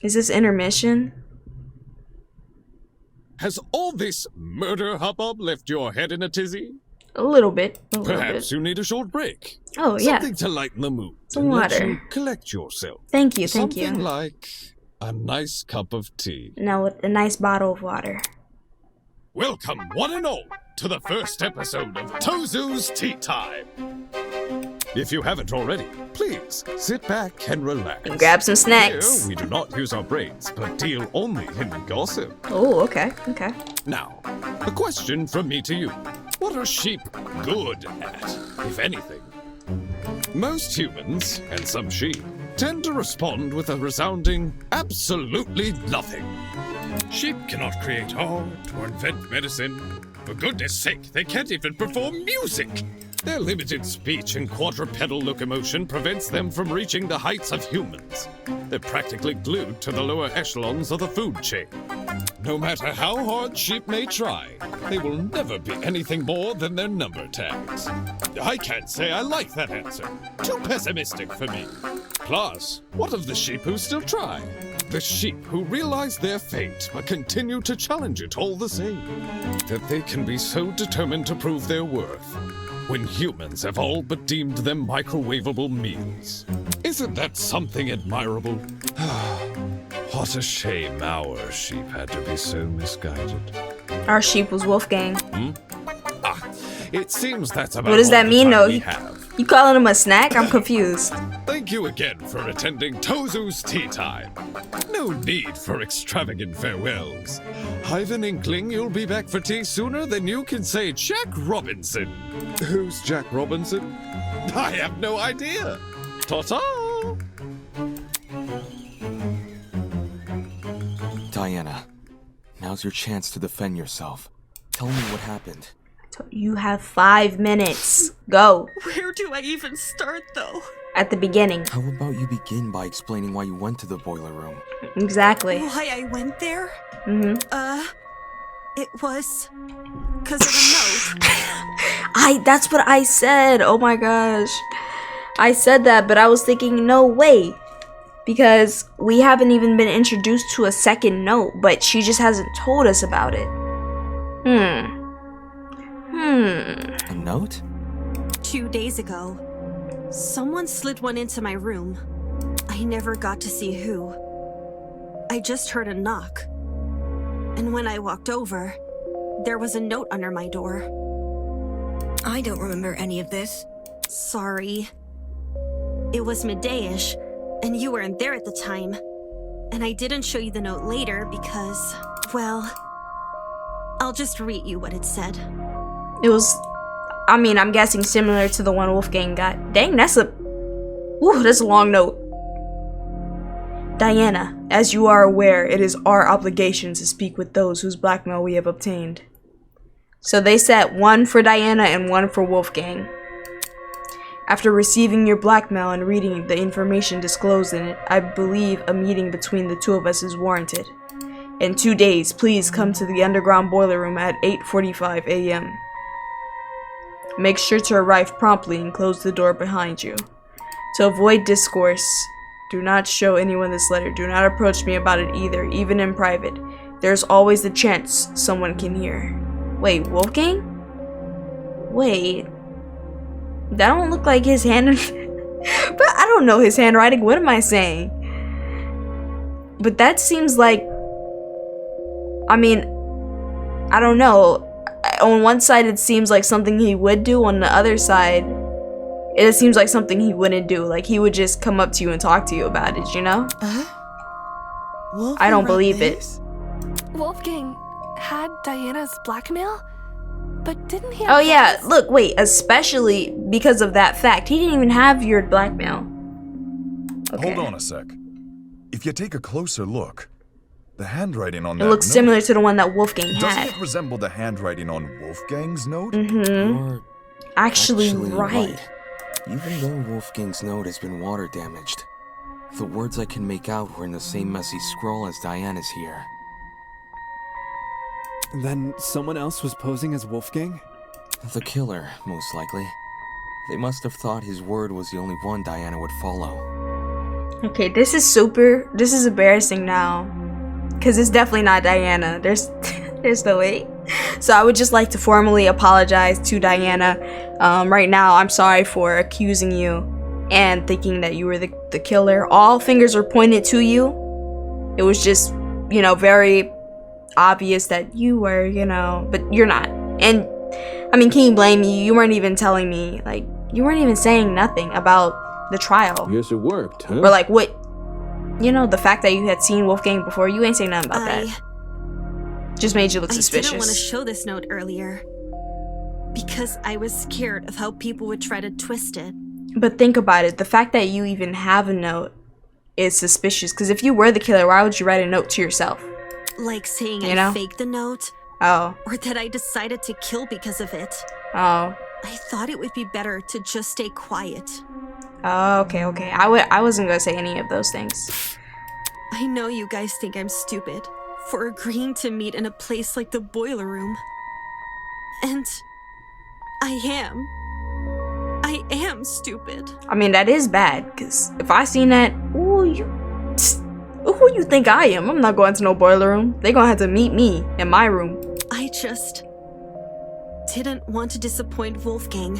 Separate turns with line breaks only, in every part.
Is this intermission?
Has all this murder hubbub left your head in a tizzy?
A little bit.
Perhaps you need a short break.
Oh, yeah.
Something to lighten the mood.
Some
and
water.
Let you collect yourself.
Thank you.
Something like a nice cup of tea.
No, a nice bottle of water.
Welcome, one and all, to the first episode of Tozu's Tea Time. If you haven't already, please sit back and relax.
And grab some snacks.
Here, we do not use our brains, but deal only in gossip.
Oh, okay.
Now, a question from me to you. What are sheep good at, if anything? Most humans, and some sheep, tend to respond with a resounding absolutely nothing. Sheep cannot create art or invent medicine. For goodness sake, they can't even perform music. Their limited speech and quadrupedal locomotion prevents them from reaching the heights of humans. They're practically glued to the lower echelons of the food chain. No matter how hard sheep may try, they will never be anything more than their number tags. I can't say I like that answer. Too pessimistic for me. Plus, what of the sheep who still try? The sheep who realize their fate but continue to challenge it all the same. That they can be so determined to prove their worth when humans have all but deemed them microwavable meals. Isn't that something admirable? What a shame our sheep had to be so misguided.
Our sheep was Wolfgang.
It seems that's about
What does that
all the
mean,
time
though?
we have.
You calling him a snack? I'm confused.
Thank you again for attending Tozu's Tea Time. No need for extravagant farewells. I've an inkling you'll be back for tea sooner than you can say Jack Robinson. Who's Jack Robinson? I have no idea. Ta-ta!
Diana, now's your chance to defend yourself. Tell me what happened.
You have 5 minutes. Go.
Where do I even start, though?
At the beginning.
How about you begin by explaining why you went to the boiler room?
Exactly.
Why I went there?
Mm-hmm.
It was... 'cause of a note.
That's what I said. Oh my gosh. I said that, but I was thinking, no way. Because we haven't even been introduced to a second note, but she just hasn't told us about it.
A note?
2 days ago, someone slid one into my room. I never got to see who. I just heard a knock. And when I walked over, there was a note under my door.
I don't remember any of this.
Sorry. It was midday-ish, and you weren't there at the time. And I didn't show you the note later because, well, I'll just read you what it said.
It was, I'm guessing similar to the one Wolfgang got. Dang, that's a long note. Diana, as you are aware, it is our obligation to speak with those whose blackmail we have obtained. So they set one for Diana and one for Wolfgang. After receiving your blackmail and reading the information disclosed in it, I believe a meeting between the two of us is warranted. In 2 days, please come to the underground boiler room at 8:45 a.m. Make sure to arrive promptly and close the door behind you. To avoid discourse, do not show anyone this letter. Do not approach me about it either, even in private. There's always the chance someone can hear. Wait, Wolfgang? Wait. That don't look like his hand. But I don't know his handwriting. What am I saying? But that seems like... I don't know. On one side, it seems like something he would do. On the other side, it seems like something he wouldn't do. Like, he would just come up to you and talk to you about it, you know? I don't believe it.
Wolfgang had Diana's blackmail? But didn't he have...
Oh yeah, look, wait, especially because of that fact. He didn't even have your blackmail. Okay.
Hold on a sec. If you take a closer look, the handwriting on
It
that
looks
note,
similar to the one that Wolfgang
doesn't
had.
it resemble the handwriting on Wolfgang's note?
You're
Actually right.
Even though Wolfgang's note has been water damaged, the words I can make out were in the same messy scroll as Diana's here.
Then someone else was posing as Wolfgang?
The killer, most likely. They must have thought his word was the only one Diana would follow.
Okay, this is embarrassing now. Because it's definitely not Diana. There's no way. So I would just like to formally apologize to Diana. Right now, I'm sorry for accusing you and thinking that you were the killer. All fingers were pointed to you. It was just, you know, very obvious that you were, you know, but you're not. And I mean, can you blame me? You weren't even telling me, like, you weren't even saying nothing about the trial.
Guess it worked, huh?
Or like what, you know, the fact that you had seen Wolfgang before, you ain't saying nothing about that. Just made you look suspicious.
I didn't want to show this note earlier because I was scared of how people would try to twist it.
But think about it. The fact that you even have a note is suspicious. Because if you were the killer, why would you write a note to yourself?
Like saying
You know?
I faked the note.
Oh.
Or that I decided to kill because of it.
Oh.
I thought it would be better to just stay quiet.
Oh, okay. I wasn't gonna say any of those things.
I know you guys think I'm stupid for agreeing to meet in a place like the boiler room. And I am stupid.
I mean, that is bad, because if I seen that, who you think I am? I'm not going to no boiler room. They gonna have to meet me in my room.
I just didn't want to disappoint Wolfgang.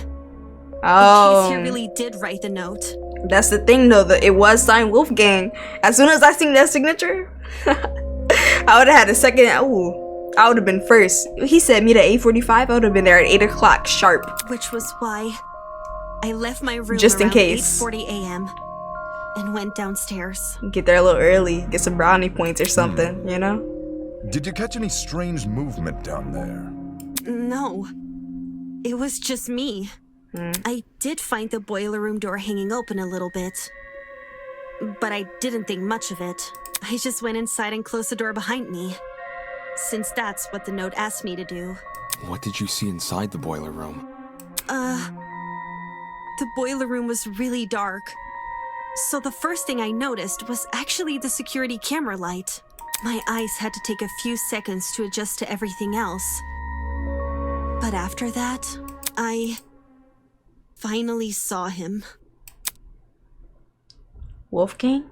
Oh.
In case he really did write the note.
That's the thing, though. It was signed Wolfgang. As soon as I seen that signature, I would have had a second. Ooh, I would have been first. He said meet at 8:45. I would have been there at 8 o'clock sharp.
Which was why I left my room
just in
around
case.
8:40 a.m. and went downstairs.
Get there a little early. Get some brownie points or something, you know?
Did you catch any strange movement down there?
No. It was just me. I did find the boiler room door hanging open a little bit. But I didn't think much of it. I just went inside and closed the door behind me. Since that's what the note asked me to do.
What did you see inside the boiler room?
The boiler room was really dark. So the first thing I noticed was actually the security camera light. My eyes had to take a few seconds to adjust to everything else. But after that, I finally saw him.
Wolfgang?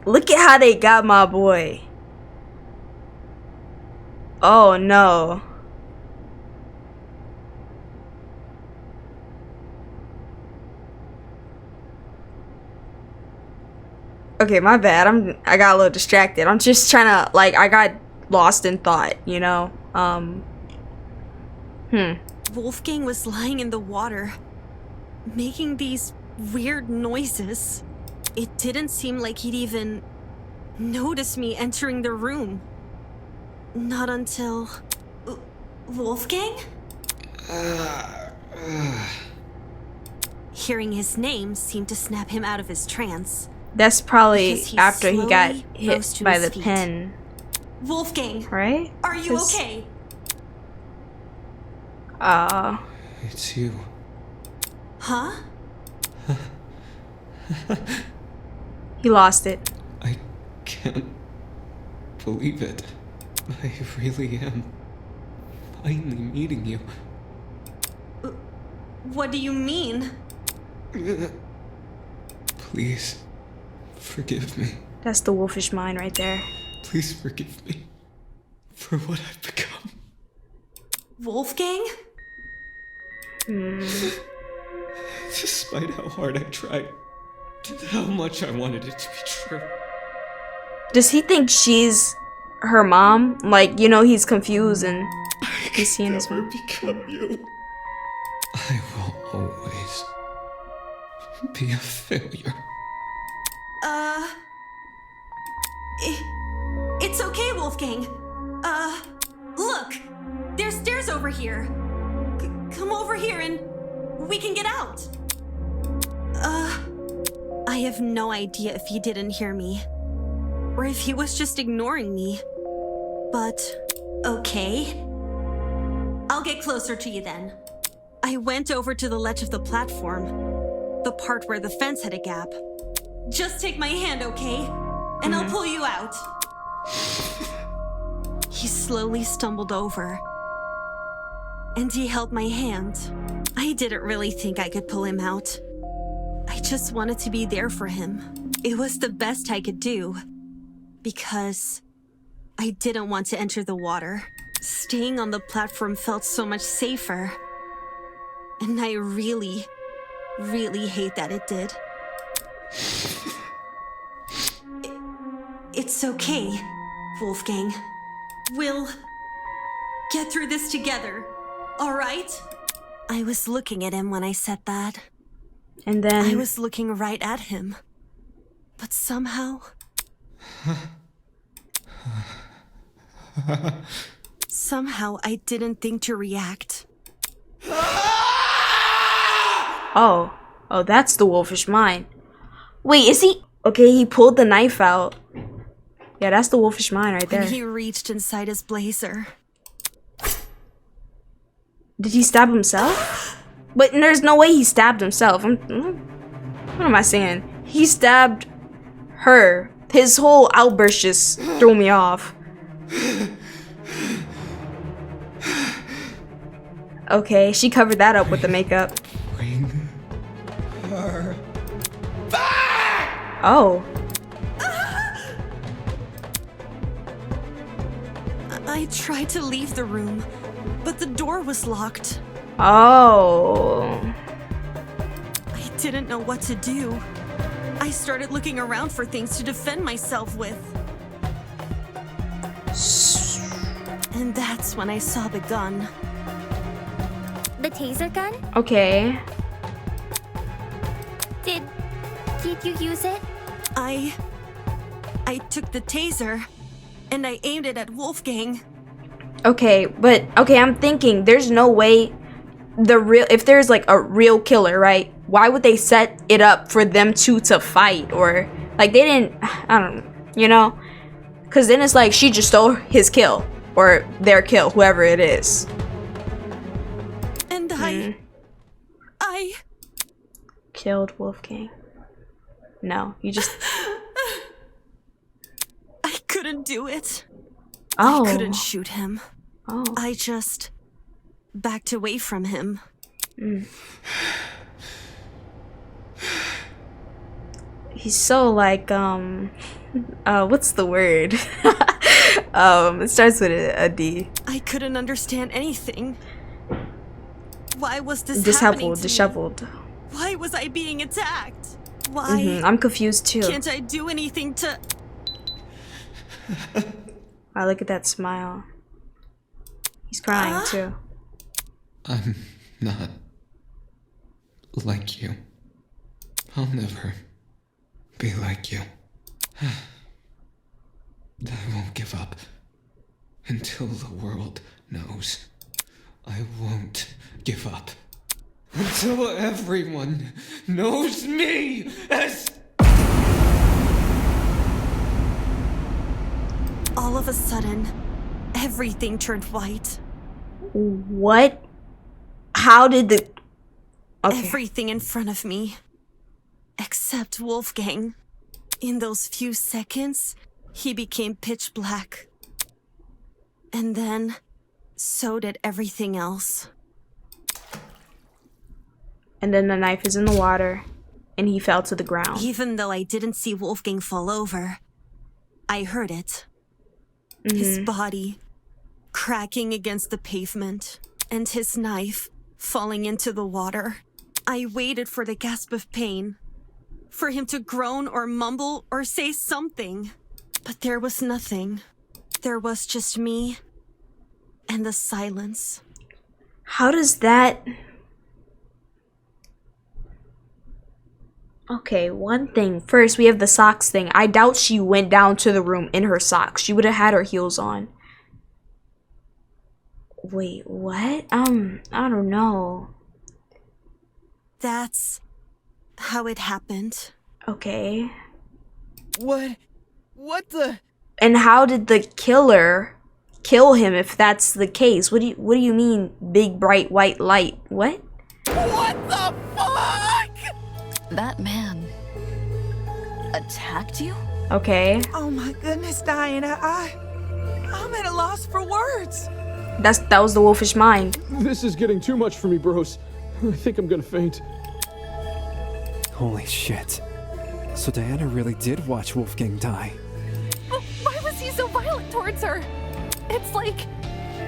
Look at how they got my boy. Oh no. Okay, my bad. I got a little distracted. I'm just trying to, like, I got lost in thought, you know?
Wolfgang was lying in the water, making these weird noises. It didn't seem like he'd even noticed me entering the room. Not until... Wolfgang? Hearing his name seemed to snap him out of his trance.
That's probably
Because he
after he got
slowly
hit
rose to
by
his
the
feet.
pen,
Wolfgang,
right?
are you okay?
It's you.
Huh?
He lost it.
I can't believe it. I really am finally meeting you.
What do you mean?
Please, forgive me.
That's the wolfish mind right there.
Please forgive me for what I've become.
Wolfgang?
Despite how hard I tried, how much I wanted it to be true.
Does he think she's her mom? Like, you know, he's confused and he's seeing his
Never
mom.
become you. I will always be a failure.
It's okay, Wolfgang. Look! There's stairs over here. Come over here and we can get out. I have no idea if he didn't hear me. Or if he was just ignoring me. But, okay. I'll get closer to you then. I went over to the ledge of the platform. The part where the fence had a gap. Just take my hand, okay? And I'll pull you out. He slowly stumbled over. and he held my hand. I didn't really think I could pull him out. I just wanted to be there for him. It was the best I could do, because I didn't want to enter the water. Staying on the platform felt so much safer. And I really, really hate that it did. It's okay, Wolfgang. We'll get through this together, all right? I was looking at him when I said that.
And then
I was looking right at him. But somehow... somehow I didn't think to react.
Oh, that's the wolfish mind. Wait, is he? Okay, he pulled the knife out. Yeah, that's the wolfish mind right there.
When he reached inside his blazer.
Did he stab himself? But there's no way he stabbed himself. What am I saying? He stabbed her. His whole outburst just threw me off. Okay, she covered that up with the makeup.
Bring her.
Oh.
I tried to leave the room, but the door was locked.
Oh.
I didn't know what to do. I started looking around for things to defend myself with. And that's when I saw the gun.
The taser gun?
Okay.
Did you use it?
I took the taser and I aimed it at Wolfgang.
Okay, but I'm thinking there's no way if there's like a real killer, right? Why would they set it up for them two to fight? Or like they didn't, I don't know, you know? Cause then it's like she just stole his kill or their kill, whoever it is.
And I
killed Wolfgang. No, you just
I couldn't do it.
Oh.
I couldn't shoot him.
Oh.
I just backed away from him.
He's so like what's the word? It starts with a D.
I couldn't understand anything. Why was this happening to me?
Disheveled.
Why was I being attacked? Why
I'm confused too.
can't I do anything to...
Wow, look at that smile. He's crying too.
I'm not like you. I'll never be like you. I won't give up until the world knows. I won't give up until everyone knows me as...
All of a sudden, everything turned white.
What? How did the... Okay.
Everything in front of me. Except Wolfgang. In those few seconds, he became pitch black. And then, so did everything else.
And then the knife is in the water, and he fell to the ground.
Even though I didn't see Wolfgang fall over, I heard it. His body cracking against the pavement, and his knife falling into the water. I waited for the gasp of pain, for him to groan or mumble or say something. But there was nothing. There was just me and the silence.
How does that... Okay, one thing. First, we have the socks thing. I doubt she went down to the room in her socks. She would have had her heels on. Wait, what? I don't know.
That's how it happened.
Okay.
What the?
And how did the killer kill him if that's the case? What do you mean big bright white light? What?
What the fuck?
That man attacked you?
Okay.
Oh my goodness, Diana, I'm at a loss for words.
That was the wolfish mind.
This is getting too much for me, bros. I think I'm gonna faint.
Holy shit. So Diana really did watch Wolfgang die.
But why was he so violent towards her? It's like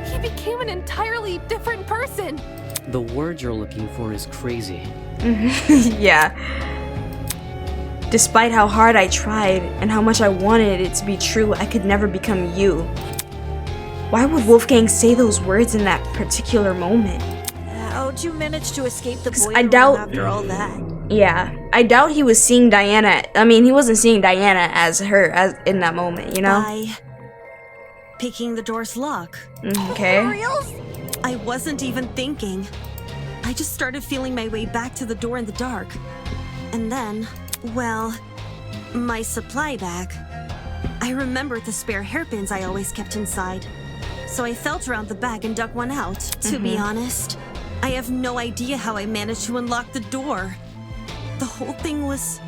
he became an entirely different person.
The word you're looking for is crazy.
Yeah. Despite how hard I tried and how much I wanted it to be true, I could never become you. Why would Wolfgang say those words in that particular moment?
How'd you manage to escape the boiler
I doubt-
room after all that?
Yeah, I doubt he was seeing Diana. I mean, he wasn't seeing Diana as her as in that moment, you know?
By picking the door's lock.
Okay.
For reals? I wasn't even thinking. I just started feeling my way back to the door in the dark. And then, well, my supply bag. I remembered the spare hairpins I always kept inside. So I felt around the bag and dug one out. To be honest, I have no idea how I managed to unlock the door. The whole thing was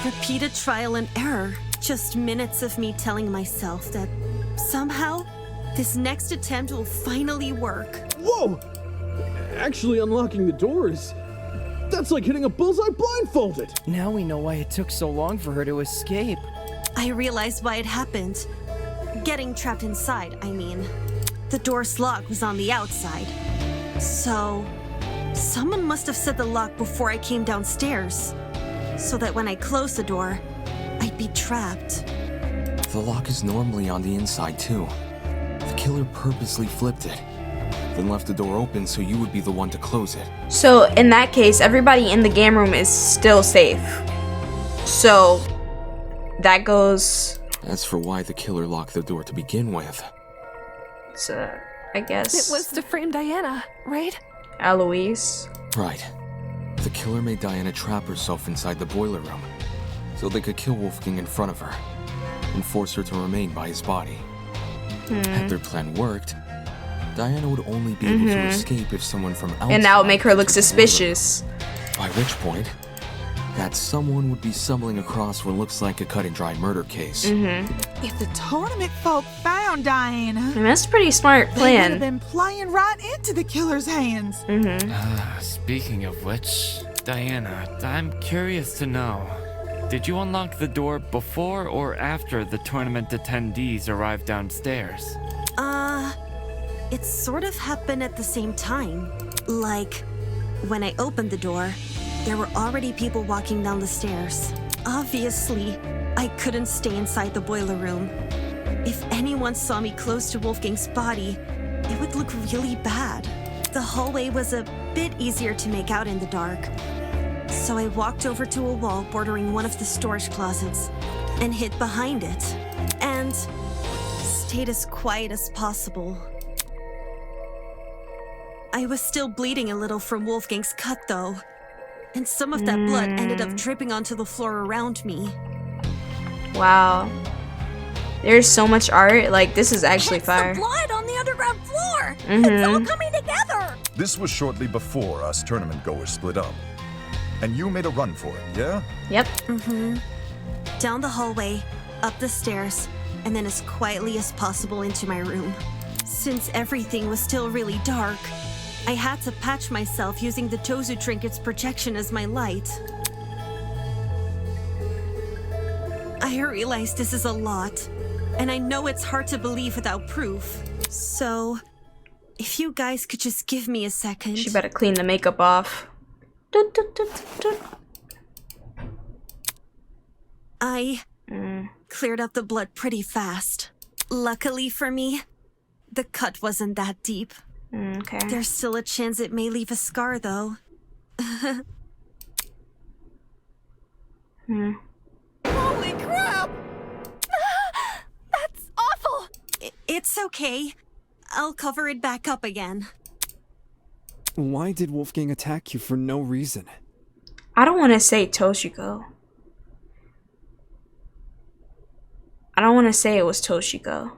repeated trial and error. Just minutes of me telling myself that somehow this next attempt will finally work.
Whoa! Actually unlocking the doors. That's like hitting a bullseye blindfolded.
Now we know why it took so long for her to escape.
I realized why it happened. Getting trapped inside, I mean. The door's lock was on the outside. So, someone must have set the lock before I came downstairs. So that when I closed the door, I'd be trapped.
The lock is normally on the inside too. The killer purposely flipped it, then left the door open so you would be the one to close it.
So in that case, everybody in the game room is still safe. So that goes.
As for why the killer locked the door to begin with,
So I guess
It was to frame Diana, right?
Eloise.
right. The killer made Diana trap herself inside the boiler room so they could kill Wolfgang in front of her and force her to remain by his body. Had their plan worked, Diana would only be able to escape if someone from outside...
And that would make her look
entered the boiler
suspicious.
room. By which point, that someone would be stumbling across what looks like a cut-and-dry murder case.
If the tournament folk found Diana,
And that's a pretty smart
they would have
plan.
been playing right into the killer's hands.
Speaking of which, Diana, I'm curious to know, did you unlock the door before or after the tournament attendees arrived downstairs?
It sort of happened at the same time. Like, when I opened the door, there were already people walking down the stairs. Obviously, I couldn't stay inside the boiler room. If anyone saw me close to Wolfgang's body, it would look really bad. The hallway was a bit easier to make out in the dark. So I walked over to a wall bordering one of the storage closets and hid behind it. And stayed as quiet as possible. I was still bleeding a little from Wolfgang's cut though. And some of that blood ended up dripping onto the floor around me.
Wow. There's so much art. Like, this is actually fire.
Blood on the underground floor! It's all coming together!
This was shortly before us tournament goers split up. And you made a run for it, yeah?
Yep.
Down the hallway, up the stairs, and then as quietly as possible into my room. Since everything was still really dark, I had to patch myself using the Tozu trinket's projection as my light. I realize this is a lot, and I know it's hard to believe without proof. So, if you guys could just give me a second.
She better clean the makeup off.
I cleared up the blood pretty fast. Luckily for me, the cut wasn't that deep.
Okay.
There's still a chance it may leave a scar, though.
Holy crap!
That's awful!
It's okay. I'll cover it back up again.
Why did Wolfgang attack you for no reason?
I don't want to say Toshiko. I don't want to say it was Toshiko.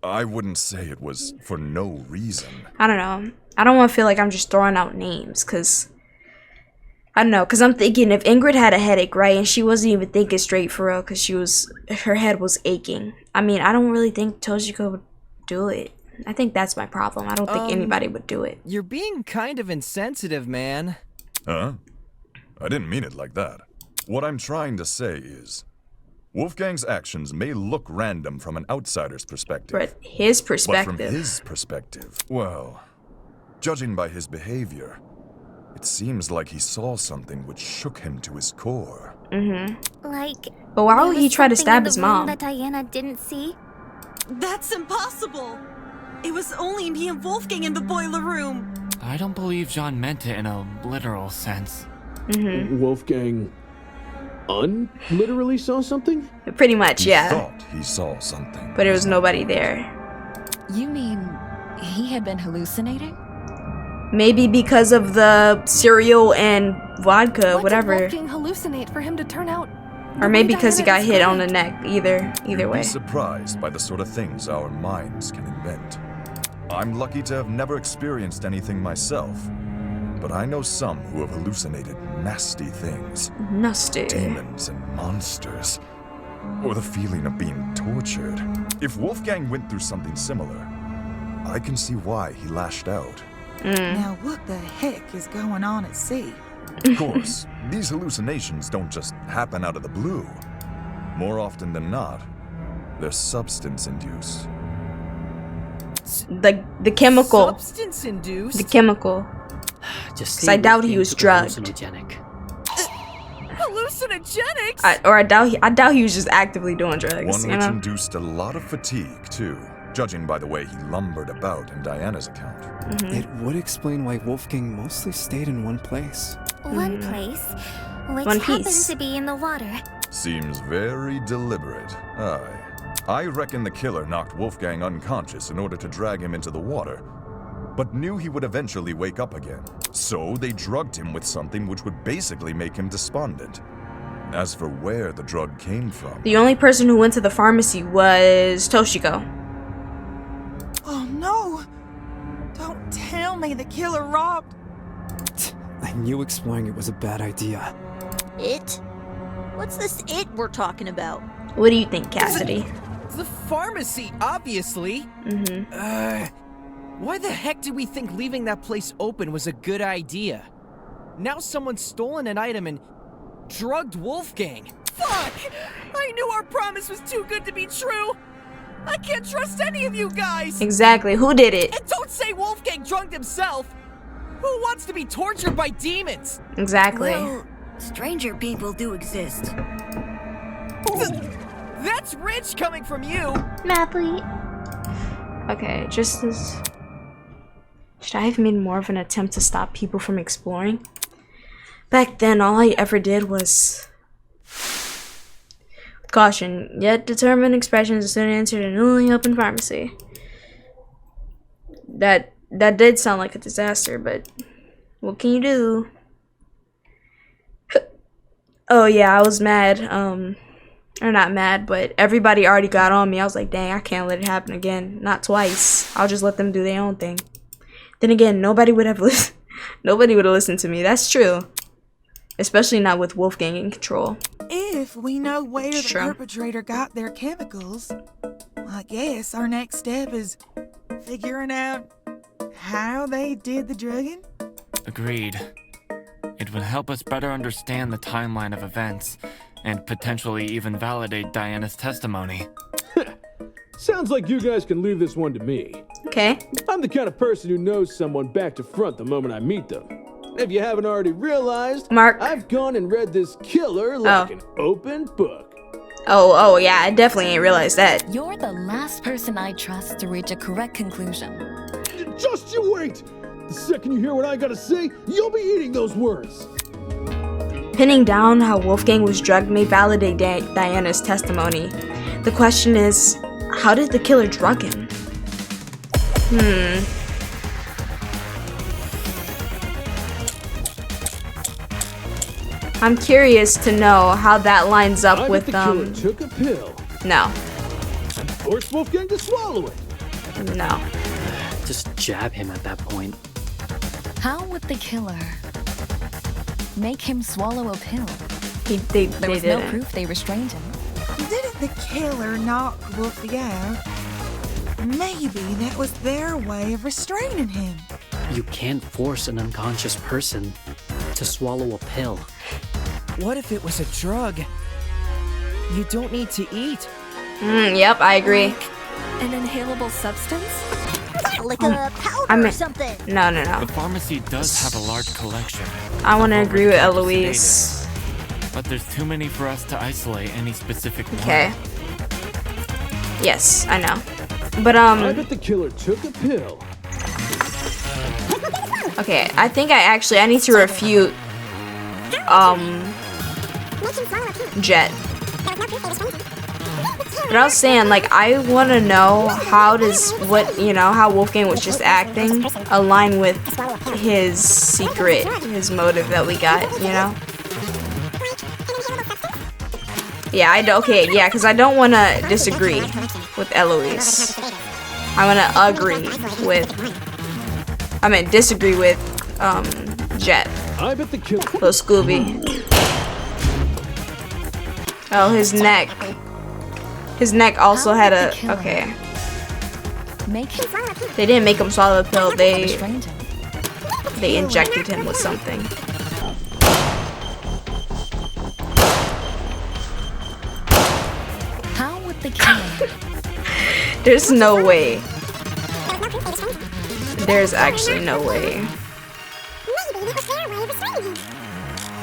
I wouldn't say it was for no reason.
I don't know. I don't want to feel like I'm just throwing out names, because I don't know, because I'm thinking if Ingrid had a headache, right, and she wasn't even thinking straight for real because her head was aching. I mean, I don't really think Toshiko would do it. I think that's my problem. I don't think anybody would do it.
You're being kind of insensitive, man.
Huh? I didn't mean it like that. What I'm trying to say is, Wolfgang's actions may look random from an outsider's perspective.
But his perspective.
But from his perspective, well, judging by his behavior, it seems like he saw something which shook him to his core.
Like,
but why would he try to stab his
mom?
mom?
That Diana didn't see?
That's impossible! It was only me and Wolfgang in the boiler room!
I don't believe Jean meant it in a literal sense.
Wolfgang literally saw something?
Pretty much, yeah.
He thought he saw something.
But there was nobody there.
You mean he had been hallucinating?
Maybe because of the cereal and vodka, whatever.
What did Wolfgang hallucinate for him to turn out?
Or maybe because he got hit on the neck. Either way.
Be surprised by the sort of things our minds can invent. I'm lucky to have never experienced anything myself, but I know some who have hallucinated nasty things.
Nasty.
Demons and monsters. Or the feeling of being tortured. If Wolfgang went through something similar, I can see why he lashed out.
Now what the heck is going on at sea?
Of course, these hallucinations don't just happen out of the blue. More often than not, they're substance-induced.
The chemical.
Substance-induced?
The chemical.
Just
because I doubt he was drugged.
Hallucinogenics?
I doubt he was just actively doing drugs.
One which induced a lot of fatigue, too, judging by the way he lumbered about in Diana's account.
It would explain why Wolfgang mostly stayed in one place.
One place, which
One
happens
piece.
to be in the water.
Seems very deliberate. Aye. I reckon the killer knocked Wolfgang unconscious in order to drag him into the water, but knew he would eventually wake up again. So they drugged him with something which would basically make him despondent. As for where the drug came from...
The only person who went to the pharmacy was Toshiko.
Oh no! Don't tell me the killer robbed...
I knew exploring it was a bad idea.
It? What's this it we're talking about?
What do you think, Cassidy?
The pharmacy, obviously. Why the heck did we think leaving that place open was a good idea? Now someone's stolen an item and drugged Wolfgang. Fuck! I knew our promise was too good to be true! I can't trust any of you guys!
Exactly. Who did it?
And don't say Wolfgang drugged himself! Who wants to be tortured by demons?
Exactly.
Well, stranger people do exist.
That's rich coming from you!
Napoli.
Okay, just as... Should I have made more of an attempt to stop people from exploring? Back then, all I ever did was... Caution, yet determined expressions the student entered a newly opened pharmacy. That did sound like a disaster, but what can you do? Oh yeah, I was mad. Or not mad, but everybody already got on me. I was like, dang, I can't let it happen again. Not twice. I'll just let them do their own thing. Then again, nobody would have listened to me. That's true. Especially not with Wolfgang in control.
If we know where the perpetrator got their chemicals, I guess our next step is figuring out how they did the drugging.
Agreed. It would help us better understand the timeline of events, and potentially even validate Diana's testimony.
Sounds like you guys can leave this one to me.
Okay.
I'm the kind of person who knows someone back to front the moment I meet them. If you haven't already realized,
Mark,
I've gone and read this killer like an open book.
Oh, yeah, I definitely ain't realized that.
You're the last person I trust to reach a correct conclusion.
Just you wait! The second you hear what I gotta say, you'll be eating those words.
Pinning down how Wolfgang was drugged may validate Diana's testimony. The question is, how did the killer drug him? I'm curious to know how that lines up with
the killer took a pill.
No.
And forced Wolfgang to swallow it.
No.
Just jab him at that point.
How would the killer Make him swallow a pill.
There
was no proof they restrained him.
Didn't the killer knock Wolfie out? Maybe that was their way of restraining him.
You can't force an unconscious person to swallow a pill.
What if it was a drug? You don't need to eat.
Yep, I agree.
An inhalable substance?
Like a powder or something.
No.
The pharmacy does have a large collection.
I want to agree with Eloise.
But there's too many for us to isolate any specific one.
Okay. Yes, I know. But
I bet the killer took a pill.
Okay, I think I need to refute Jet. But I was saying, like, I want to know how how Wolfgang was just acting align with his secret, his motive that we got, you know? Yeah, because I don't want to disagree with Eloise. I want to disagree with, Jet.
I bet the killer.
Little Scooby. Oh, his neck. His neck also had a. Okay. They didn't make him swallow the pill. They injected him with something.
How would the killer?
There's no way. There's actually no way.
Maybe that was their way of restraining him.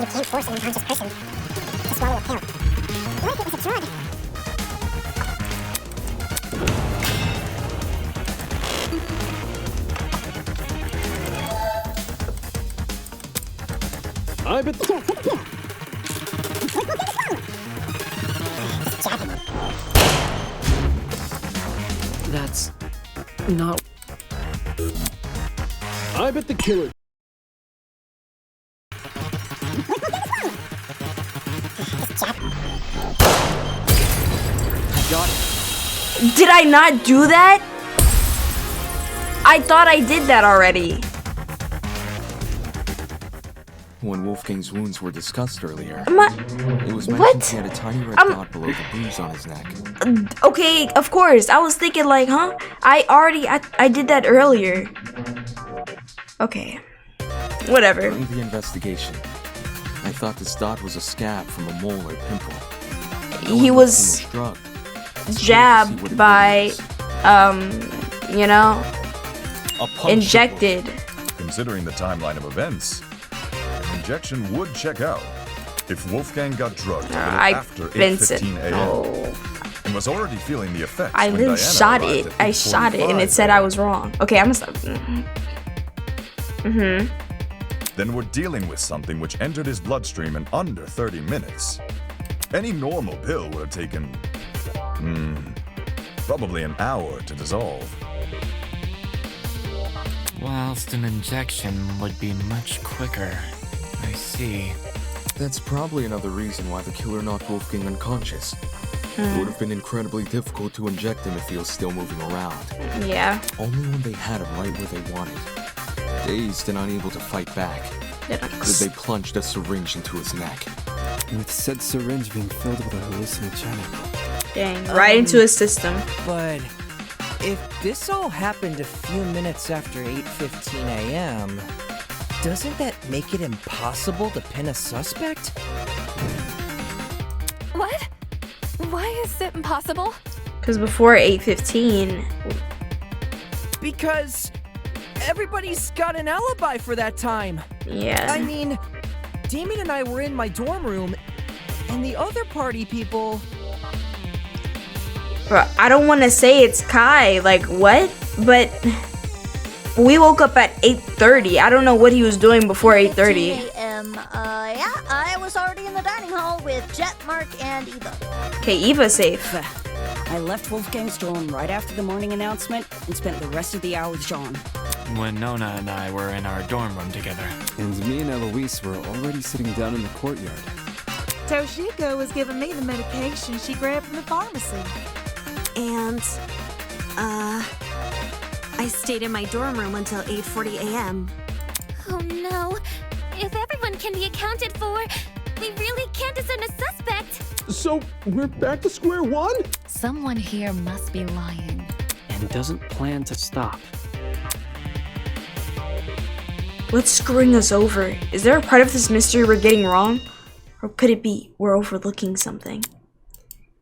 You can't force an unconscious person to swallow a pill. What if it was a drug?
I bet the
That's not.
I bet the killer.
I got it.
Did I not do that? I thought I did that already.
When Wolfgang's wounds were discussed earlier,
it
was mentioned he had a tiny red dot below the bruise on his neck.
Okay, of course. I was thinking like, huh? I did that earlier. Okay. Whatever.
During the investigation, I thought this dot was a scab from a mole or pimple.
He was jabbed by, injected.
Considering the timeline of events, an injection would check out. If Wolfgang got drugged after 8:15 a.m. and was already feeling the effects,
I literally shot it. I shot it and it said I was wrong. Okay, I'm gonna stop.
Then we're dealing with something which entered his bloodstream in under 30 minutes. Any normal pill would have taken, probably an hour to dissolve.
Whilst an injection would be much quicker. I see.
That's probably another reason why the killer knocked Wolfgang unconscious. It would have been incredibly difficult to inject him if he was still moving around.
Yeah.
Only when they had him right where they wanted. Dazed and unable to fight back, did they plunged a syringe into his neck.
With said syringe being filled with a hallucinogenic.
Dang, right into his system.
But if this all happened a few minutes after 8:15 a.m., doesn't that make it impossible to pin a suspect?
What? Why is it impossible?
Because before 8:15.
Because everybody's got an alibi for that time.
Yeah.
I mean, Damien and I were in my dorm room, and the other party people...
Bro, I don't want to say it's Kai, like, what? But we woke up at 8:30. I don't know what he was doing before 8:30.
a.m. Yeah, I was already in the dining hall with Jet, Mark, and Eva.
Okay, Eva's safe.
I left Wolfgang's dorm right after the morning announcement and spent the rest of the hour with Jean.
When Nona and I were in our dorm room together.
And me and Eloise were already sitting down in the courtyard.
Toshiko was giving me the medication she grabbed from the pharmacy.
And, I stayed in my dorm room until 8:40 a.m.
Oh no. If everyone can be accounted for. We really can't discern a suspect.
So, we're back to square one?
Someone here must be lying.
And doesn't plan to stop.
What's screwing us over? Is there a part of this mystery we're getting wrong? Or could it be we're overlooking something?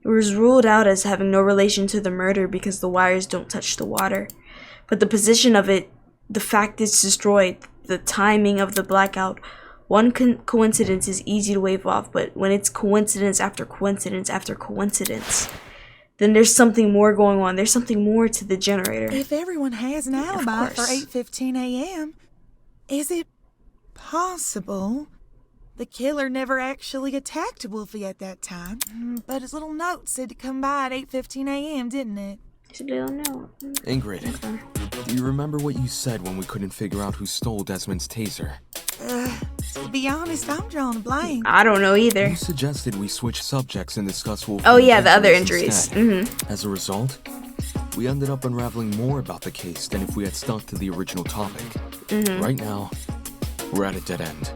It was ruled out as having no relation to the murder because the wires don't touch the water. But the position of it, the fact it's destroyed, the timing of the blackout, one coincidence is easy to wave off, but when it's coincidence after coincidence after coincidence, then there's something more going on. There's something more to the generator.
If everyone has an alibi for 8:15 a.m., is it possible the killer never actually attacked Wolfie at that time? But his little note said to come by at 8:15 a.m., didn't it?
It's a little note.
Ingrid, do you remember what you said when we couldn't figure out who stole Desmond's taser?
To be honest, I'm drawing a blank.
I don't know either.
You suggested we switch subjects and discuss Wolfie's
Oh yeah, the other injuries.
As a result, we ended up unraveling more about the case than if we had stuck to the original topic. Right now, we're at a dead end.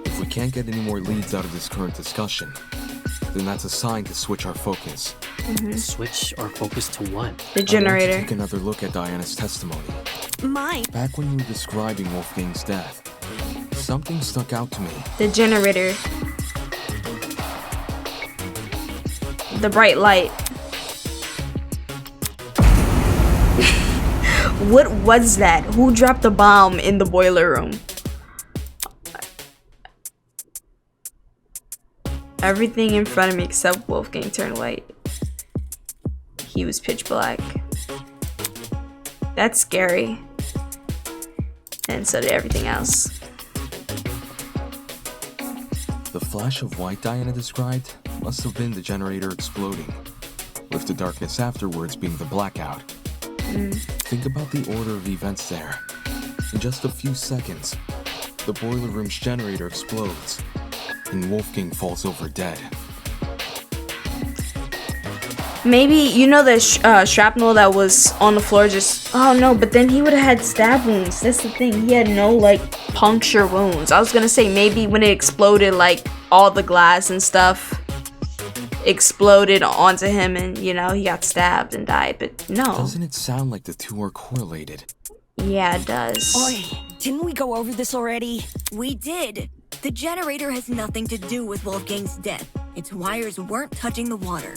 If we can't get any more leads out of this current discussion, then that's a sign to switch our focus.
Switch our focus to what?
The generator.
I want to take another look at Diana's testimony. Back when you were describing Wolfgang's death, something stuck out to me.
The generator. The bright light. What was that? Who dropped the bomb in the boiler room? Everything in front of me except Wolfgang turned white. He was pitch black. That's scary. And so did everything else.
The flash of white Diana described must have been the generator exploding, with the darkness afterwards being the blackout. Think about the order of events there. In just a few seconds, the boiler room's generator explodes, and Wolfgang falls over dead.
Maybe, you know the shrapnel that was on the floor just... Oh no, but then he would have had stab wounds. That's the thing. He had no, like, puncture wounds. I was gonna say maybe when it exploded, like, all the glass and stuff exploded onto him and, you know, he got stabbed and died, but no.
Doesn't it sound like the two are correlated?
Yeah, it does.
Oi, didn't we go over this already? We did. The generator has nothing to do with Wolfgang's death. Its wires weren't touching the water.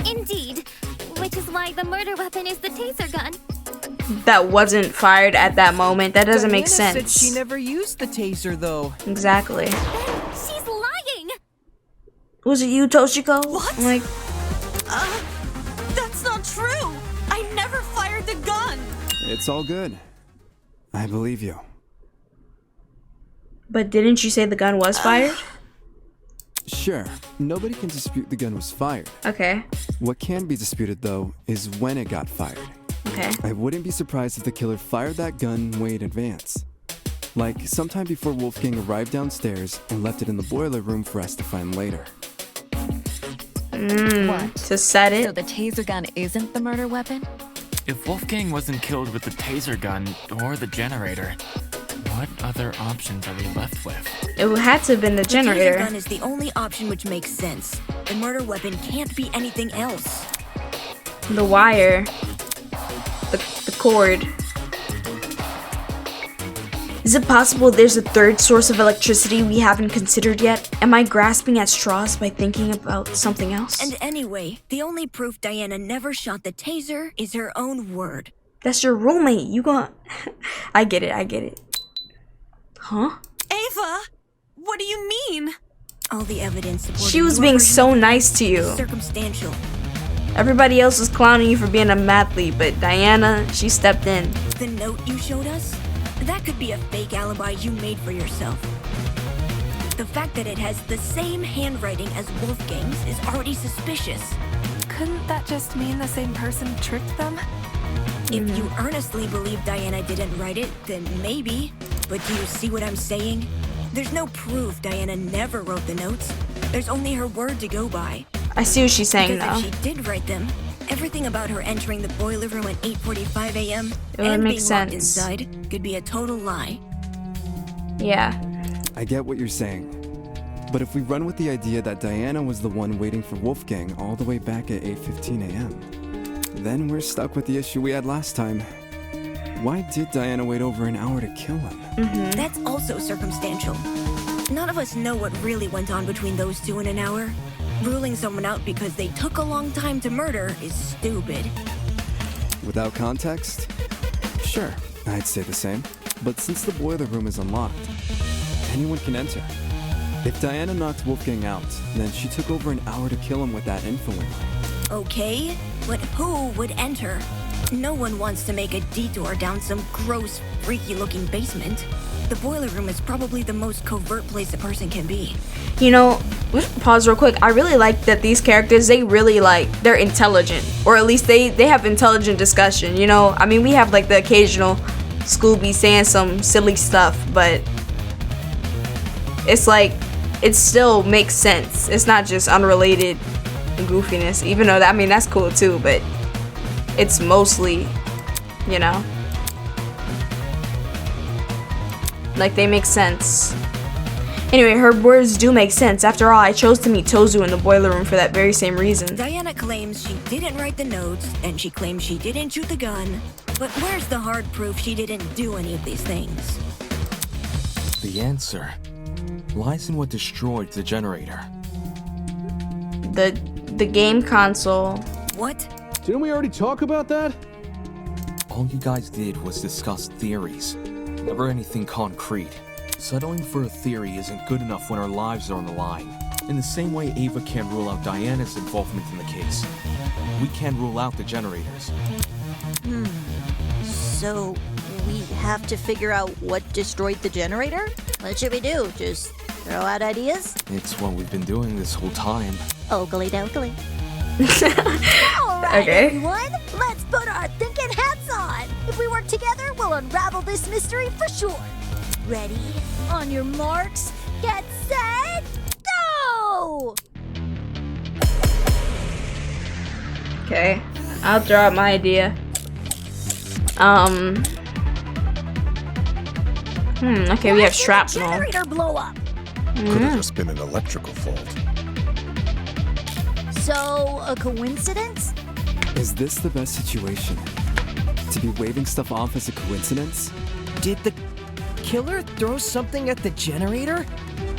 Indeed. Which is why the murder weapon is the taser gun.
That wasn't fired at that moment. That doesn't make sense.
Diana said she never used the taser, though.
Exactly.
She's lying!
Was it you, Toshiko?
What?
I'm like,
That's not true! I never fired the gun!
It's all good. I believe you.
but didn't you say the gun was fired?
Sure, nobody can dispute the gun was fired.
Okay.
What can be disputed, though, is when it got fired.
Okay.
I wouldn't be surprised if the killer fired that gun way in advance. Like, sometime before Wolfgang arrived downstairs and left it in the boiler room for us to find later.
What?
To set it?
So the taser gun isn't the murder weapon?
If Wolfgang wasn't killed with the taser gun or the generator, what other options are we left with?
It had to have been the generator.
The taser gun is the only option which makes sense. The murder weapon can't be anything else.
The wire. The cord. Is it possible there's a third source of electricity we haven't considered yet? Am I grasping at straws by thinking about something else?
And anyway, the only proof Diana never shot the taser is her own word.
That's your roommate. You gon' I get it. Huh?
Ava! What do you mean?
All the evidence supporting
She was being so nice to you.
Circumstantial.
Everybody else was clowning you for being a mathlete, but Diana, she stepped in.
The note you showed us? That could be a fake alibi you made for yourself. The fact that it has the same handwriting as Wolfgang's is already suspicious.
Couldn't that just mean the same person tricked them?
If you earnestly believe Diana didn't write it, then maybe. But do you see what I'm saying? There's no proof Diana never wrote the notes. There's only her word to go by.
I see what she's saying
because
now.
if she did write them, everything about her entering the boiler room at 8:45 a.m.
It would
and
make
being
sense.
locked inside could be a total lie.
Yeah.
I get what you're saying. But if we run with the idea that Diana was the one waiting for Wolfgang all the way back at 8:15 a.m., then we're stuck with the issue we had last time. Why did Diana wait over an hour to kill him?
That's also circumstantial. None of us know what really went on between those two in an hour. Ruling someone out because they took a long time to murder is stupid.
Without context? Sure, I'd say the same. But since the boiler room is unlocked, anyone can enter. If Diana knocked Wolfgang out, then she took over an hour to kill him with that info in mind.
Okay, but who would enter? No one wants to make a detour down some gross, freaky-looking basement. The boiler room is probably the most covert place a person can be.
You know, pause real quick. I really like that these characters, they really they're intelligent. Or at least they have intelligent discussion, you know? I mean, we have like the occasional Scooby saying some silly stuff, but it's like, it still makes sense. It's not just unrelated goofiness, even though, that's cool too, but it's mostly, you know? Like, they make sense. Anyway, her words do make sense. After all, I chose to meet Tozu in the boiler room for that very same reason.
Diana claims she didn't write the notes, and she claims she didn't shoot the gun. But where's the hard proof she didn't do any of these things?
The answer lies in what destroyed the generator.
The game console.
What?
Didn't we already talk about that?
All you guys did was discuss theories, never anything concrete. Settling for a theory isn't good enough when our lives are on the line. In the same way Ava can't rule out Diana's involvement in the case, we can't rule out the generators.
So, we have to figure out what destroyed the generator? What should we do? Just throw out ideas?
It's what we've been doing this whole time.
Oakley dokley.
Alright,
Okay.
everyone, let's put our thinking hats on. If we work together, we'll unravel this mystery for sure. Ready? On your marks, get set, go!
Okay, I'll throw out my idea. Okay, we have shrapnel.
Generator blow up.
Could have just been an electrical fault.
So, a coincidence?
Is this the best situation? To be waving stuff off as a coincidence?
Did the killer throw something at the generator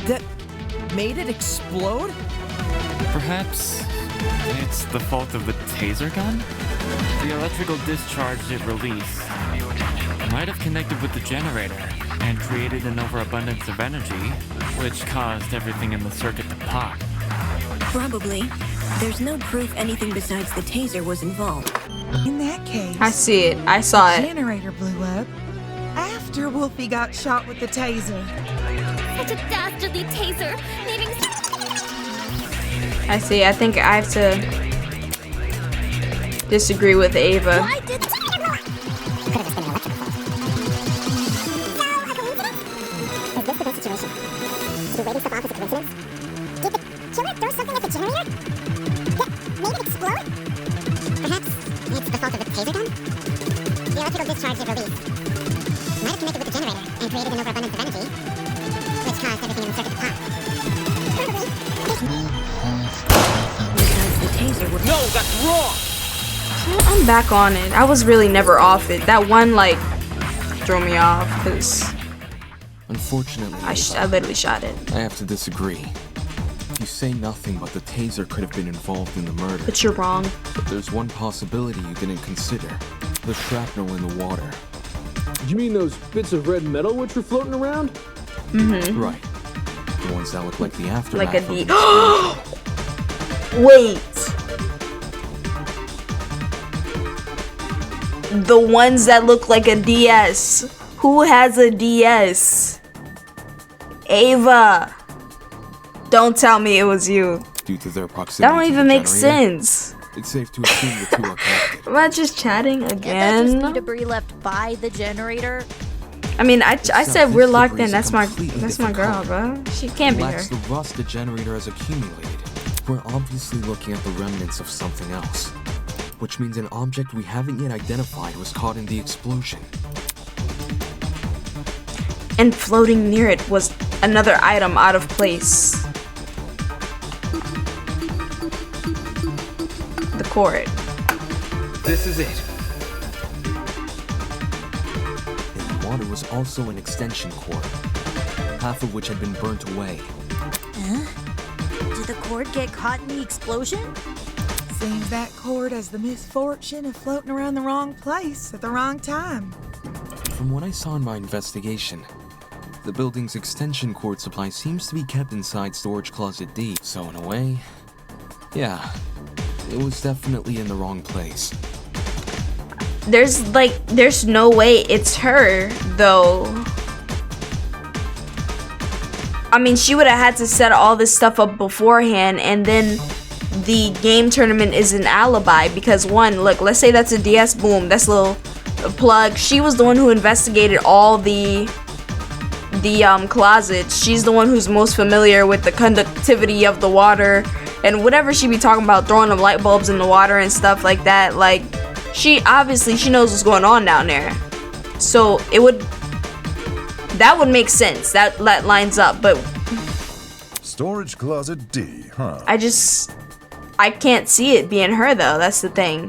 that made it explode?
Perhaps it's the fault of the taser gun? The electrical discharge it released might have connected with the generator and created an overabundance of energy, which caused everything in the circuit to pop.
Probably. There's no proof anything besides the taser was involved.
In that case,
I see it. I saw
the
it.
generator blew up after Wolfie got shot with the taser.
Such a dastardly taser, needing...
I see. I think I have to disagree with Ava.
Why did...
Is this the best situation? To be waving stuff off as a coincidence? Did the killer throw something at the generator that made it explode? Perhaps it's the fault of the taser gun? The electrical discharge it released might have connected with the generator and created an overabundance of energy, which caused everything in the circuit to pop. Probably.
Because the taser would...
No, that's wrong!
I'm back on it. I was really never off it. That one, threw me off, because
Unfortunately,
I literally shot it.
I have to disagree. You say nothing but the taser could have been involved in the murder.
But you're wrong.
But there's one possibility you didn't consider. The shrapnel in the water.
You mean those bits of red metal which were floating around?
Mm-hmm.
Right. The ones that look like the aftermath
Like a
of an
Wait. The ones that look like a DS. Who has a DS? Ava. Don't tell me it was you.
Due to their proximity
That don't
to
even
the
make
generator,
sense.
It's safe to assume the two are connected.
Am I just chatting
Can't that just be
again?
debris left by the generator?
I mean, I said we're locked in.
debris
That's
is
my
completely
girl,
different
bro. She can't
It
be her.
lacks the rust the generator has accumulated. We're obviously looking at the remnants of something else, which means an object we haven't yet identified was caught in the explosion.
And floating near it was another item out of place. The cord.
This is it. In the water was also an extension cord, half of which had been burnt away.
Huh? Did the cord get caught in the explosion?
Seems that cord has the misfortune of floating around the wrong place at the wrong time.
From what I saw in my investigation, the building's extension cord supply seems to be kept inside storage closet D. So in a way, yeah, it was definitely in the wrong place.
There's no way it's her, though. I mean, she would have had to set all this stuff up beforehand, and then the game tournament is an alibi because one, look, let's say that's a DS boom, that's a little plug. She was the one who investigated all the closets. She's the one who's most familiar with the conductivity of the water and whatever she be talking about, throwing them light bulbs in the water and stuff like that. Like, she knows what's going on down there, so that would make sense. That lines up, but
Storage closet D, huh?
I can't see it being her though. That's the thing.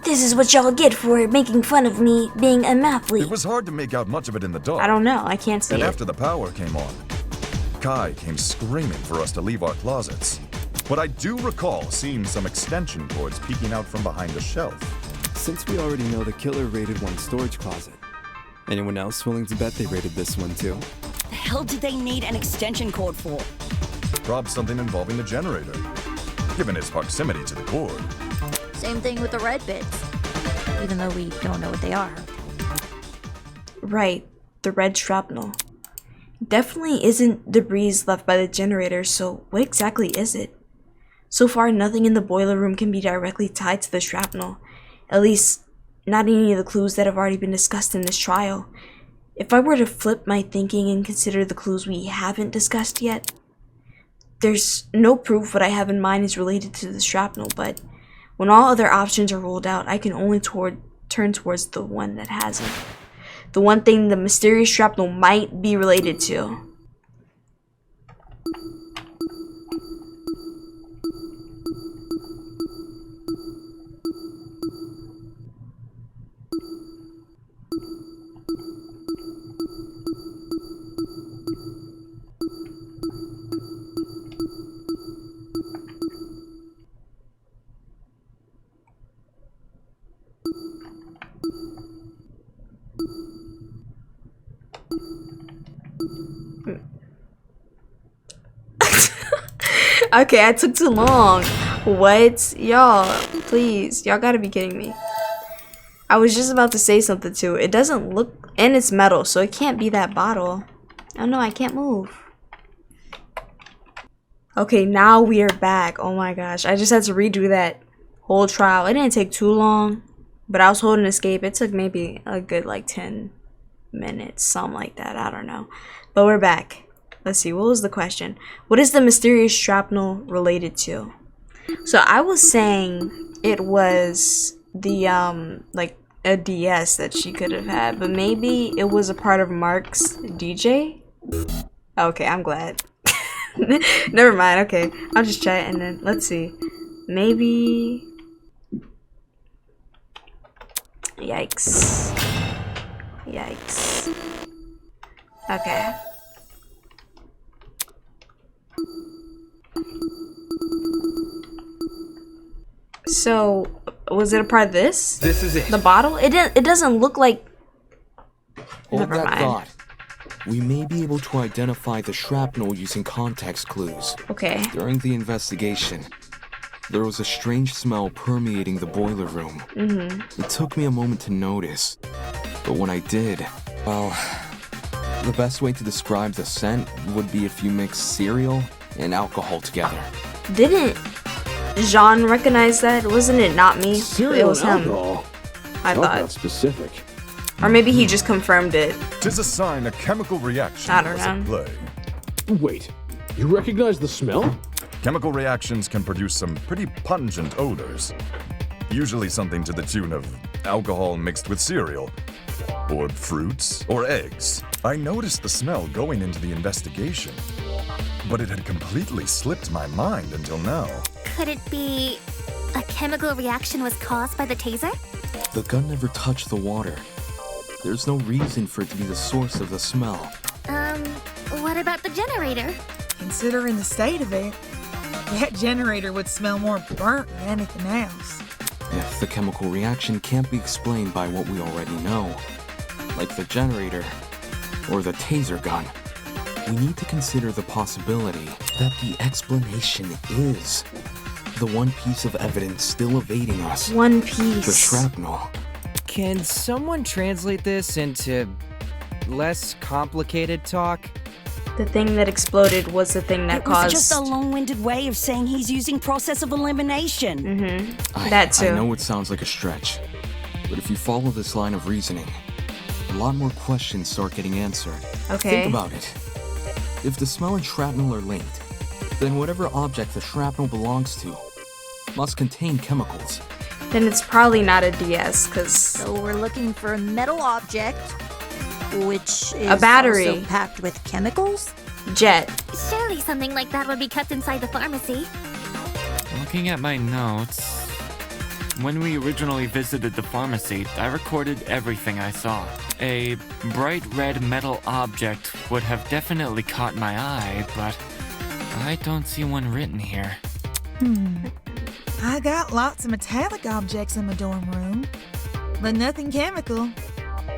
This is what y'all get for making fun of me being a mathlete.
It was hard to make out much of it in the dark.
I don't know. I can't see
and
it.
After the power came on, Kai came screaming for us to leave our closets. But I do recall seeing some extension cords peeking out from behind a shelf.
Since we already know the killer raided one storage closet, anyone else willing to bet they raided this one too?
The hell did they need an extension cord for?
Probably something involving the generator, given its proximity to the cord.
Same thing with the red bits, even though we don't know what they are.
Right, the red shrapnel. Definitely isn't debris left by the generator, so what exactly is it? So far, nothing in the boiler room can be directly tied to the shrapnel. At least, not any of the clues that have already been discussed in this trial. If I were to flip my thinking and consider the clues we haven't discussed yet, there's no proof what I have in mind is related to the shrapnel, but when all other options are ruled out, I can only turn towards the one that hasn't. The one thing the mysterious shrapnel might be related to. Okay, I took too long. What? Y'all, please. Y'all gotta be kidding me. I was just about to say something too. It doesn't look, and it's metal, so it can't be that bottle. Oh no, I can't move. Okay, now we are back. Oh my gosh, I just had to redo that whole trial. It didn't take too long, but I was holding escape. It took maybe a good like 10 minutes, something like that. I don't know. But we're back. Let's see, what was the question? What is the mysterious shrapnel related to? So I was saying it was the like a DS that she could have had, but maybe it was a part of Mark's DJ? Okay, I'm glad. Never mind, okay. I'll just try it and then let's see. Maybe. Yikes. Yikes. Okay. So, was it a part of this?
This is it.
The bottle? It doesn't look like.
Hold
Never
that
mind.
thought. We may be able to identify the shrapnel using context clues.
Okay.
During the investigation, there was a strange smell permeating the boiler room.
Mm-hmm.
It took me a moment to notice, but when I did, well, the best way to describe the scent would be if you mix cereal and alcohol together.
Didn't Jean recognize that? Wasn't it not me?
Cereal
It was
and
him.
alcohol.
I
Talk
thought.
about specific.
Or maybe he just confirmed it.
'Tis a sign a chemical reaction
I don't
was at
know.
play.
Wait, you recognize the smell?
Chemical reactions can produce some pretty pungent odors. Usually something to the tune of alcohol mixed with cereal, or fruits, or eggs. I noticed the smell going into the investigation, but it had completely slipped my mind until now.
Could it be a chemical reaction was caused by the taser?
The gun never touched the water. There's no reason for it to be the source of the smell.
What about the generator?
Considering the state of it, that generator would smell more burnt than anything else.
If the chemical reaction can't be explained by what we already know, like the generator or the taser gun, we need to consider the possibility that the explanation is the one piece of evidence still evading us.
One piece.
The shrapnel.
Can someone translate this into less complicated talk?
The thing that exploded was the thing that caused...
It was just a long-winded way of saying he's using process of elimination.
Mm-hmm. That too.
I know it sounds like a stretch, but if you follow this line of reasoning, a lot more questions start getting answered.
Okay.
Think about it. If the smell and shrapnel are linked, then whatever object the shrapnel belongs to must contain chemicals.
Then it's probably not a DS, because...
So we're looking for a metal object, which is
a battery
also packed with chemicals?
Jet.
Surely something like that would be kept inside the pharmacy.
Looking at my notes, when we originally visited the pharmacy, I recorded everything I saw. A bright red metal object would have definitely caught my eye, but I don't see one written here.
I got lots of metallic objects in my dorm room, but nothing chemical.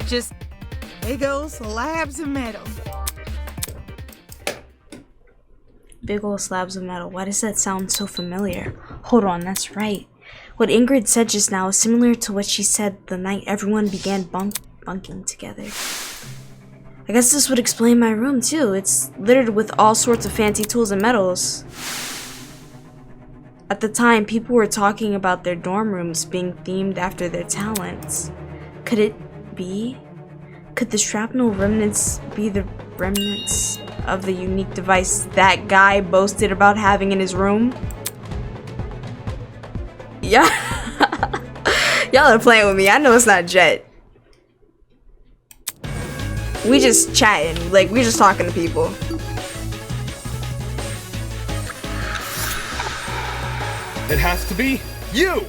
Just big old slabs of metal.
Big old slabs of metal. Why does that sound so familiar? Hold on, that's right. What Ingrid said just now is similar to what she said the night everyone began bunking together. I guess this would explain my room too. It's littered with all sorts of fancy tools and metals. At the time, people were talking about their dorm rooms being themed after their talents. Could it be? Could the shrapnel remnants be the remnants of the unique device that guy boasted about having in his room? Yeah. Y'all are playing with me. I know it's not Jet. We just chatting. Like, we just talking to people.
It has to be you!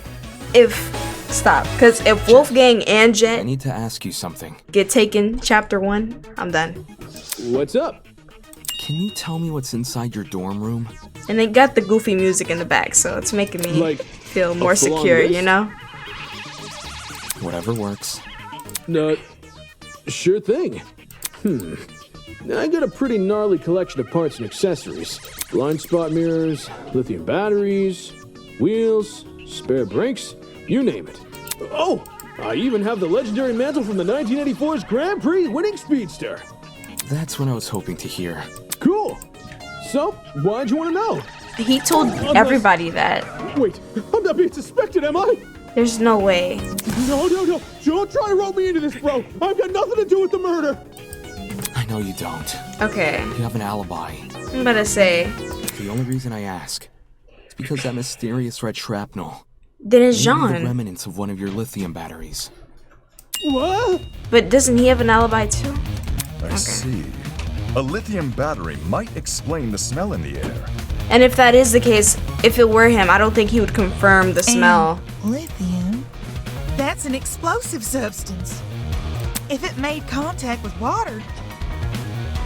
Stop. Because if Wolfgang and Jet...
I need to ask you something.
...get taken chapter 1, I'm done.
What's up?
Can you tell me what's inside your dorm room?
And they got the goofy music in the back, so it's making me feel more secure, you know?
Whatever works.
No, sure thing. I got a pretty gnarly collection of parts and accessories. Blind spot mirrors, lithium batteries, wheels, spare brakes, you name it. Oh, I even have the legendary mantle from the 1984's Grand Prix winning speedster.
That's what I was hoping to hear.
Cool. So, why'd you want to know?
He told everybody that.
Wait, I'm not being suspected, am I?
There's no way.
No. Don't try to rope me into this, bro. I've got nothing to do with the murder.
I know you don't.
Okay.
You have an alibi.
I'm about to say.
The only reason I ask is because that mysterious red shrapnel.
Then it's Jean.
The remnants of one of your lithium batteries.
What?
But doesn't he have an alibi too?
I see. A lithium battery might explain the smell in the air.
And if that is the case, if it were him, I don't think he would confirm the smell.
Lithium? That's an explosive substance. If it made contact with water,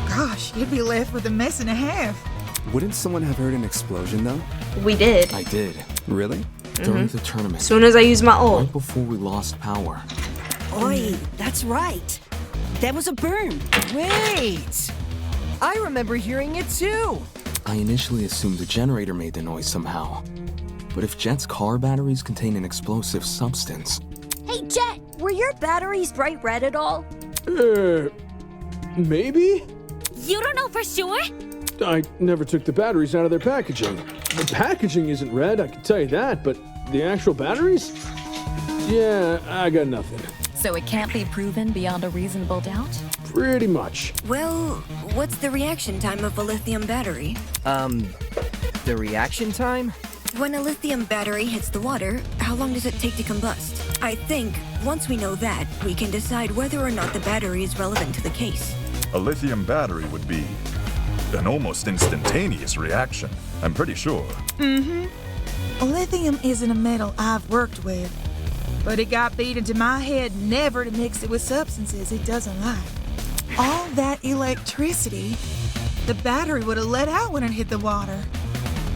gosh, you'd be left with a mess and a half.
Wouldn't someone have heard an explosion, though?
We did.
I did.
Really?
During the tournament.
As soon as I used my ult.
Right before we lost power.
Oi, that's right. That was a burn.
Wait! I remember hearing it too!
I initially assumed the generator made the noise somehow. But if Jet's car batteries contain an explosive substance...
Hey, Jet, were your batteries bright red at all?
Maybe?
You don't know for sure?
I never took the batteries out of their packaging. The packaging isn't red, I can tell you that, but the actual batteries? Yeah, I got nothing.
So it can't be proven beyond a reasonable doubt?
Pretty much.
Well, what's the reaction time of a lithium battery?
The reaction time?
When a lithium battery hits the water, how long does it take to combust? I think, once we know that, we can decide whether or not the battery is relevant to the case.
a lithium battery would be an almost instantaneous reaction, I'm pretty sure.
Lithium isn't a metal I've worked with, but it got beat into my head never to mix it with substances it doesn't like. All that electricity, the battery would have let out when it hit the water.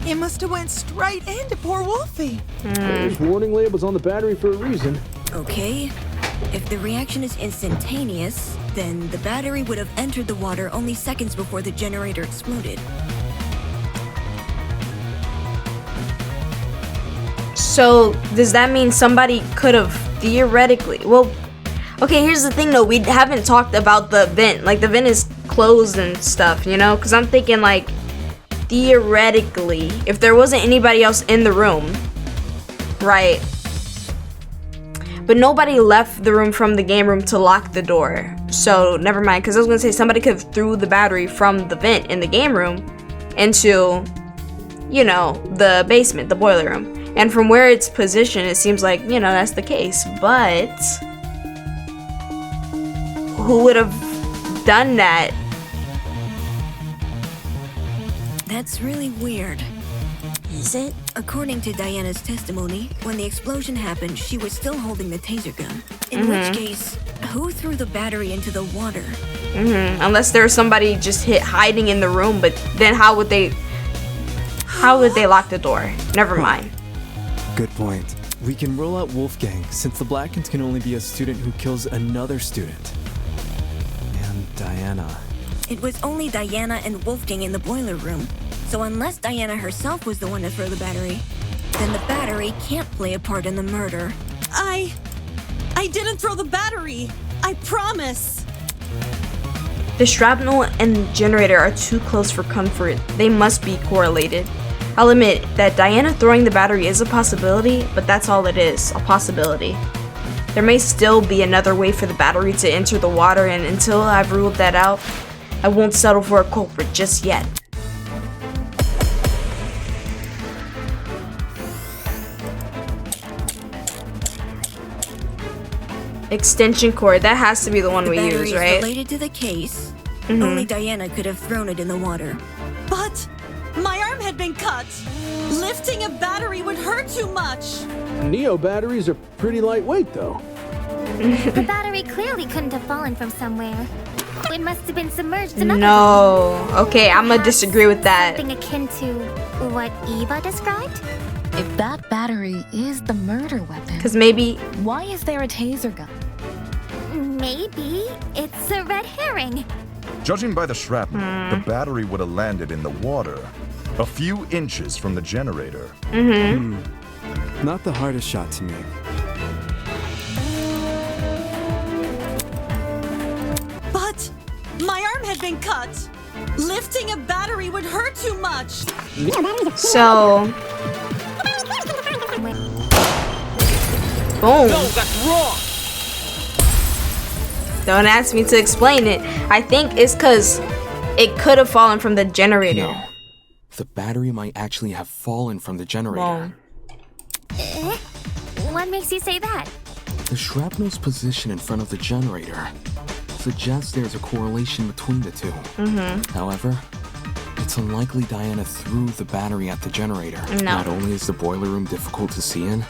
It must have went straight into poor Wolfie.
There's warning labels on the battery for a reason.
Okay. If the reaction is instantaneous, then the battery would have entered the water only seconds before the generator exploded.
So, does that mean somebody could have theoretically... Well, okay, here's the thing though. We haven't talked about the vent. Like, the vent is closed and stuff, you know? Because I'm thinking, like, theoretically, if there wasn't anybody else in the room, right? But nobody left the room from the game room to lock the door. So, never mind. Because I was going to say, somebody could have threw the battery from the vent in the game room into, you know, the basement, the boiler room. And from where it's positioned, it seems like, you know, that's the case. But who would have done that?
That's really weird.
Is it?
According to Diana's testimony, when the explosion happened, she was still holding the taser gun. In which case, who threw the battery into the water?
Unless there was somebody just hiding in the room, but then how would they lock the door? Never mind.
Good point. We can rule out Wolfgang, since the Blackens can only be a student who kills another student. And Diana.
It was only Diana and Wolfgang in the boiler room. So unless Diana herself was the one to throw the battery, then the battery can't play a part in the murder.
I didn't throw the battery. I promise.
The shrapnel and the generator are too close for comfort. They must be correlated. I'll admit that Diana throwing the battery is a possibility, but that's all it is, a possibility. There may still be another way for the battery to enter the water, and until I've ruled that out, I won't settle for a culprit just yet. Extension cord, that has to be the one we use, right?
Related to the case. Only Diana could have thrown it in the water.
But my arm had been cut. Lifting a battery would hurt too much.
Neo batteries are pretty lightweight, though.
The battery clearly couldn't have fallen from somewhere. It must have been submerged in another
No. Okay, I'm gonna disagree with that.
something akin to what Eva described?
If that battery is the murder weapon,
Because maybe...
why is there a taser gun?
Maybe it's a red herring.
Judging by the shrapnel, the battery would have landed in the water, a few inches from the generator.
Not the hardest shot to me.
But my arm had been cut. Lifting a battery would hurt too much.
So... Boom.
No, that's wrong.
Don't ask me to explain it. I think it's because it could have fallen from the generator.
No. The battery might actually have fallen from the generator.
Whoa.
What makes you say that?
The shrapnel's position in front of the generator suggests there's a correlation between the two. However, it's unlikely Diana threw the battery at the generator.
No.
Not only is the boiler room difficult to see in,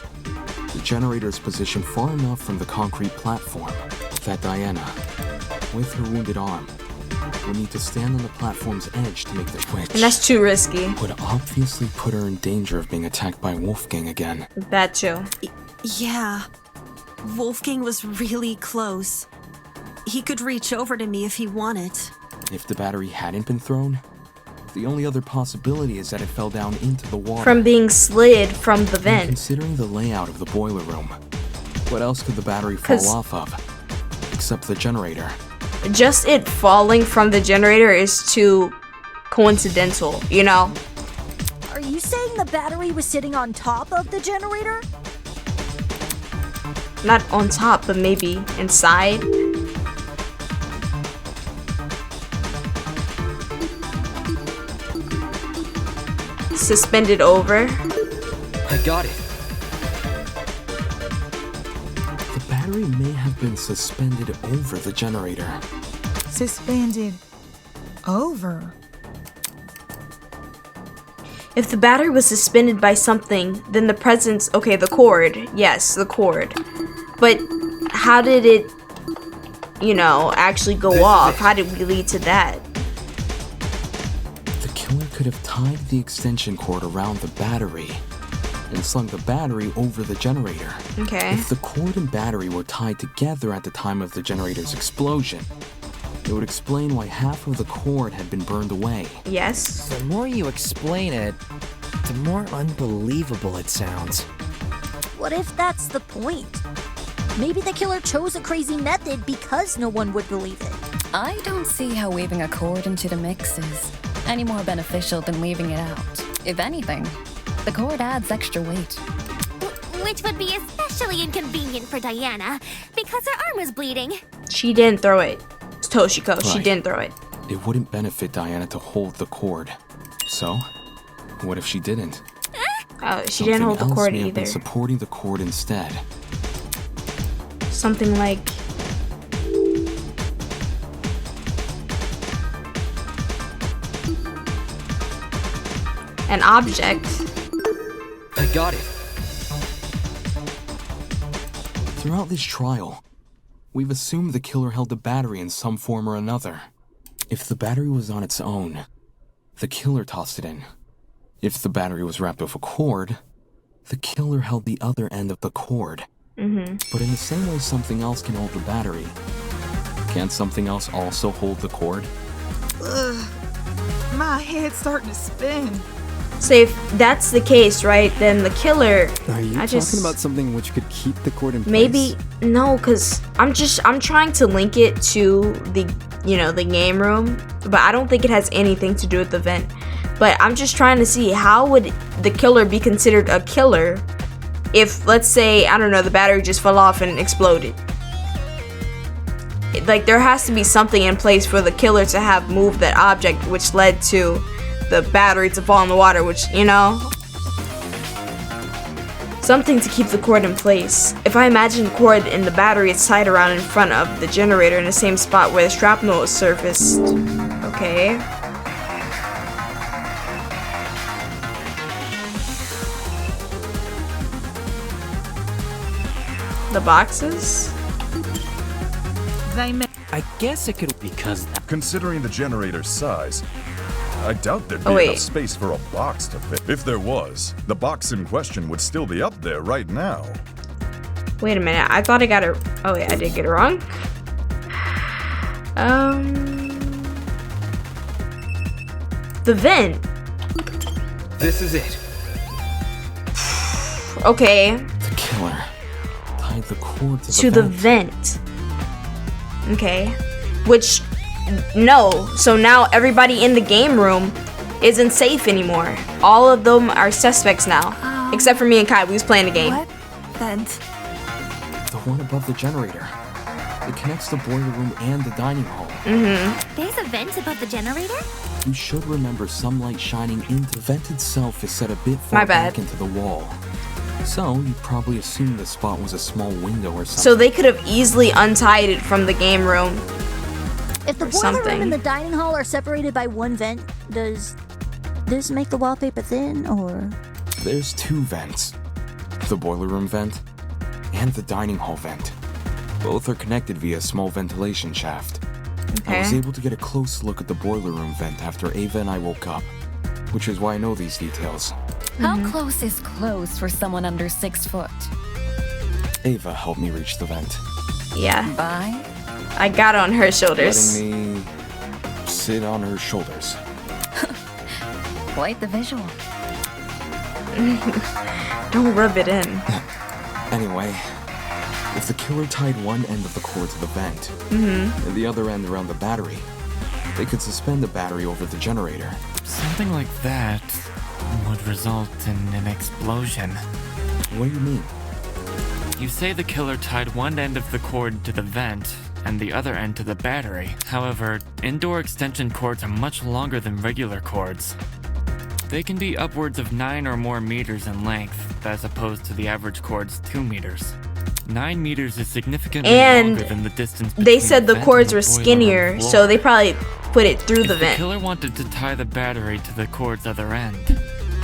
the generator is positioned far enough from the concrete platform that Diana, with her wounded arm, would need to stand on the platform's edge to make the switch.
And that's too risky.
Would obviously put her in danger of being attacked by Wolfgang again.
That too.
Yeah. Wolfgang was really close. He could reach over to me if he wanted.
If the battery hadn't been thrown, the only other possibility is that it fell down into the water.
From being slid from the
And
vent.
considering the layout of the boiler room, what else could the battery fall off of? Except the generator.
Just it falling from the generator is too coincidental, you know?
Are you saying the battery was sitting on top of the generator?
Not on top, but maybe inside. Suspended over.
I got it.
The battery may have been suspended over the generator.
suspended over?
If the battery was suspended by something, then the presence... Okay, the cord. Yes, the cord. But how did it, you know, actually go off? How did we lead to that?
The killer could have tied the extension cord around the battery and slung the battery over the generator.
Okay.
If the cord and battery were tied together at the time of the generator's explosion, it would explain why half of the cord had been burned away.
Yes.
The more you explain it, the more unbelievable it sounds.
What if that's the point? Maybe the killer chose a crazy method because no one would believe it.
I don't see how weaving a cord into the mix is any more beneficial than leaving it out. If anything, the cord adds extra weight.
Which would be especially inconvenient for Diana, because her arm was bleeding.
She didn't throw it. It's Toshiko. She
Right.
didn't throw it.
It wouldn't benefit Diana to hold the cord. So, what if she didn't?
Oh, she didn't hold the
Something else
cord
may have been
either.
supporting the cord instead.
Something like... an object.
I got it.
Throughout this trial, we've assumed the killer held the battery in some form or another. If the battery was on its own, the killer tossed it in. If the battery was wrapped with a cord, the killer held the other end of the cord. But in the same way something else can hold the battery, can't something else also hold the cord?
Ugh, my head's starting to spin.
So if that's the case, right, then the killer...
Are you talking about something which could keep the cord in place?
Maybe... No, because I'm trying to link it to the, you know, the game room, but I don't think it has anything to do with the vent. But I'm just trying to see, how would the killer be considered a killer if, let's say, I don't know, the battery just fell off and exploded? Like, there has to be something in place for the killer to have moved that object, which led to the battery to fall in the water, which, you know, something to keep the cord in place. If I imagine the cord and the battery is tied around in front of the generator in the same spot where the shrapnel is surfaced. Okay. The boxes?
I guess it could because
Considering the generator's size, I doubt there'd be
Oh, wait.
enough space for a box to fit. If there was, the box in question would still be up there right now.
Wait a minute, I thought I got it. Oh wait, I did get it wrong. The vent.
This is it.
Okay.
The killer tied the cord
To the vent. Okay. Which, no. So now everybody in the game room isn't safe anymore. All of them are suspects now. Except for me and Kai, we was playing the game.
What? Vent?
The one above the generator. It connects the boiler room and the dining hall.
There's a vent above the generator?
You should remember some light shining into the vent itself is set a bit far
My bad.
back into the wall. So you probably assumed the spot was a small window or something.
So they could have easily untied it from the game room.
If the
Or
boiler
something.
room and the dining hall are separated by one vent, does this make the wallpaper thin, or...?
There's two vents. The boiler room vent and the dining hall vent. Both are connected via a small ventilation shaft. I was
Okay.
able to get a close look at the boiler room vent after Ava and I woke up, which is why I know these details.
How close is close for someone under 6 foot?
Ava helped me reach the vent,
Yeah.
Bye.
I got on her shoulders.
letting me sit on her shoulders.
Quite the visual.
Don't rub it in.
Anyway, if the killer tied one end of the cord to the vent and the other end around the battery, they could suspend the battery over the generator.
Something like that would result in an explosion.
What do you mean?
You say the killer tied one end of the cord to the vent and the other end to the battery. However, indoor extension cords are much longer than regular cords. They can be upwards of 9 or more meters in length, as opposed to the average cord's 2 meters. 9 meters is significantly
And
longer than the distance
they
between
said the
vent
cords
and
were
boiler room
skinnier,
floor.
so they probably put it through the
If
vent.
the killer wanted to tie the battery to the cord's other end,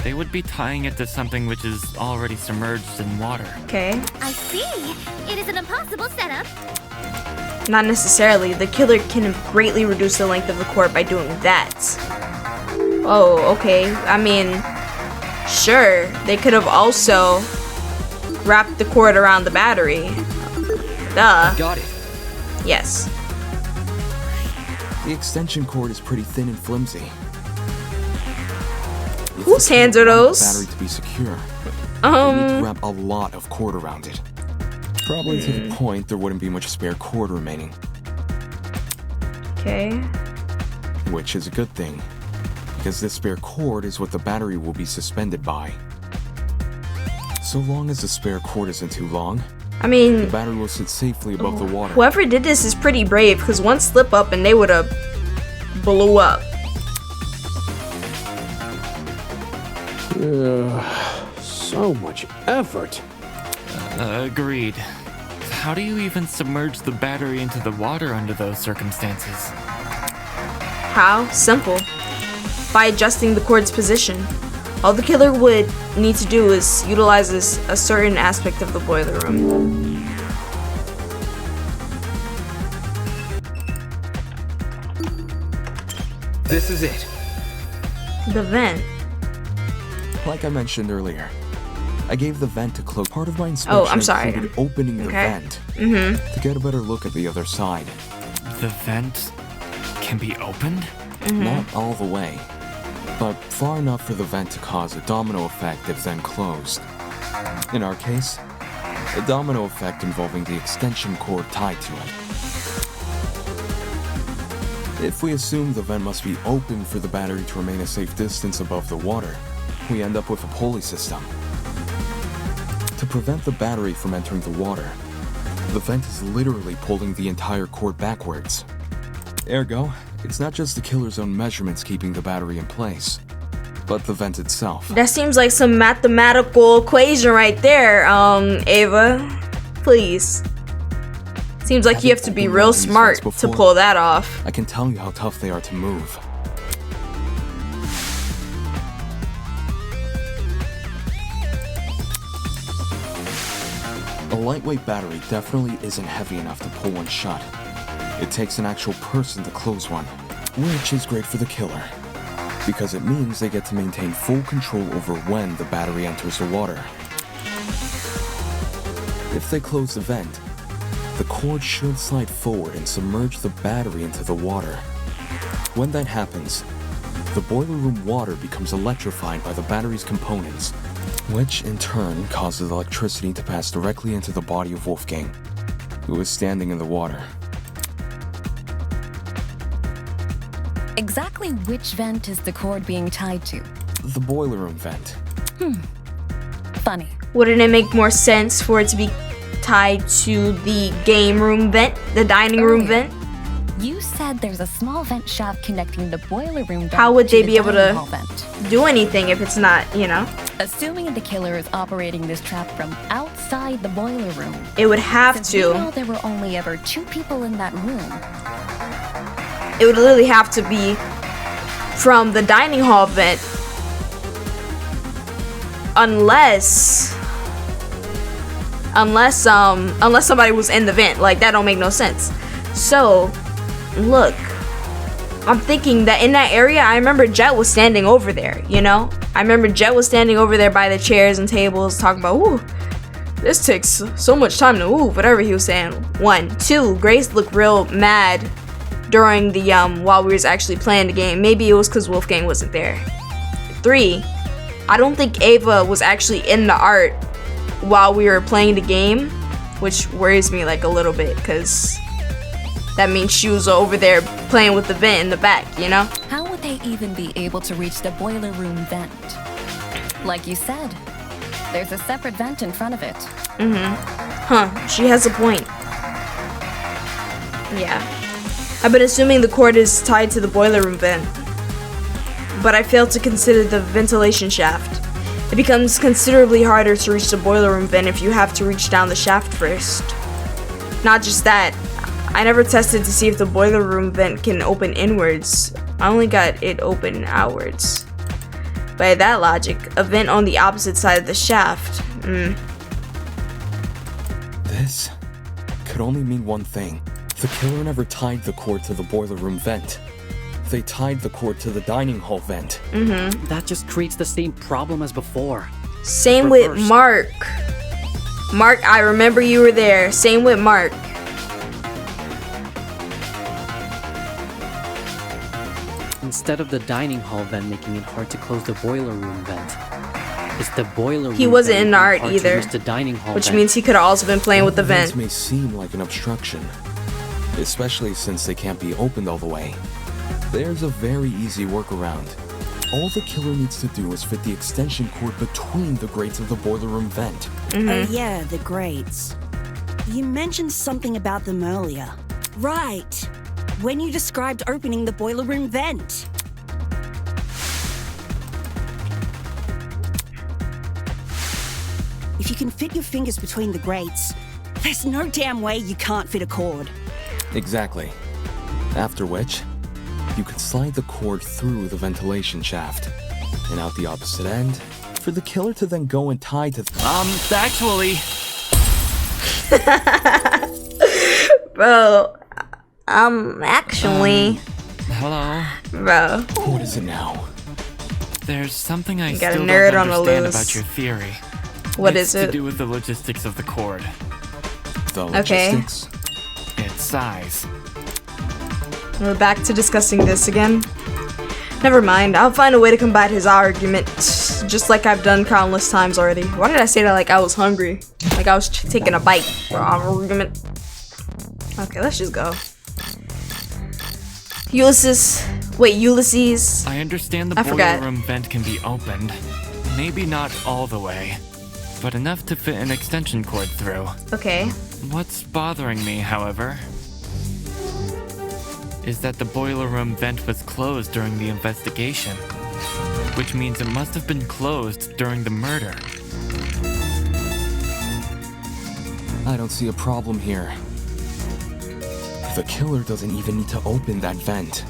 they would be tying it to something which is already submerged in water.
Okay.
I see. It is an impossible setup.
Not necessarily. The killer can greatly reduce the length of the cord by doing that. Oh, okay. I mean, sure. They could have also wrapped the cord around the battery. Duh.
Got it.
Yes.
The extension cord is pretty thin and flimsy.
Whose hands are those?
The battery to be secure. They need to wrap a lot of cord around it. Probably to the point there wouldn't be much spare cord remaining.
Okay.
Which is a good thing, because this spare cord is what the battery will be suspended by. So long as the spare cord isn't too long,
I mean,
the battery will sit safely above the water.
whoever did this is pretty brave, because one slip up and they would have blew up.
So much effort.
Agreed. How do you even submerge the battery into the water under those circumstances?
How? Simple. By adjusting the cord's position. All the killer would need to do is utilize a certain aspect of the boiler room.
This is it.
The vent.
Like I mentioned earlier, I gave the vent to close. Part of my inspection
I'm sorry.
included opening the
Okay.
vent
Mm-hmm.
to get a better look at the other side.
The vent can be opened?
Not all the way, but far enough for the vent to cause a domino effect if then closed. In our case, a domino effect involving the extension cord tied to it. If we assume the vent must be open for the battery to remain a safe distance above the water, we end up with a pulley system. To prevent the battery from entering the water, the vent is literally pulling the entire cord backwards. Ergo, it's not just the killer's own measurements keeping the battery in place, but the vent itself.
That seems like some mathematical equation right there, Ava. Please. Seems like you have to be real smart to pull that off.
I can tell you how tough they are to move. A lightweight battery definitely isn't heavy enough to pull one shut. It takes an actual person to close one, which is great for the killer, because it means they get to maintain full control over when the battery enters the water. If they close the vent, the cord should slide forward and submerge the battery into the water. When that happens, the boiler room water becomes electrified by the battery's components, which in turn causes electricity to pass directly into the body of Wolfgang, who is standing in the water.
Exactly which vent is the cord being tied to?
The boiler room vent.
Funny.
Wouldn't it make more sense for it to be tied to the game room vent, the dining room vent?
You said there's a small vent shaft connecting the boiler room vent.
How would
to
they
the
be able
dining
to
hall vent.
do anything if it's not, you know?
Assuming the killer is operating this trap from outside the boiler room.
It would have
Since
to.
we know there were only ever 2 people in that room.
It would literally have to be from the dining hall vent. Unless somebody was in the vent. Like, that don't make no sense. So, look. I'm thinking that in that area, I remember Jet was standing over there, you know? I remember Jet was standing over there by the chairs and tables talking about, ooh, this takes so much time to move, whatever he was saying. 1. 2, Grace looked real mad during the, while we was actually playing the game. Maybe it was because Wolfgang wasn't there. 3, I don't think Ava was actually in the art while we were playing the game, which worries me like a little bit, because that means she was over there playing with the vent in the back, you know?
How would they even be able to reach the boiler room vent? Like you said, there's a separate vent in front of it.
Huh, she has a point. Yeah. I've been assuming the cord is tied to the boiler room vent, but I failed to consider the ventilation shaft. It becomes considerably harder to reach the boiler room vent if you have to reach down the shaft first. Not just that, I never tested to see if the boiler room vent can open inwards. I only got it open outwards. By that logic, a vent on the opposite side of the shaft.
This could only mean one thing. The killer never tied the cord to the boiler room vent. They tied the cord to the dining hall vent.
That just creates the same problem as before.
Same with Mark. Mark, I remember you were there. Same with Mark.
Instead of the dining hall vent making it hard to close the boiler room vent, it's the boiler room
He wasn't
vent
in the
making it
art
hard to
either,
reach the dining hall
which
vent.
means he could have also been playing with the vent.
Vents may seem like an obstruction, especially since they can't be opened all the way. There's a very easy workaround. All the killer needs to do is fit the extension cord between the grates of the boiler room vent.
Oh yeah, the grates. You mentioned something about them earlier. Right. When you described opening the boiler room vent. If you can fit your fingers between the grates, there's no damn way you can't fit a cord.
Exactly. After which, you can slide the cord through the ventilation shaft and out the opposite end for the killer to then go and tie to
Actually...
Bro, actually...
Hello?
Bro.
What is it now?
There's something I
You got a
still
nerd
don't
on the
understand
loose.
about your theory.
What
It's
is it?
to do with the logistics of the cord.
The
Okay.
logistics?
Its size.
We're back to discussing this again. Never mind, I'll find a way to combat his argument, just like I've done countless times already. Why did I say that like I was hungry? Like I was taking a bite for argument. Okay, let's just go. Ulysses.
I understand the
I
boiler
forgot.
room vent can be opened. Maybe not all the way, but enough to fit an extension cord through.
Okay.
What's bothering me, however, is that the boiler room vent was closed during the investigation, which means it must have been closed during the murder.
I don't see a problem here. The killer doesn't even need to open that vent,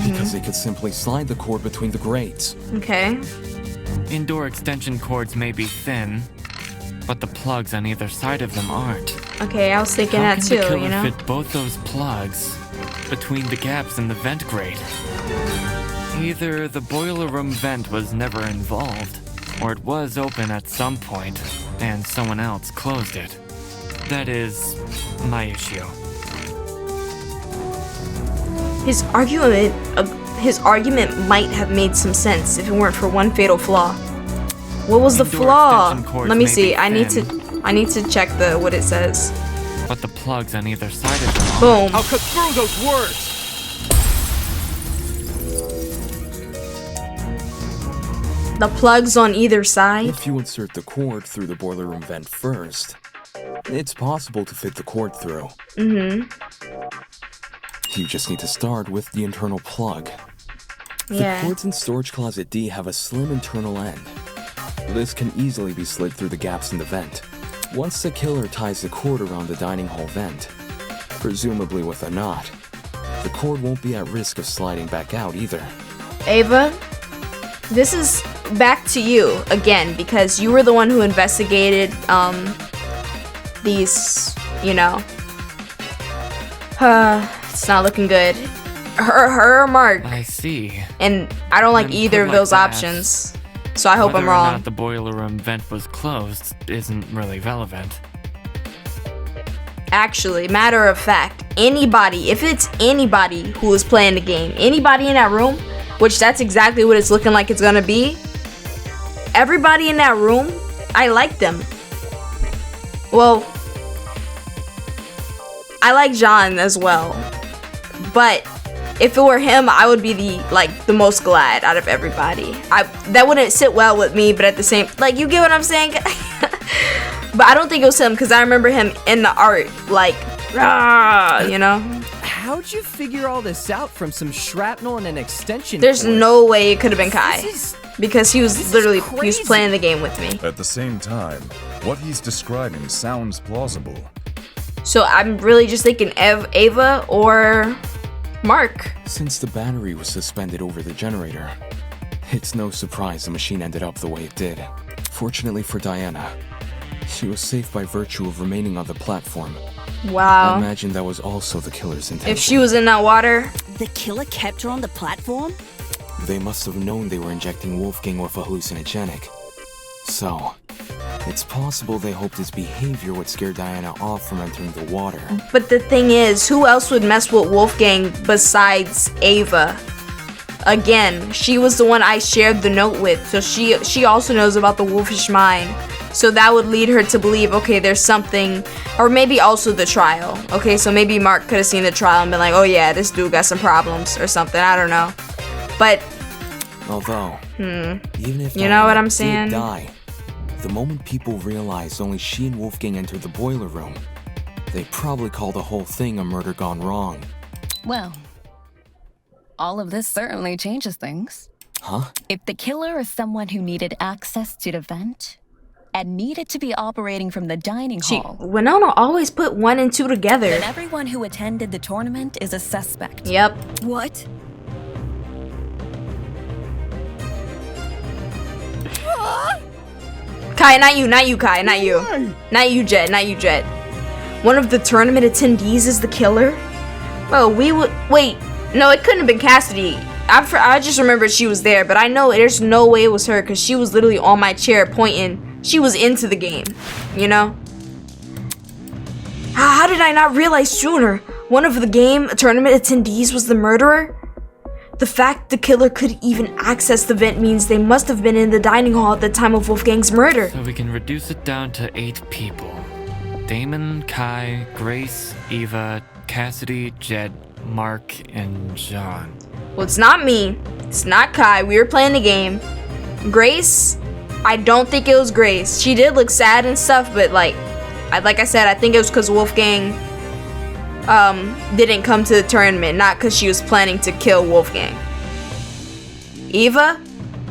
because they could simply slide the cord between the grates.
Okay.
Indoor extension cords may be thin, but the plugs on either side of them aren't.
Okay, I was thinking
How
that
can
too,
the killer
you know?
fit both those plugs between the gaps in the vent grate? Either the boiler room vent was never involved, or it was open at some point, and someone else closed it. That is my issue.
His argument might have made some sense if it weren't for one fatal flaw. What was the
Indoor
flaw?
extension cords
Let me
may
see.
be
I need
thin.
to check what it says.
But the plugs on either side of them
Boom.
I'll cut through those words!
The plugs on either side?
If you insert the cord through the boiler room vent first, it's possible to fit the cord through.
Mm-hmm.
You just need to start with the internal plug.
Yeah.
The cords in storage closet D have a slim internal end. This can easily be slid through the gaps in the vent. Once the killer ties the cord around the dining hall vent, presumably with a knot, the cord won't be at risk of sliding back out either.
Ava, this is back to you again because you were the one who investigated these, you know. It's not looking good. Her or Mark.
I see.
And I don't like
Then
either
put
of
like
those
that,
options. So I hope I'm
Whether or
wrong.
not the boiler room vent was closed isn't really relevant.
Actually, matter of fact, anybody, if it's anybody who is playing the game, anybody in that room, which that's exactly what it's looking like it's gonna be, everybody in that room, I like them. Well, I like John as well. But if it were him, I would be the most glad out of everybody. That wouldn't sit well with me, but at the same, like, you get what I'm saying? But I don't think it was him because I remember him in the art, like, rah, you know?
How'd you figure all this out from some shrapnel and an extension
There's
cord?
no way it could have been Kai. Because he was
this is
literally he was
crazy.
playing the game with me.
At the same time, what he's describing sounds plausible.
So I'm really just thinking Ava or Mark.
Since the battery was suspended over the generator, it's no surprise the machine ended up the way it did. Fortunately for Diana, she was safe by virtue of remaining on the platform.
Wow.
I imagine that was also the killer's intention.
If she was in that water.
The killer kept her on the platform?
They must have known they were injecting Wolfgang with a hallucinogenic. So, it's possible they hoped his behavior would scare Diana off from entering the water.
But the thing is, who else would mess with Wolfgang besides Ava? Again, she was the one I shared the note with, so she also knows about the wolfish mind. So that would lead her to believe, okay, there's something, or maybe also the trial. Okay, so maybe Mark could have seen the trial and been like, oh yeah, this dude got some problems or something, I don't know. But,
Although, even if
you know what
Diana
I'm
did
saying?
die, the moment people realized only she and Wolfgang entered the boiler room, they probably call the whole thing a murder gone wrong.
Well, all of this certainly changes things.
Huh?
If the killer is someone who needed access to the vent and needed to be operating from the dining hall,
Winona always put 1 and 2 together.
then everyone who attended the tournament is a suspect.
Yep.
What?
Kai, not you, Kai, not you. Not you, Jet. One of the tournament attendees is the killer? Well, wait, no, it couldn't have been Cassidy. I just remembered she was there, but I know there's no way it was her because she was literally on my chair pointing. She was into the game, you know? How did I not realize sooner? One of the game tournament attendees was the murderer? The fact the killer could even access the vent means they must have been in the dining hall at the time of Wolfgang's murder.
So we can reduce it down to 8 people. Damon, Kai, Grace, Eva, Cassidy, Jed, Mark, and John.
Well, it's not me. It's not Kai. We were playing the game. Grace, I don't think it was Grace. She did look sad and stuff, but like I said, I think it was because Wolfgang didn't come to the tournament, not because she was planning to kill Wolfgang. Eva,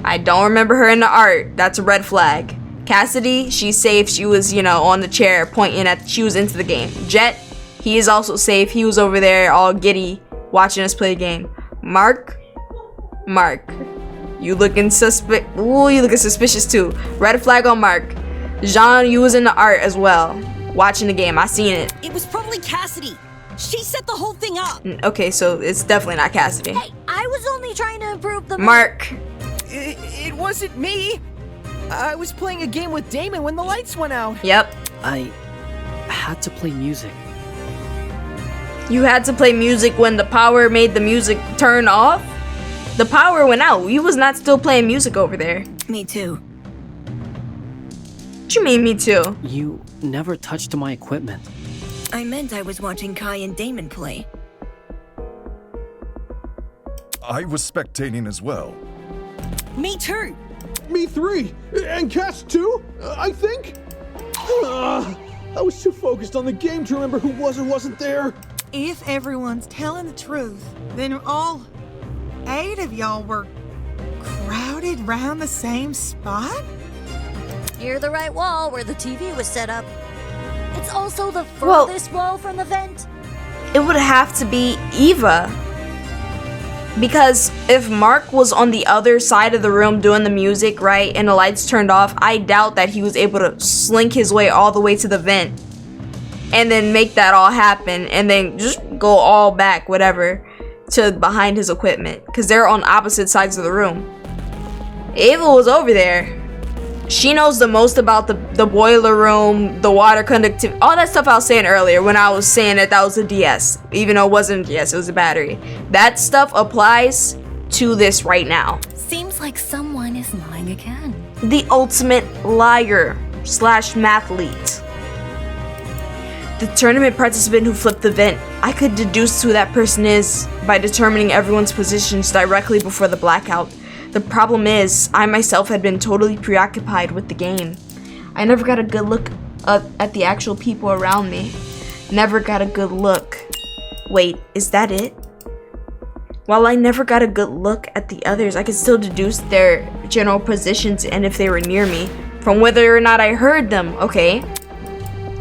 I don't remember her in the art. That's a red flag. Cassidy, she's safe. She was, on the chair pointing at, she was into the game. Jet, he is also safe. He was over there all giddy watching us play the game. Mark, you looking suspicious too. Red flag on Mark. Jean, you was in the art as well, watching the game. I seen it.
It was probably Cassidy. She set the whole thing up.
Okay, so it's definitely not Cassidy.
Hey, I was only trying to improve the...
Mark.
It wasn't me. I was playing a game with Damon when the lights went out.
Yep.
I had to play music.
You had to play music when the power made the music turn off? The power went out. You was not still playing music over there.
Me too.
What you mean, me too?
You never touched my equipment.
I meant I was watching Kai and Damon play.
I was spectating as well.
Me too.
Me 3. And Cass 2, I think? I was too focused on the game to remember who was or wasn't there.
If everyone's telling the truth, then all 8 of y'all were crowded round the same spot?
Near the right wall where the TV was set up. It's also the
Well-
furthest wall from the vent.
It would have to be Eva. Because if Mark was on the other side of the room doing the music, right, and the lights turned off, I doubt that he was able to slink his way all the way to the vent and then make that all happen and then just go all back, whatever, to behind his equipment. Because they're on opposite sides of the room. Ava was over there. She knows the most about the boiler room, the water conductivity, all that stuff I was saying earlier when I was saying that was a DS. Even though it wasn't a DS, it was a battery. That stuff applies to this right now.
Seems like someone is lying again.
The ultimate liar / mathlete. The tournament participant who flipped the vent. I could deduce who that person is by determining everyone's positions directly before the blackout. The problem is, I myself had been totally preoccupied with the game. I never got a good look at the actual people around me. Never got a good look. Wait, is that it? While I never got a good look at the others, I could still deduce their general positions and if they were near me from whether or not I heard them. Okay.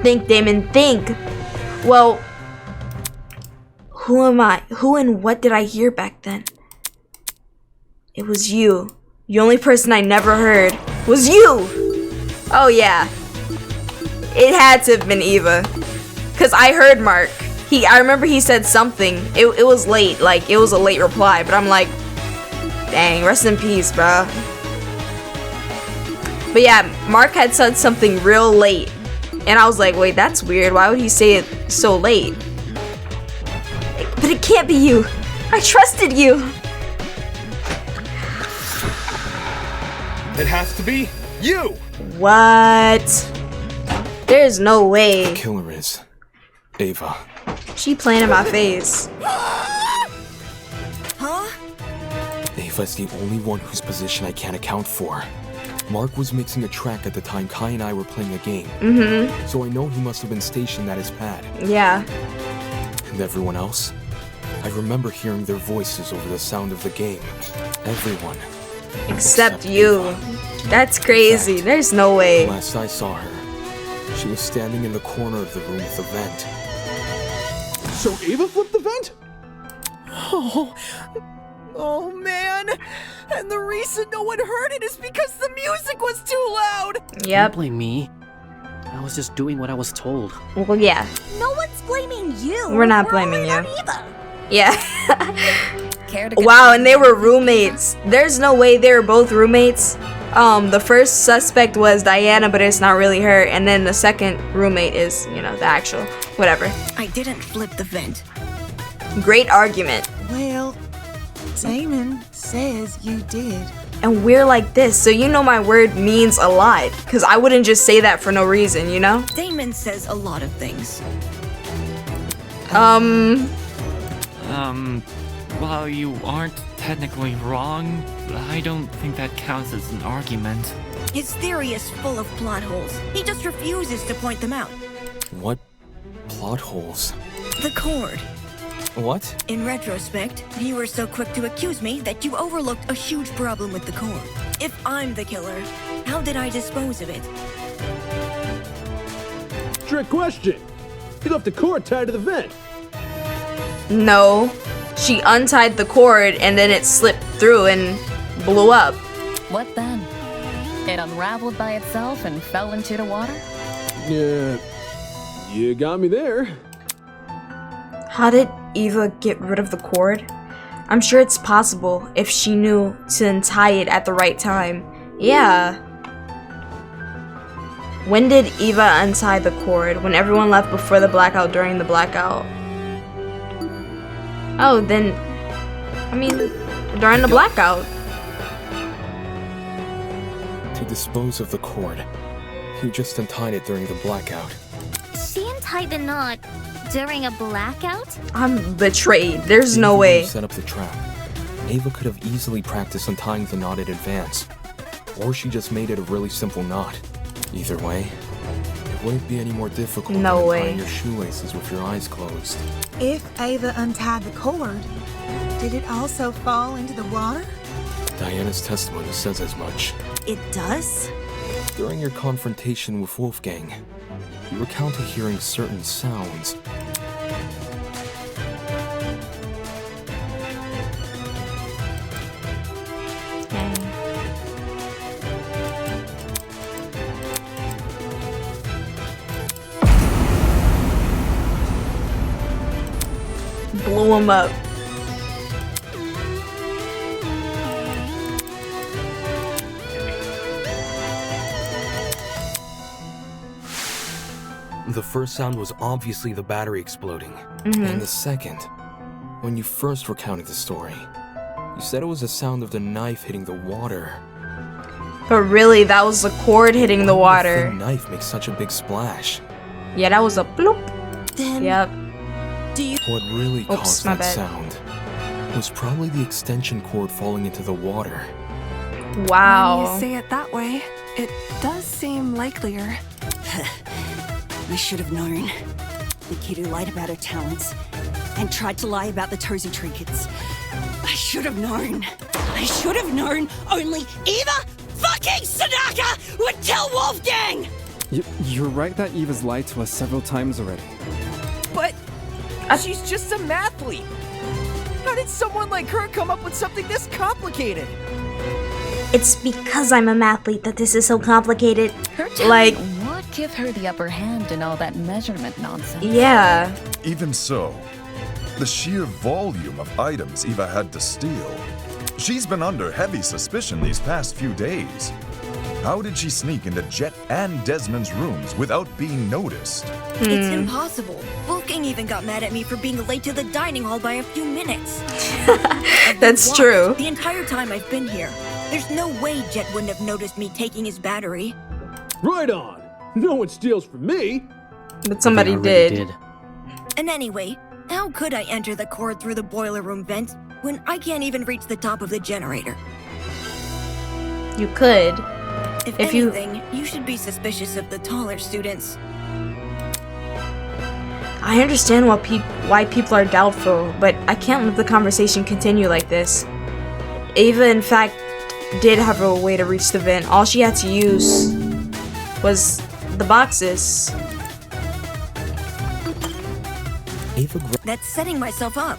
Think, Damon, think. Well, who am I? Who and what did I hear back then? It was you. The only person I never heard was you. Oh yeah. It had to have been Eva. Cause I heard Mark. I remember he said something. It was late, like it was a late reply, but I'm like, dang, rest in peace, bro. But yeah, Mark had said something real late, and I was like, wait, that's weird. Why would he say it so late? But it can't be you. I trusted you.
It has to be you.
What? There's no way.
The killer is Ava.
She playing in my face.
Huh?
Ava's the only one whose position I can't account for. Mark was mixing a track at the time Kai and I were playing a game.
Mm-hmm.
So I know he must have been stationed at his pad.
Yeah.
And everyone else? I remember hearing their voices over the sound of the game. Everyone.
Except you. That's crazy. There's no way.
Last I saw her, she was standing in the corner of the room with the vent.
So Ava flipped the vent?
Oh man! And the reason no one heard it is because the music was too loud!
Yep.
Don't blame me. I was just doing what I was told.
Well, yeah.
No one's blaming you.
We're not blaming you.
Eva.
Yeah. Wow, and they were roommates. There's no way they were both roommates. The first suspect was Diana, but it's not really her. And then the second roommate is, you know, the actual whatever.
I didn't flip the vent.
Great argument.
Well, Damon says you did.
And we're like this, so you know my word means a lot. Because I wouldn't just say that for no reason, you know?
Damon says a lot of things.
While you aren't technically wrong, I don't think that counts as an argument.
His theory is full of plot holes. He just refuses to point them out.
What plot holes?
The cord.
What?
In retrospect, you were so quick to accuse me that you overlooked a huge problem with the cord. If I'm the killer, how did I dispose of it?
Trick question. You left the cord tied to the vent.
No. She untied the cord and then it slipped through and blew up.
What then? It unraveled by itself and fell into the water?
Yeah, you got me there.
How did Eva get rid of the cord? I'm sure it's possible if she knew to untie it at the right time. Yeah. When did Eva untie the cord? When everyone left before the blackout, during the blackout? Oh, then, I mean, during the blackout.
To dispose of the cord, you just untied it during the blackout.
She untied the knot during a blackout?
I'm betrayed. There's no
Even
way.
when you set up the trap, Ava could have easily practiced untying the knot in advance. Or she just made it a really simple knot. Either way, it wouldn't be any more difficult
No
than
way.
untying your shoelaces with your eyes closed.
If Ava untied the cord, did it also fall into the water?
Diana's testimony says as much.
It does?
During your confrontation with Wolfgang, you recounted hearing certain sounds.
Blew him up.
The first sound was obviously the battery exploding.
Mhm.
And the second, when you first recounted the story, you said it was the sound of the knife hitting the water.
But really, that was the cord hitting the
Why would a
water.
thin knife makes such a big splash.
Yeah, that was a bloop.
Then,
Yep.
do you...
What really
Oops,
caused
my
that
bad.
sound was probably the extension cord falling into the water.
Wow.
When you say it that way, it does seem likelier.
We should have known. The kid who lied about her talents
and tried to lie about the Tozy trinkets. I should have known. I should have known only Eva fucking Sadaka would tell Wolfgang!
You're right that Eva's lied to us several times already.
But she's just a mathlete. How did someone like her come up with something this complicated?
It's because I'm a mathlete that this is so complicated.
Her
Like,
talent would give her the upper hand in all that measurement nonsense.
yeah.
Even so, the sheer volume of items Eva had to steal. She's been under heavy suspicion these past few days. How did she sneak into Jet and Desmond's rooms without being noticed?
It's impossible. Wolfgang even got mad at me for being late to the dining hall by a few minutes.
That's true.
The entire time I've been here. There's no way Jet wouldn't have noticed me taking his battery.
Right on. No one steals from me.
But somebody did.
And anyway, how could I enter the cord through the boiler room vent when I can't even reach the top of the generator?
You could.
If
you-
anything, you should be suspicious of the taller students.
I understand why people are doubtful, but I can't let the conversation continue like this. Ava, in fact, did have a way to reach the vent. All she had to use was the boxes.
That's setting myself up.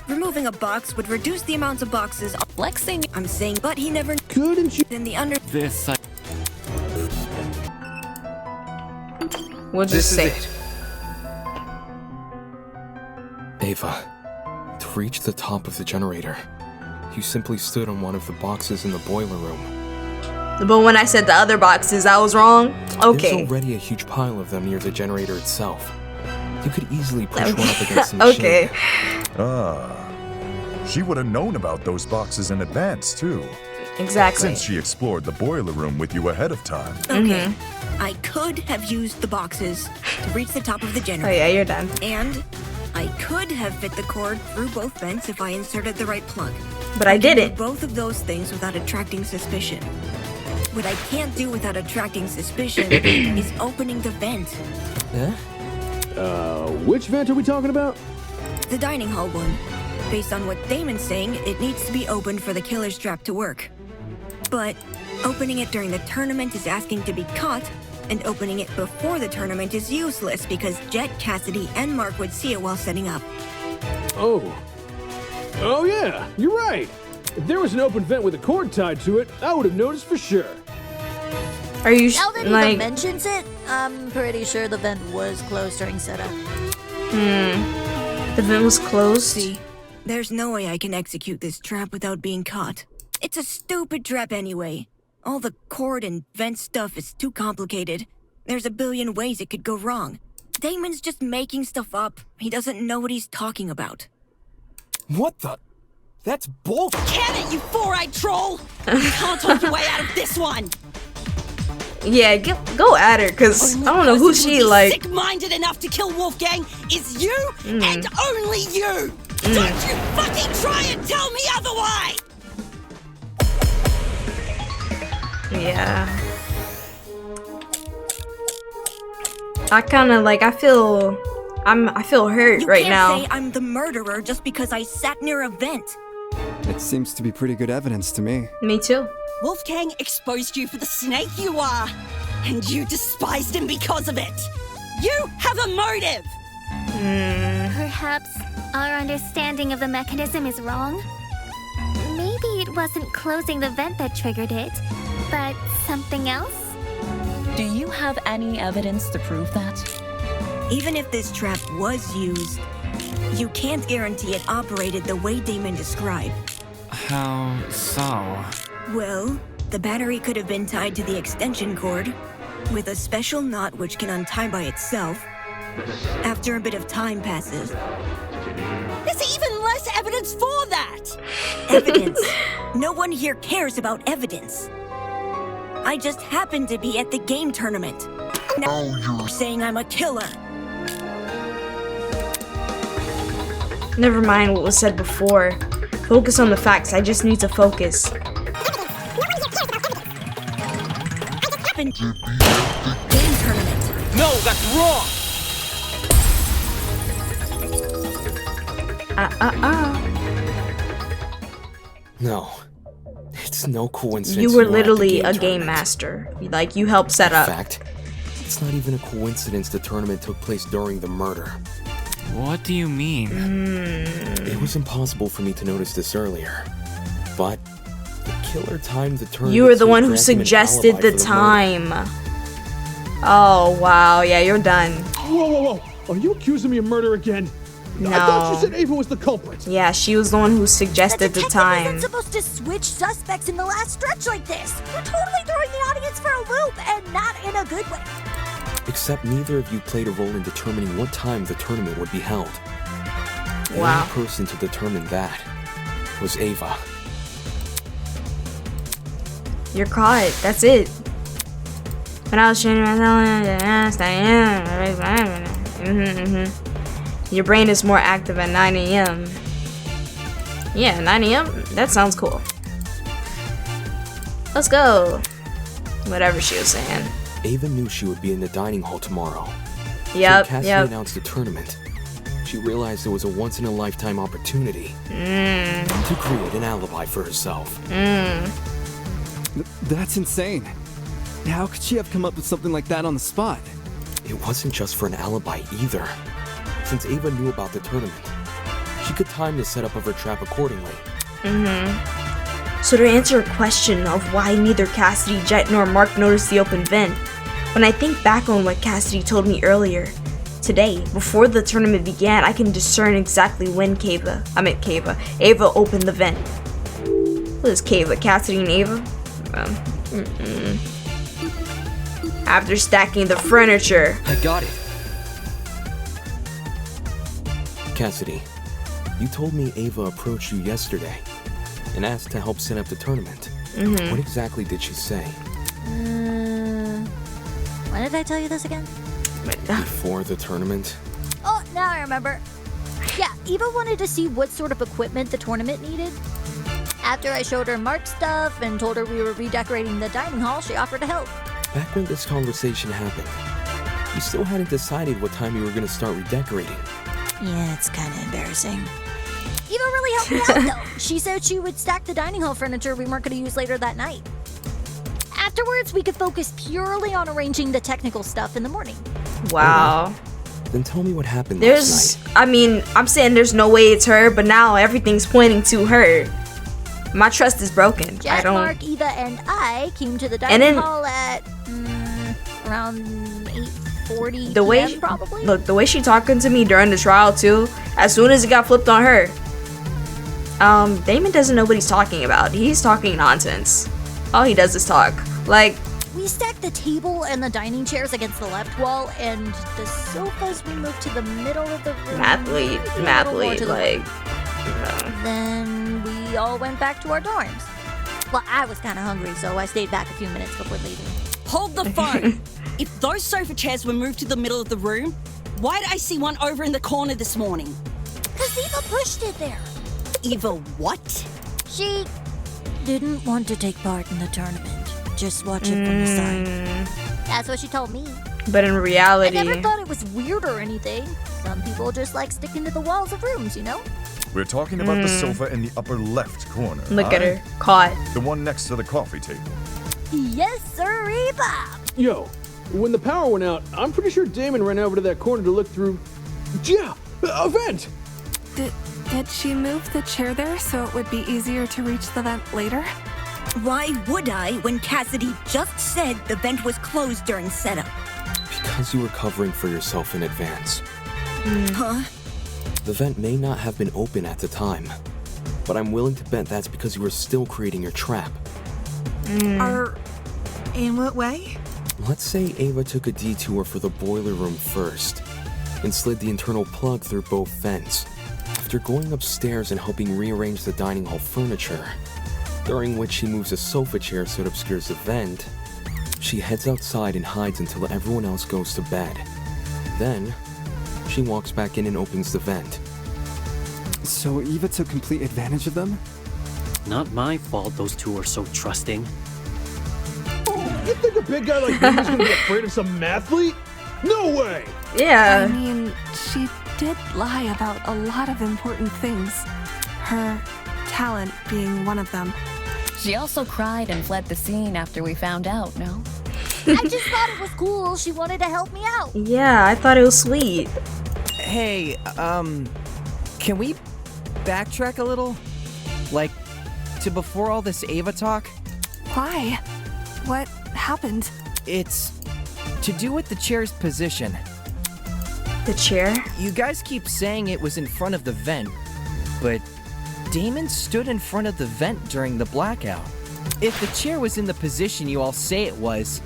Removing a box would reduce the amount of boxes.
Flexing.
I'm saying, but he never.
Couldn't you?
In the under.
This.
We'll just say.
Ava, to reach the top of the generator, you simply stood on one of the boxes in the boiler room.
But when I said the other boxes, I was wrong. Okay.
There's already a huge pile of them near the generator itself. You could easily push one up against the machine.
Okay.
She would have known about those boxes in advance, too.
Exactly.
Since she explored the boiler room with you ahead of time.
Okay. I could have used the boxes to reach the top of the generator.
Oh yeah, you're done.
And I could have fit the cord through both vents if I inserted the right plug.
But I
can do
didn't.
both of those things without attracting suspicion. What I can't do without attracting suspicion is opening the vent.
Which vent are we talking about?
The dining hall one. Based on what Damon's saying, it needs to be opened for the killer's trap to work. But opening it during the tournament is asking to be caught, and opening it before the tournament is useless because Jet, Cassidy, and Mark would see it while setting up.
Oh yeah, you're right. If there was an open vent with a cord tied to it, I would have noticed for sure.
Are you
Now that
like?
Eva mentions it, I'm pretty sure the vent was closed during setup.
The vent was closed.
See, there's no way I can execute this trap without being caught. It's a stupid trap anyway. All the cord and vent stuff is too complicated. There's a billion ways it could go wrong. Damon's just making stuff up. He doesn't know what he's talking about.
What the? That's bull.
Can it, you four-eyed troll! You can't talk your way out of this one!
Yeah, go at her, cause I don't know who she like.
Sick-minded enough to kill Wolfgang is you and only you. Don't you fucking try and tell me otherwise.
Yeah. I kind of like. I feel hurt right now.
You can't say I'm the murderer just because I sat near a vent.
It seems to be pretty good evidence to me.
Me too.
Wolfgang exposed you for the snake you are, and you despised him because of it. You have a motive.
Perhaps our understanding of the mechanism is wrong. Maybe it wasn't closing the vent that triggered it, but something else?
Do you have any evidence to prove that?
Even if this trap was used, you can't guarantee it operated the way Damon described.
How so?
Well, the battery could have been tied to the extension cord with a special knot which can untie by itself. After a bit of time passes.
There's even less evidence for that.
Evidence. No one here cares about evidence. I just happened to be at the game tournament. Now you're saying I'm a killer.
Never mind what was said before. Focus on the facts. I just need to focus.
Game tournament.
No, that's wrong!
No. It's no coincidence.
You were
at the
literally a game
tournament.
master. Like, you helped set
In
up.
fact, it's not even a coincidence the tournament took place during the murder.
What do you mean?
It was impossible for me to notice this earlier. But the killer timed the tournament.
You were the
so
one
it
who
granted him an
suggested
alibi
the
for murder.
time. Oh, wow. Yeah, you're done.
Whoa. Are you accusing me of murder again?
No.
I thought you said Ava was the culprit.
Yeah, she was the one who suggested the time.
Isn't supposed to switch suspects in the last stretch like this. You're totally throwing the audience for a loop, and not in a good way.
Except neither of you played a role in determining what time the tournament would be held. The
Wow.
only person to determine that was Ava.
You're caught. That's it. When I was training Your brain is more active at 9 a.m. Yeah, 9 a.m. That sounds cool. Let's go. Whatever she was saying.
Ava knew she would be in the dining hall tomorrow.
Yep,
So Cassidy
yep.
announced the tournament. She realized it was a once-in-a-lifetime opportunity
Mm.
to create an alibi for herself.
That's insane. How could she have come up with something like that on the spot?
It wasn't just for an alibi either. Since Ava knew about the tournament, she could time the setup of her trap accordingly.
So to answer a question of why neither Cassidy, Jet, nor Mark noticed the open vent, when I think back on what Cassidy told me earlier, today, before the tournament began, I can discern exactly when Ava opened the vent. What is Kava? Cassidy and Ava? After stacking the furniture.
I got it. Cassidy, you told me Ava approached you yesterday and asked to help set up the tournament. What exactly did she say?
When did I tell you this again?
Before the tournament?
Oh, now I remember. Yeah, Eva wanted to see what sort of equipment the tournament needed. After I showed her Mark's stuff and told her we were redecorating the dining hall, she offered to help.
Back when this conversation happened, you still hadn't decided what time you were going to start redecorating.
Yeah, it's kind of embarrassing. Eva really helped me out, though. She said she would stack the dining hall furniture we weren't going to use later that night. Afterwards, we could focus purely on arranging the technical stuff in the morning.
Wow.
Then tell me what happened last night.
I mean, I'm saying there's no way it's her, but now everything's pointing to her. My trust is broken.
Jet, Mark, Eva, and I came to the dining hall at around 8:40
the way
PM, probably.
Look, the way she talking to me during the trial too, as soon as it got flipped on her, Damon doesn't know what he's talking about. He's talking nonsense. All he does is talk. Like,
we stacked the table and the dining chairs against the left wall, and the sofas we moved to the middle of the room.
math lead, like.
Then we all went back to our dorms. Well, I was kind of hungry, so I stayed back a few minutes before leaving.
Hold the phone! If those sofa chairs were moved to the middle of the room, why did I see one over in the corner this morning?
Because Eva pushed it there.
Eva what?
She didn't want to take part in the tournament. Just watch it from the side. That's what she told me.
But in reality,
I never thought it was weird or anything. Some people just like sticking to the walls of rooms, you know?
We're talking about the sofa in the upper left corner.
Look at her, caught.
The one next to the coffee table.
Yes, sir, Eva.
Yo, when the power went out, I'm pretty sure Damon ran over to that corner to look through. Yeah, a vent.
Did she move the chair there so it would be easier to reach the vent later?
Why would I when Cassidy just said the vent was closed during setup?
Because you were covering for yourself in advance.
Huh?
The vent may not have been open at the time, but I'm willing to bet that's because you were still creating your trap.
In what way?
Let's say Ava took a detour for the boiler room first, and slid the internal plug through both vents, after going upstairs and helping rearrange the dining hall furniture, during which she moves a sofa chair so it obscures the vent. She heads outside and hides until everyone else goes to bed. Then, she walks back in and opens the vent.
So Eva took complete advantage of them?
Not my fault those two are so trusting.
You think a big guy like me is gonna be afraid of some mathlete? No way!
Yeah.
I mean, she did lie about a lot of important things. Her talent being one of them.
She also cried and fled the scene after we found out, no?
I just thought it was cool. She wanted to help me out.
Yeah, I thought it was sweet.
Hey, can we backtrack a little? Like, to before all this Ava talk?
Why? What happened?
It's to do with the chair's position.
The chair?
You guys keep saying it was in front of the vent, but Damon stood in front of the vent during the blackout. If the chair was in the position you all say it was,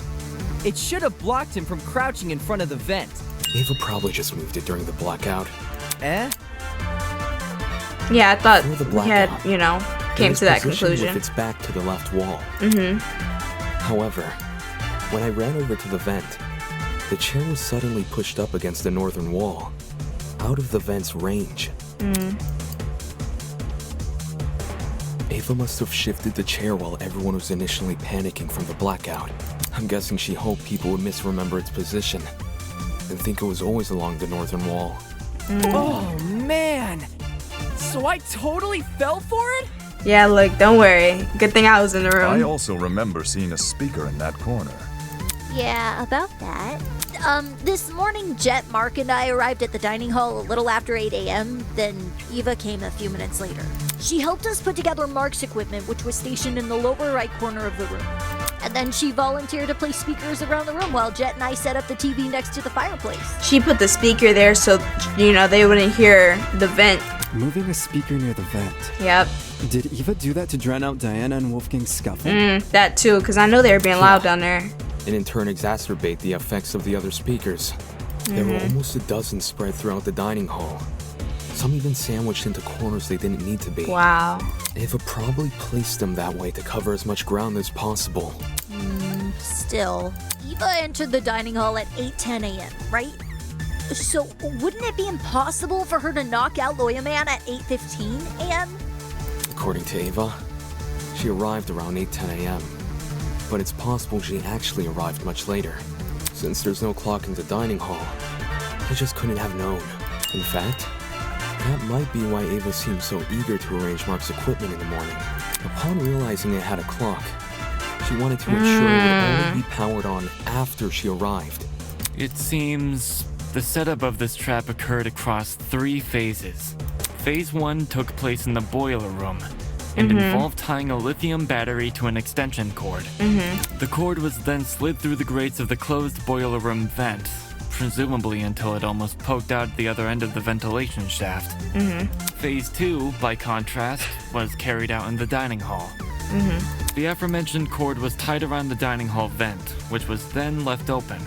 it should have blocked him from crouching in front of the vent.
Ava probably just moved it during the blackout.
Eh?
Yeah, I thought
Before the
we had,
blackout,
you know, came to that conclusion.
With its back to the left wall.
Mm-hmm.
However, when I ran over to the vent, the chair was suddenly pushed up against the northern wall, out of the vent's range. Ava must have shifted the chair while everyone was initially panicking from the blackout. I'm guessing she hoped people would misremember its position and think it was always along the northern wall.
Oh, man! So I totally fell for it?
Yeah, look, don't worry. Good thing I was in the room.
I also remember seeing a speaker in that corner.
Yeah, about that. This morning, Jet, Mark, and I arrived at the dining hall a little after 8 a.m., then Eva came a few minutes later. She helped us put together Mark's equipment, which was stationed in the lower right corner of the room. And then she volunteered to place speakers around the room while Jet and I set up the TV next to the fireplace.
She put the speaker there so, you know, they wouldn't hear the vent.
Moving a speaker near the vent.
Yep.
Did Eva do that to drown out Diana and Wolfgang's scuffle?
That too, because I know they were being loud down there.
And in turn exacerbate the effects of the other speakers. There were almost a dozen spread throughout the dining hall. Some even sandwiched into corners they didn't need to be.
Wow.
Ava probably placed them that way to cover as much ground as possible.
Still, Eva entered the dining hall at 8:10 a.m., right? So, wouldn't it be impossible for her to knock out Lawyer Man at 8:15 a.m.?
According to Ava, she arrived around 8:10 a.m. But it's possible she actually arrived much later. Since there's no clock in the dining hall, I just couldn't have known. In fact, that might be why Ava seemed so eager to arrange Mark's equipment in the morning. Upon realizing it had a clock, she wanted to ensure it would only be powered on after she arrived.
It seems the setup of this trap occurred across 3 phases. Phase 1 took place in the boiler room and involved tying a lithium battery to an extension cord. The cord was then slid through the grates of the closed boiler room vent, presumably until it almost poked out the other end of the ventilation shaft. Phase 2, by contrast, was carried out in the dining hall. The aforementioned cord was tied around the dining hall vent, which was then left open.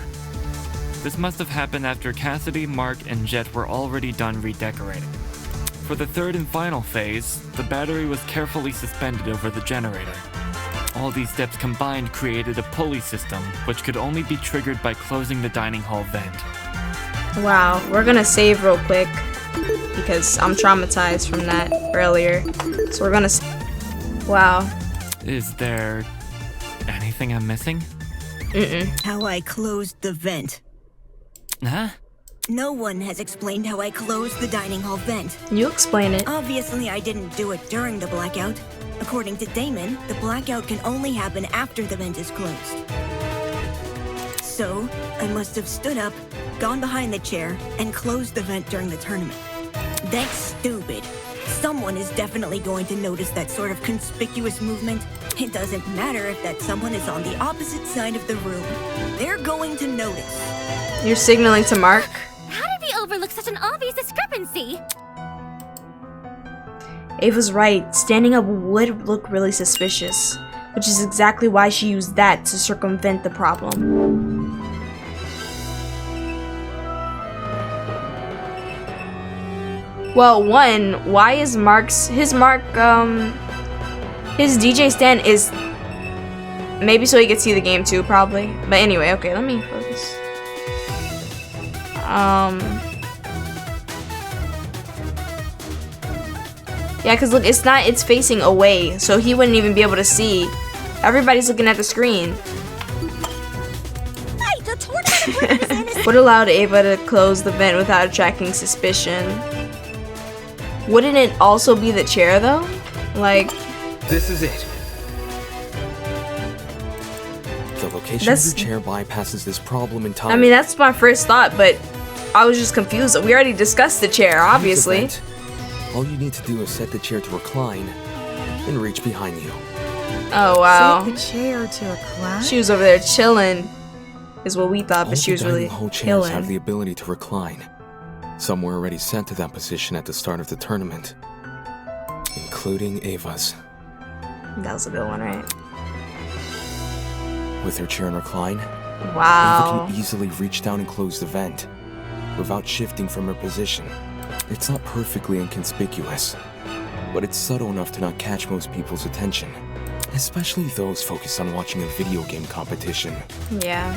This must have happened after Cassidy, Mark, and Jet were already done redecorating. For the third and final phase, the battery was carefully suspended over the generator. All these steps combined created a pulley system, which could only be triggered by closing the dining hall vent.
Wow, we're gonna save real quick because I'm traumatized from that earlier. So we're gonna wow.
Is there anything I'm missing?
How I closed the vent.
Huh?
No one has explained how I closed the dining hall vent.
You explain it.
Obviously, I didn't do it during the blackout. According to Damon, the blackout can only happen after the vent is closed. So, I must have stood up, gone behind the chair, and closed the vent during the tournament. That's stupid. Someone is definitely going to notice that sort of conspicuous movement. It doesn't matter if that someone is on the opposite side of the room. They're going to notice.
You're signaling to Mark?
How did we overlook such an obvious discrepancy?
Ava's right. Standing up would look really suspicious, which is exactly why she used that to circumvent the problem. Well, one, why is his DJ stand is maybe so he could see the game too, probably. But anyway, okay, let me focus. Yeah, because look, it's facing away, so he wouldn't even be able to see. Everybody's looking at the screen.
Hey, the tournament equipment is in his
What allowed Ava to close the vent without attracting suspicion? Wouldn't it also be the chair though? Like,
this is it. The location of the chair bypasses this problem entirely.
I mean, that's my first thought, but I was just confused. We already discussed the chair, obviously.
All you need to do is set the chair to recline and reach behind you.
Oh wow.
Set the chair to recline?
She was over there chilling, is what we thought,
All
but she was really
chairs
chilling.
have the ability to recline. Some were already sent to that position at the start of the tournament, including Ava's.
That was a good one, right?
With her chair in recline,
wow.
Ava can easily reach down and close the vent without shifting from her position. It's not perfectly inconspicuous, but it's subtle enough to not catch most people's attention, especially those focused on watching a video game competition.
Yeah.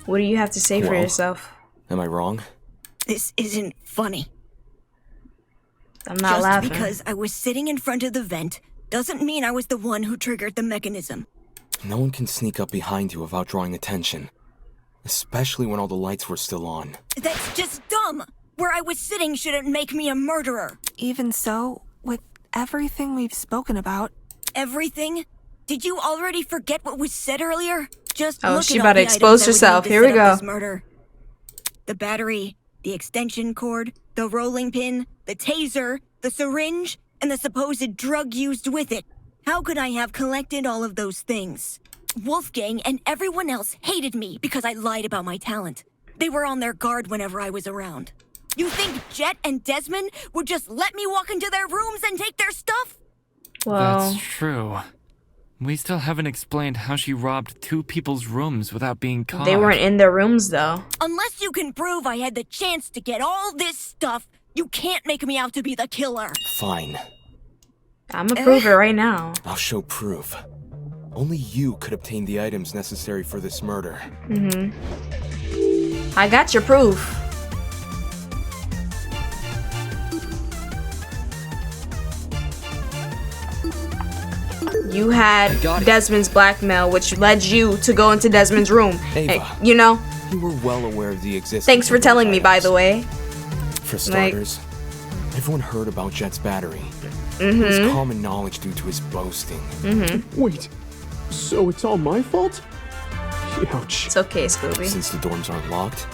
What do you have to say for yourself?
Am I wrong?
This isn't funny.
I'm not laughing.
Just because I was sitting in front of the vent doesn't mean I was the one who triggered the mechanism.
No one can sneak up behind you without drawing attention, especially when all the lights were still on.
That's just dumb! Where I was sitting shouldn't make me a murderer.
Even so, with everything we've spoken about...
Everything? Did you already forget what was said earlier? Just
oh,
look
she
at
about to expose herself. Here we go.
Murder. The battery, the extension cord, the rolling pin, the taser, the syringe, and the supposed drug used with it. How could I have collected all of those things? Wolfgang and everyone else hated me because I lied about my talent. They were on their guard whenever I was around. You think Jet and Desmond would just let me walk into their rooms and take their stuff?
Well,
that's true. We still haven't explained how she robbed two people's rooms without being caught.
They weren't in their rooms, though.
Unless you can prove I had the chance to get all this stuff, you can't make me out to be the killer.
Fine.
I'm gonna prove it right now.
I'll show proof. Only you could obtain the items necessary for this murder.
I got your proof. You had Desmond's blackmail, which led you to go into Desmond's room.
Ava,
and, you know?
You were well aware of the existence.
Thanks for telling me, by the way.
For starters, everyone heard about Jet's battery. It was common knowledge due to his boasting.
Wait, so it's all my fault? Ouch.
It's okay, Scooby.
Since the dorms aren't locked,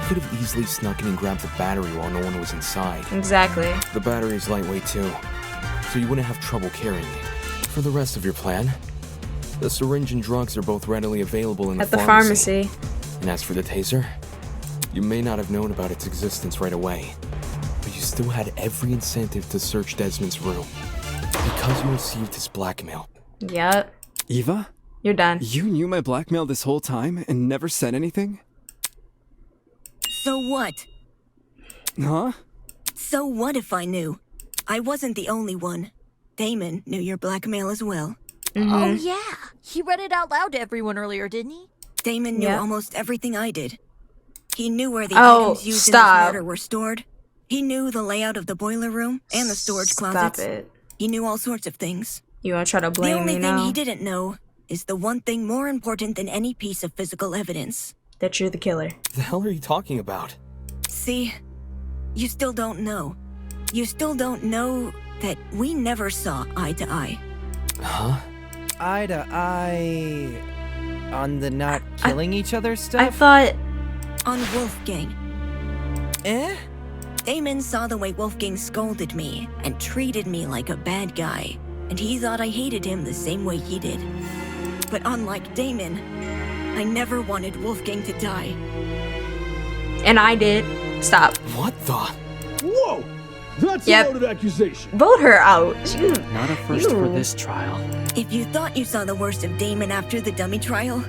you could have easily snuck in and grabbed the battery while no one was inside.
Exactly.
The battery is lightweight too, so you wouldn't have trouble carrying it. For the rest of your plan, the syringe and drugs are both readily available in
the pharmacy.
And as for the taser, you may not have known about its existence right away, but you still had every incentive to search Desmond's room because you received his blackmail.
Yep.
Eva?
You're done.
You knew my blackmail this whole time and never said anything?
So what?
Huh?
So what if I knew? I wasn't the only one. Damon knew your blackmail as well.
Oh yeah, he read it out loud to everyone earlier, didn't he?
Damon knew almost everything I did. He knew where the items used in this murder were stored. He knew the layout of the boiler room and the storage closets.
Stop it.
He knew all sorts of things.
You wanna try to blame
me now? The only thing
now?
he didn't know is the one thing more important than any piece of physical evidence.
That you're the killer.
The hell are you talking about?
See, you still don't know. You still don't know that we never saw eye to eye.
Huh?
Eye to eye... on the not killing each other stuff?
I thought...
On Wolfgang. Damon saw the way Wolfgang scolded me and treated me like a bad guy, and he thought I hated him the same way he did. But unlike Damon, I never wanted Wolfgang to die.
And I did. Stop.
What the?
Whoa! That's a loaded accusation.
Vote her out.
Not a first for this trial.
If you thought you saw the worst of Damon after the dummy trial,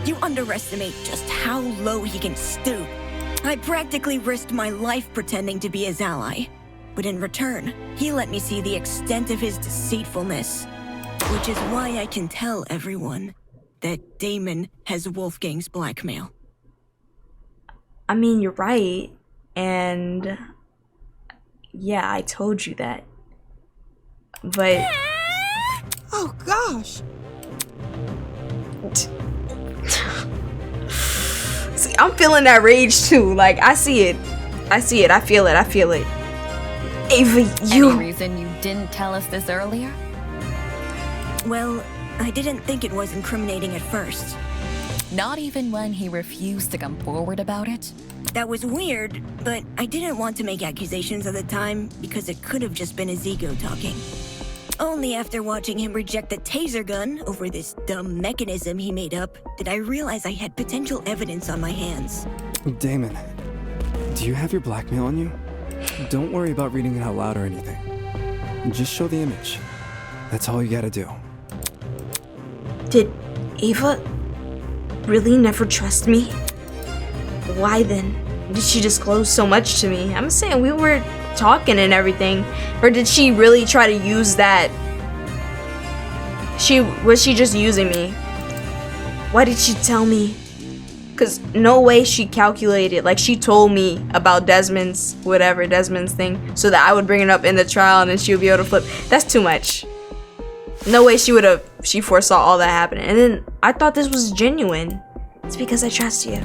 you underestimate just how low he can stoop. I practically risked my life pretending to be his ally. But in return, he let me see the extent of his deceitfulness. Which is why I can tell everyone that Damon has Wolfgang's blackmail.
I mean, you're right. And... yeah, I told you that. But...
oh, gosh.
I'm feeling that rage too. Like, I see it. I feel it. Ava, you...
Any reason you didn't tell us this earlier?
Well, I didn't think it was incriminating at first.
Not even when he refused to come forward about it?
That was weird, but I didn't want to make accusations at the time because it could have just been his ego talking. Only after watching him reject the taser gun over this dumb mechanism he made up did I realize I had potential evidence on my hands.
Damon, do you have your blackmail on you? Don't worry about reading it out loud or anything. Just show the image. That's all you gotta do.
Did Ava really never trust me? Why then did she disclose so much to me? I'm saying we were talking and everything. Or did she really try to use that? Was she just using me? Why did she tell me? Cause no way she calculated, like she told me about Desmond's thing so that I would bring it up in the trial and then she would be able to flip. That's too much. No way she foresaw all that happening. And then I thought this was genuine. It's because I trust you.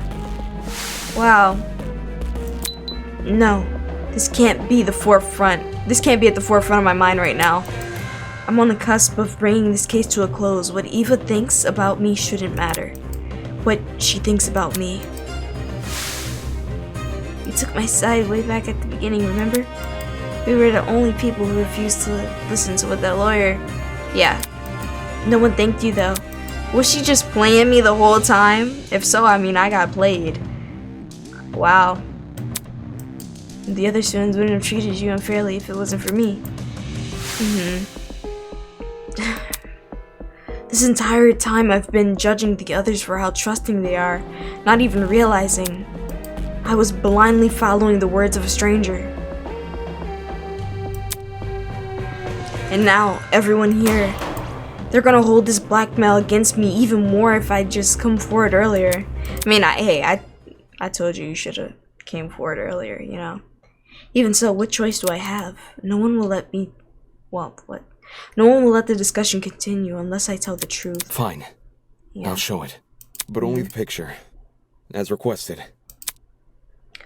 Wow. No. This can't be the forefront. This can't be at the forefront of my mind right now. I'm on the cusp of bringing this case to a close. What Eva thinks about me shouldn't matter. What she thinks about me. You took my side way back at the beginning, remember? We were the only people who refused to listen to what that lawyer... Yeah. No one thanked you, though. Was she just playing me the whole time? If so, I mean, I got played. Wow. The other students wouldn't have treated you unfairly if it wasn't for me. This entire time I've been judging the others for how trusting they are, not even realizing I was blindly following the words of a stranger. And now, everyone here, they're gonna hold this blackmail against me even more if I just come forward earlier. I mean, I told you should have came forward earlier, you know. Even so, what choice do I have? No one will let me... Well, what? No one will let the discussion continue unless I tell the truth.
Fine.
Yeah.
I'll show it. But only the picture. As requested.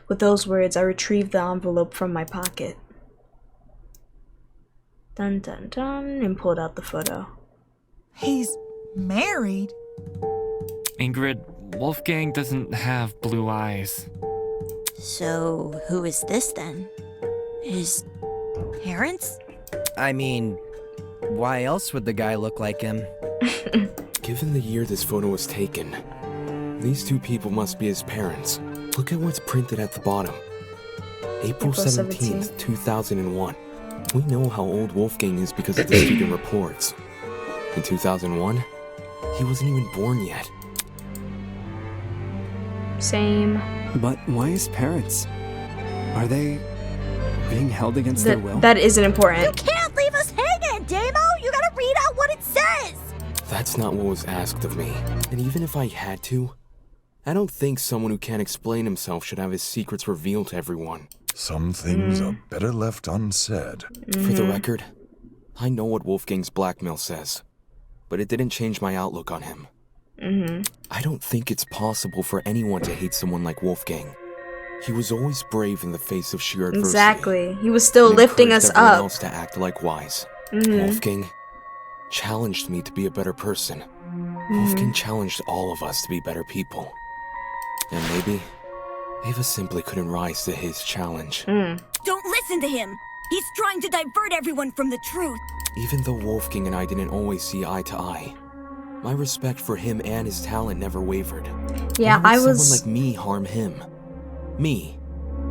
With those words, I retrieved the envelope from my pocket. Dun dun dun, and pulled out the photo.
He's married?
Ingrid, Wolfgang doesn't have blue eyes.
So, who is this then? His parents?
I mean, why else would the guy look like him?
Given the year this photo was taken, these two people must be his parents. Look at what's printed at the bottom. April 17th, 2001. We know how old Wolfgang is because of the student reports. In 2001, he wasn't even born yet.
Same.
But why his parents? Are they being held against their will?
That isn't important.
You can't leave us hanging, Damo! You gotta read out what it says!
That's not what was asked of me. And even if I had to, I don't think someone who can't explain himself should have his secrets revealed to everyone.
Some things are better left unsaid.
For the record, I know what Wolfgang's blackmail says, but it didn't change my outlook on him. I don't think it's possible for anyone to hate someone like Wolfgang. He was always brave in the face of sheer adversity.
Exactly. He was still lifting us
everyone
up.
Else to act likewise. Wolfgang challenged me to be a better person. Wolfgang challenged all of us to be better people. And maybe Ava simply couldn't rise to his challenge.
Don't listen to him! He's trying to divert everyone from the truth!
Even though Wolfgang and I didn't always see eye to eye, my respect for him and his talent never wavered.
Yeah,
Why would
I was...
someone like me harm him? Me,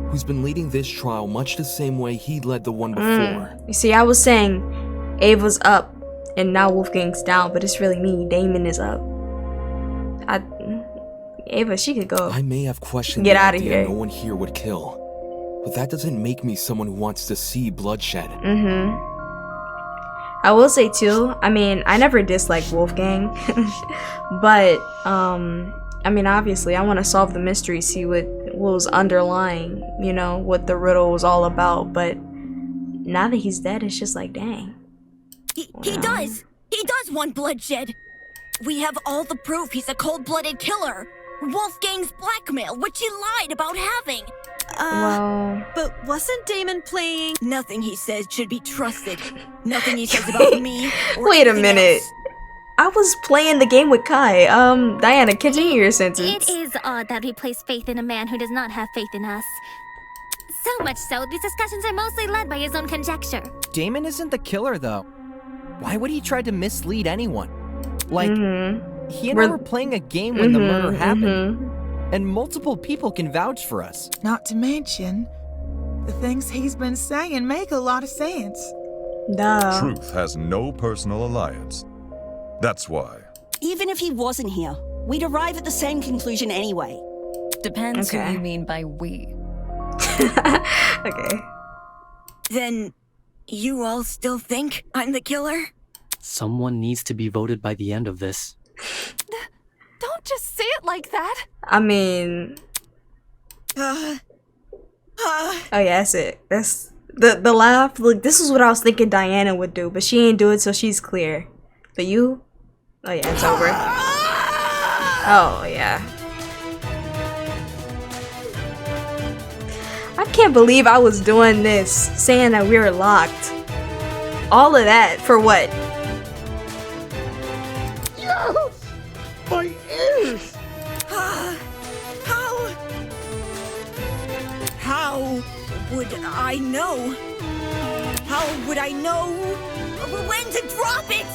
who's been leading this trial much the same way he led the one before.
You see, I was saying Ava's up and now Wolfgang's down, but it's really me. Damon is up. Ava, she could go.
I may have questioned
Get
the
out of
idea
here.
no one here would kill, but that doesn't make me someone who wants to see bloodshed.
I will say too, I mean, I never disliked Wolfgang, but I mean, obviously I want to solve the mystery, see what was underlying, you know, what the riddle was all about, but now that he's dead, it's just like, dang.
He does want bloodshed. We have all the proof he's a cold-blooded killer. Wolfgang's blackmail, which he lied about having.
But wasn't Damon playing?
Nothing he says should be trusted. Nothing he says about me. Or
Wait a
anything
minute.
else.
I was playing the game with Kai. Diana, continue your sentence.
It is odd that we place faith in a man who does not have faith in us. So much so, these discussions are mostly led by his own conjecture.
Damon isn't the killer, though. Why would he try to mislead anyone? Like, he and I were playing a game when the murder happened. And multiple people can vouch for us.
Not to mention, the things he's been saying make a lot of sense.
Duh.
Truth has no personal alliance. That's why.
Even if he wasn't here, we'd arrive at the same conclusion anyway.
Depends who you mean by we.
Okay.
Then, you all still think I'm the killer?
Someone needs to be voted by the end of this.
Don't just say it like that.
I mean... oh yeah, that's it. That's the laugh. Look, this is what I was thinking Diana would do, but she ain't do it, so she's clear. But you? Oh yeah, it's over. Oh yeah. I can't believe I was doing this, saying that we were locked. All of that for what?
No! My ears!
How would I know? How would I know when to drop it?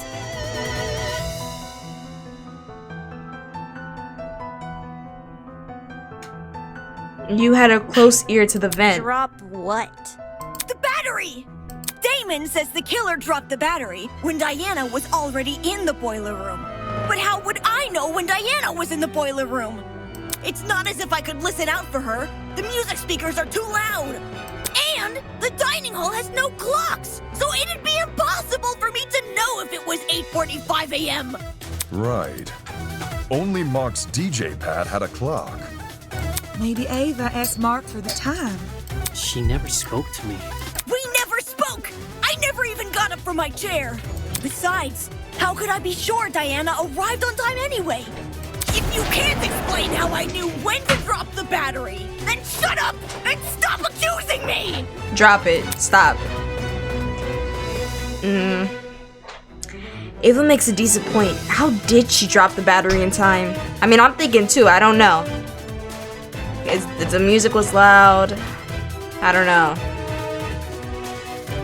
You had a close ear to the vent.
Drop what?
The battery! Damon says the killer dropped the battery when Diana was already in the boiler room. But how would I know when Diana was in the boiler room? It's not as if I could listen out for her. The music speakers are too loud. And the dining hall has no clocks, so it'd be impossible for me to know if it was 8:45 a.m.
Right. Only Mark's DJ pad had a clock.
Maybe Ava asked Mark for the time.
She never spoke to me.
We never spoke! I never even got up from my chair. Besides, how could I be sure Diana arrived on time anyway? If you can't explain how I knew when to drop the battery, then shut up and stop accusing me!
Drop it. Stop. Ava makes a decent point. How did she drop the battery in time? I mean, I'm thinking too. I don't know. The music was loud. I don't know.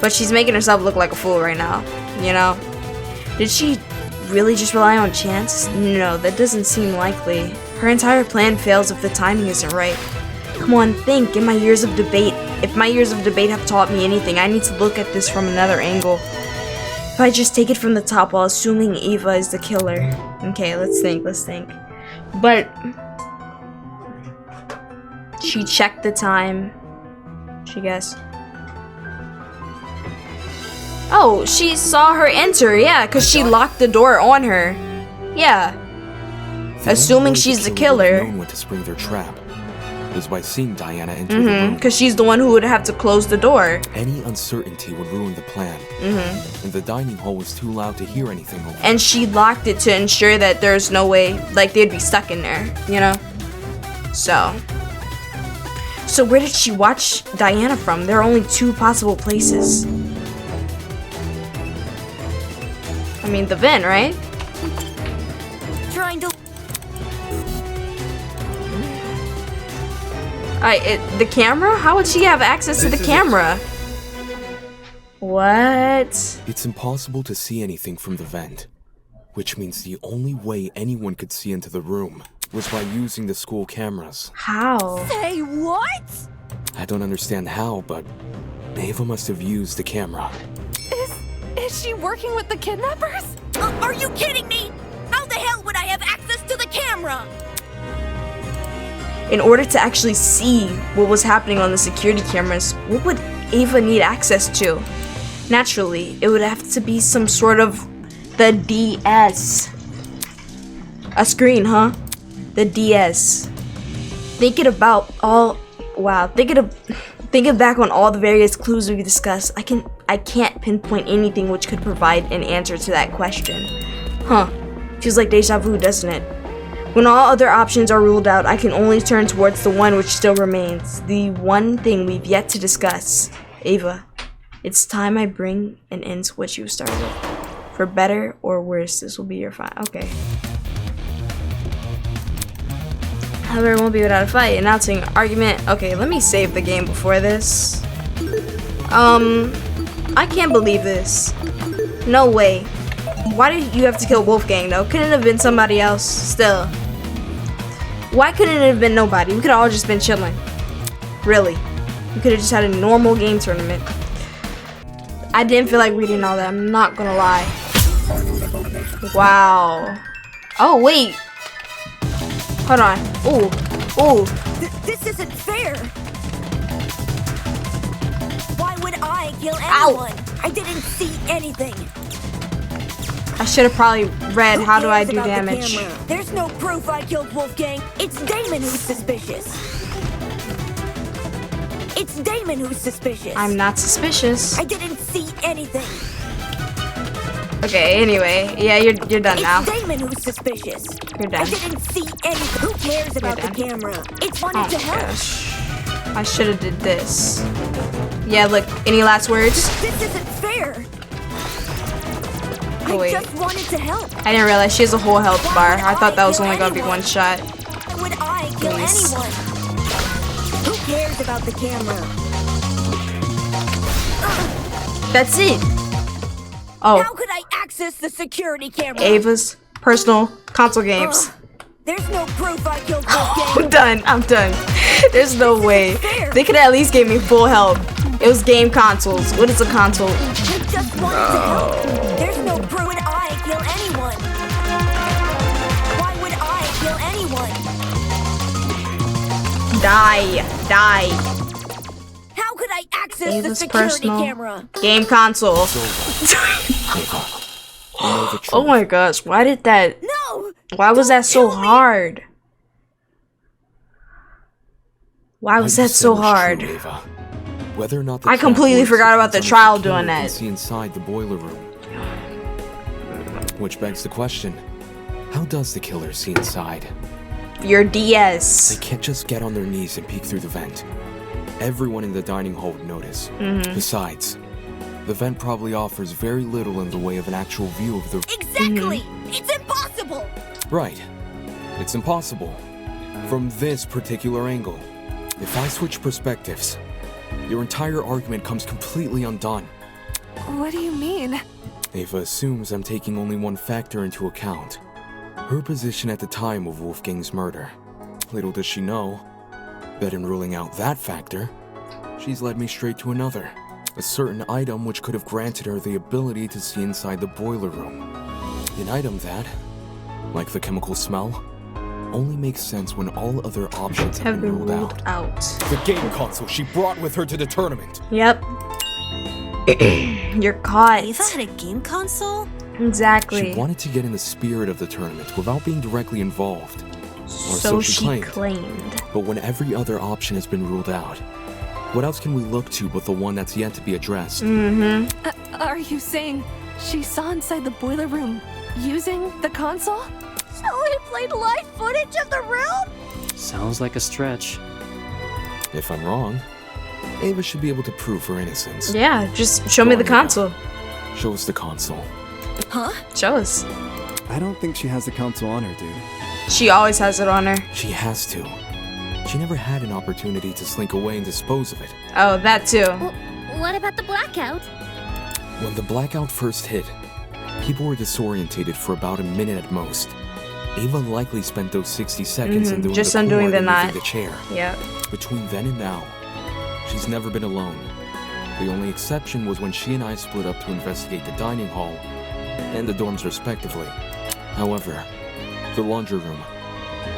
But she's making herself look like a fool right now. You know? Did she really just rely on chance? No, that doesn't seem likely. Her entire plan fails if the timing isn't right. Come on, think. If my years of debate have taught me anything, I need to look at this from another angle. If I just take it from the top while assuming Eva is the killer. Okay, let's think. But she checked the time. She guessed. Oh, she saw her enter, yeah, because she locked the door on her. Yeah. Assuming she's the killer.
Known when to spring their trap was by seeing Diana enter the room.
Because she's the one who would have to close the door.
Any uncertainty would ruin the plan. And the dining hall was too loud to hear anything over.
And she locked it to ensure that there's no way, like, they'd be stuck in there, you know? So where did she watch Diana from? There are only two possible places. I mean, the vent, right?
Trying to...
The camera? How would she have access to the camera? What?
It's impossible to see anything from the vent, which means the only way anyone could see into the room was by using the school cameras.
How?
Say what?
I don't understand how, but Ava must have used the camera.
Is she working with the kidnappers?
Are you kidding me? How the hell would I have access to the camera?
In order to actually see what was happening on the security cameras, what would Ava need access to? Naturally, it would have to be some sort of the DS. A screen, huh? The DS. Thinking back on all the various clues we discussed, I can't pinpoint anything which could provide an answer to that question. Huh. Feels like deja vu, doesn't it? When all other options are ruled out, I can only turn towards the one which still remains. The one thing we've yet to discuss. Ava, it's time I bring an end to what you started. For better or worse, this will be your final. Okay. However, it won't be without a fight. Announcing argument. Okay, let me save the game before this. I can't believe this. No way. Why did you have to kill Wolfgang though? Couldn't it have been somebody else still? Why couldn't it have been nobody? We could have all just been chilling. Really. We could have just had a normal game tournament. I didn't feel like reading all that. I'm not gonna lie. Wow. Oh, wait. Hold on. Ooh. Ooh.
This isn't fair. Why would I kill anyone?
Ow.
I didn't see anything.
I should have probably read how do I do
About the
damage.
camera? There's no proof I killed Wolfgang. It's Damon who's suspicious. It's Damon who's suspicious.
I'm not suspicious.
I didn't see anything.
Okay, anyway. Yeah, you're done now.
It's Damon who's suspicious.
You're done.
I didn't see anything. Who cares about the camera? It's wanted to help.
Gosh. I should have did this. Yeah, look, any last words?
This isn't fair.
Oh, wait.
I just wanted to help.
I didn't realize she has a whole health bar. I thought that was only gonna be one shot.
Why would I kill
Please.
anyone? Who cares about the camera?
That's it. Oh.
How could I access the security camera?
Ava's personal console games.
There's no proof I killed Wolfgang.
I'm done. I'm done. There's no way. They could at least give me full health. It was game consoles. What is a console?
I just wanted to help. There's no proof. Why would I kill anyone? Why would I kill anyone?
Die. Die.
How could I access the
Ava's
security
personal
camera?
game console. Oh my gosh, why did that?
No!
Why was that so hard? Why was that so hard?
Whether or not the
I completely
trap
forgot
works
about the
depends on
trial
if the
doing
killer can
that.
See inside the boiler room. Which begs the question, how does the killer see inside?
Your DS.
They can't just get on their knees and peek through the vent. Everyone in the dining hall would notice. Besides, the vent probably offers very little in the way of an actual view of the...
Exactly! It's impossible!
Right. It's impossible. From this particular angle. If I switch perspectives, your entire argument comes completely undone.
What do you mean?
Ava assumes I'm taking only one factor into account. Her position at the time of Wolfgang's murder. Little does she know that in ruling out that factor, she's led me straight to another. A certain item which could have granted her the ability to see inside the boiler room. An item that, like the chemical smell, only makes sense when all other options have been ruled out. The game console she brought with her to the tournament.
Yep. You're caught.
Ava had a game console?
Exactly.
She wanted to get in the spirit of the tournament without being directly involved. Or
So she claimed.
But when every other option has been ruled out, what else can we look to but the one that's yet to be addressed?
Are you saying she saw inside the boiler room using the console?
So he played live footage of the room?
Sounds like a stretch.
If I'm wrong, Ava should be able to prove her innocence.
Yeah, just show me the console.
Show us the console.
Huh?
Show us.
I don't think she has the console on her, dude.
She always has it on her.
She has to. She never had an opportunity to slink away and dispose of it.
Oh, that too.
What about the blackout?
When the blackout first hit, people were disorientated for about a minute at most. Ava likely spent those 60 seconds undoing
just
the
undoing
cord
the
and
knot.
moving the chair.
Yep.
Between then and now, she's never been alone. The only exception was when she and I split up to investigate the dining hall and the dorms respectively. However, the laundry room,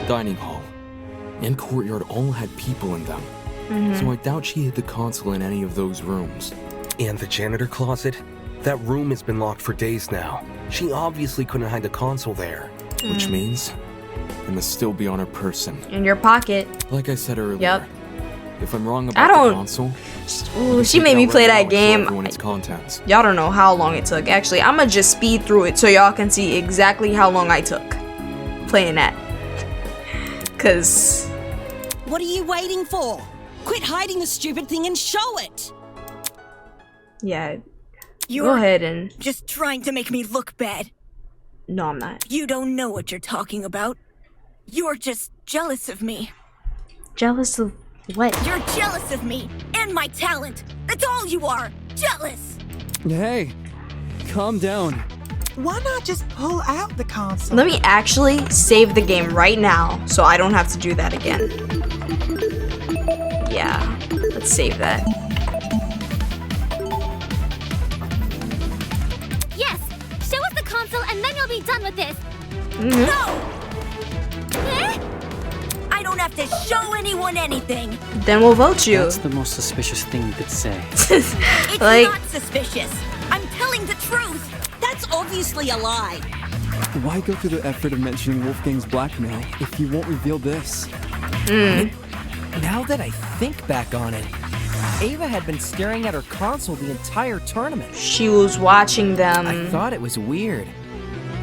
dining hall, and courtyard all had people in them. So I doubt she hid the console in any of those rooms. And the janitor closet? That room has been locked for days now. She obviously couldn't hide the console there. Which means it must still be on her person.
In your pocket.
Like I said earlier.
Yep.
If I'm wrong about the console,
Ooh, she made me play that game.
Its contents.
Y'all don't know how long it took. Actually, I'ma just speed through it so y'all can see exactly how long I took playing that. Cause
What are you waiting for? Quit hiding the stupid thing and show it!
yeah,
You're
go ahead and
just trying to make me look bad.
no, I'm not
You don't know what you're talking about. You're just jealous of me.
jealous of what?
You're jealous of me and my talent. That's all you are. Jealous.
Hey, calm down.
Why not just pull out the console?
Let me actually save the game right now so I don't have to do that again. Yeah, let's save that.
Yes! Show us the console and then you'll be done with this!
No! I don't have to show anyone anything.
Then we'll vote you.
That's the most suspicious thing you could say.
It's
Like-
not suspicious. I'm telling the truth.
That's obviously a lie.
Why go through the effort of mentioning Wolfgang's blackmail if you won't reveal this?
Now that I think back on it, Ava had been staring at her console the entire tournament.
She was watching them.
I thought it was weird.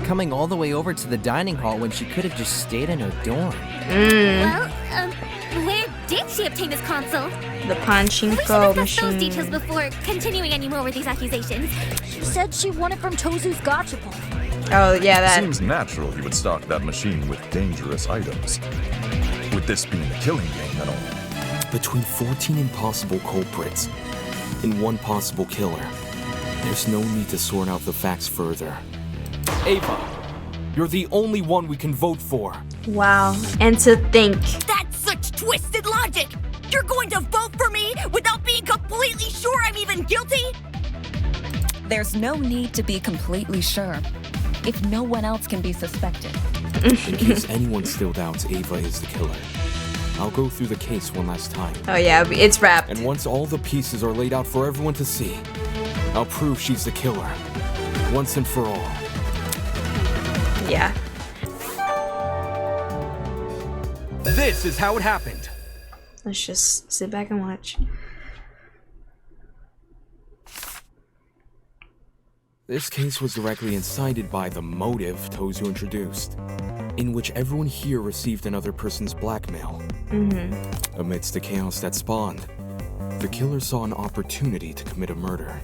Coming all the way over to the dining hall when she could have just stayed in her dorm.
Well, where did she obtain this console?
The
We should
pachinko
discuss those details
machine.
before continuing any more with these accusations.
She said she won it from Tozu's gotcha ball.
Oh yeah, that.
Seems natural he would stock that machine with dangerous items. With this being a killing game and all.
Between 14 impossible culprits and one possible killer, there's no need to sort out the facts further. Ava, you're the only one we can vote for.
Wow. And to think.
That's such twisted logic. You're going to vote for me without being completely sure I'm even guilty?
There's no need to be completely sure if no one else can be suspected.
In case anyone still doubts Ava is the killer, I'll go through the case one last time.
Oh yeah, it's wrapped.
And once all the pieces are laid out for everyone to see, I'll prove she's the killer. Once and for all.
Yeah.
This is how it happened.
Let's just sit back and watch.
This case was directly incited by the motive Tozu introduced, in which everyone here received another person's blackmail. Amidst the chaos that spawned, the killer saw an opportunity to commit a murder.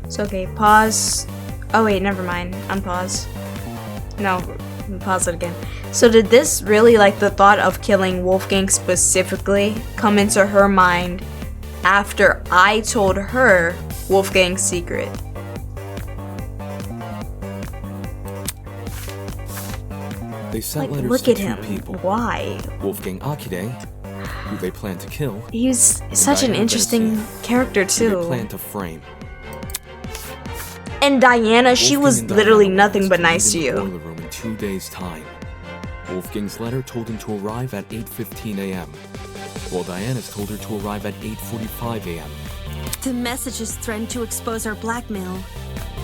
So okay, pause. Oh wait, never mind. Unpause. No, pause it again. So did this really, like, the thought of killing Wolfgang specifically come into her mind after I told her Wolfgang's secret?
They sent
Like,
letters
look
to
at
two
him.
people.
Why?
Wolfgang Akide, who they plan to kill.
He's
and
such an
Diana
interesting
Garcia,
character
who
too.
they plan to frame.
And Diana, she
Wolfgang
was
and Diana
literally
were
nothing
asked
but
to
nice to
meet in the
you.
boiler room in 2 days' time. Wolfgang's letter told him to arrive at 8:15 a.m., while Diana's told her to arrive at 8:45 a.m.
The messages threatened to expose our blackmail,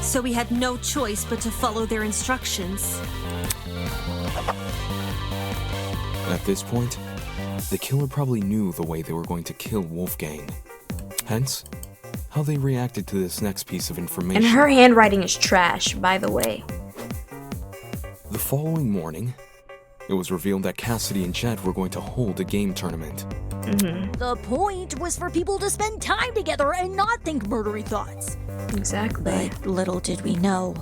so we had no choice but to follow their instructions.
At this point, the killer probably knew the way they were going to kill Wolfgang. Hence, how they reacted to this next piece of information.
And her handwriting is trash, by the way.
The following morning, it was revealed that Cassidy and Chet were going to hold a game tournament.
The point was for people to spend time together and not think murdery thoughts.
Exactly.
But little did we know,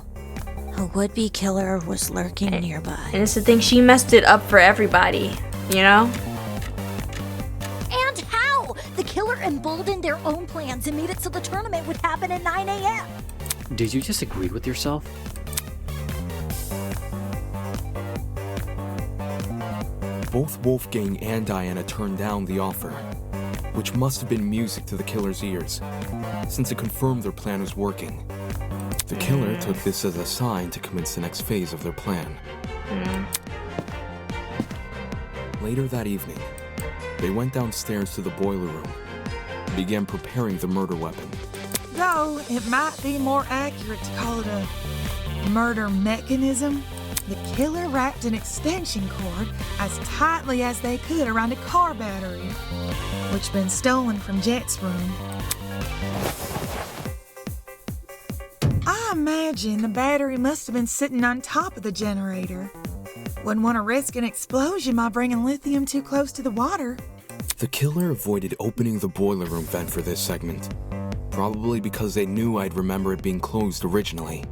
a would-be killer was lurking nearby.
And it's the thing, she messed it up for everybody, you know?
And how? The killer emboldened their own plans and made it so the tournament would happen at 9 a.m.
Did you just agree with yourself?
Both Wolfgang and Diana turned down the offer, which must have been music to the killer's ears, since it confirmed their plan was working. The killer took this as a sign to commence the next phase of their plan. Later that evening, they went downstairs to the boiler room and began preparing the murder weapon.
Though it might be more accurate to call it a murder mechanism, the killer wrapped an extension cord as tightly as they could around a car battery, which had been stolen from Jet's room. I imagine the battery must have been sitting on top of the generator. Wouldn't want to risk an explosion by bringing lithium too close to the water.
The killer avoided opening the boiler room vent for this segment, probably because they knew I'd remember it being closed originally.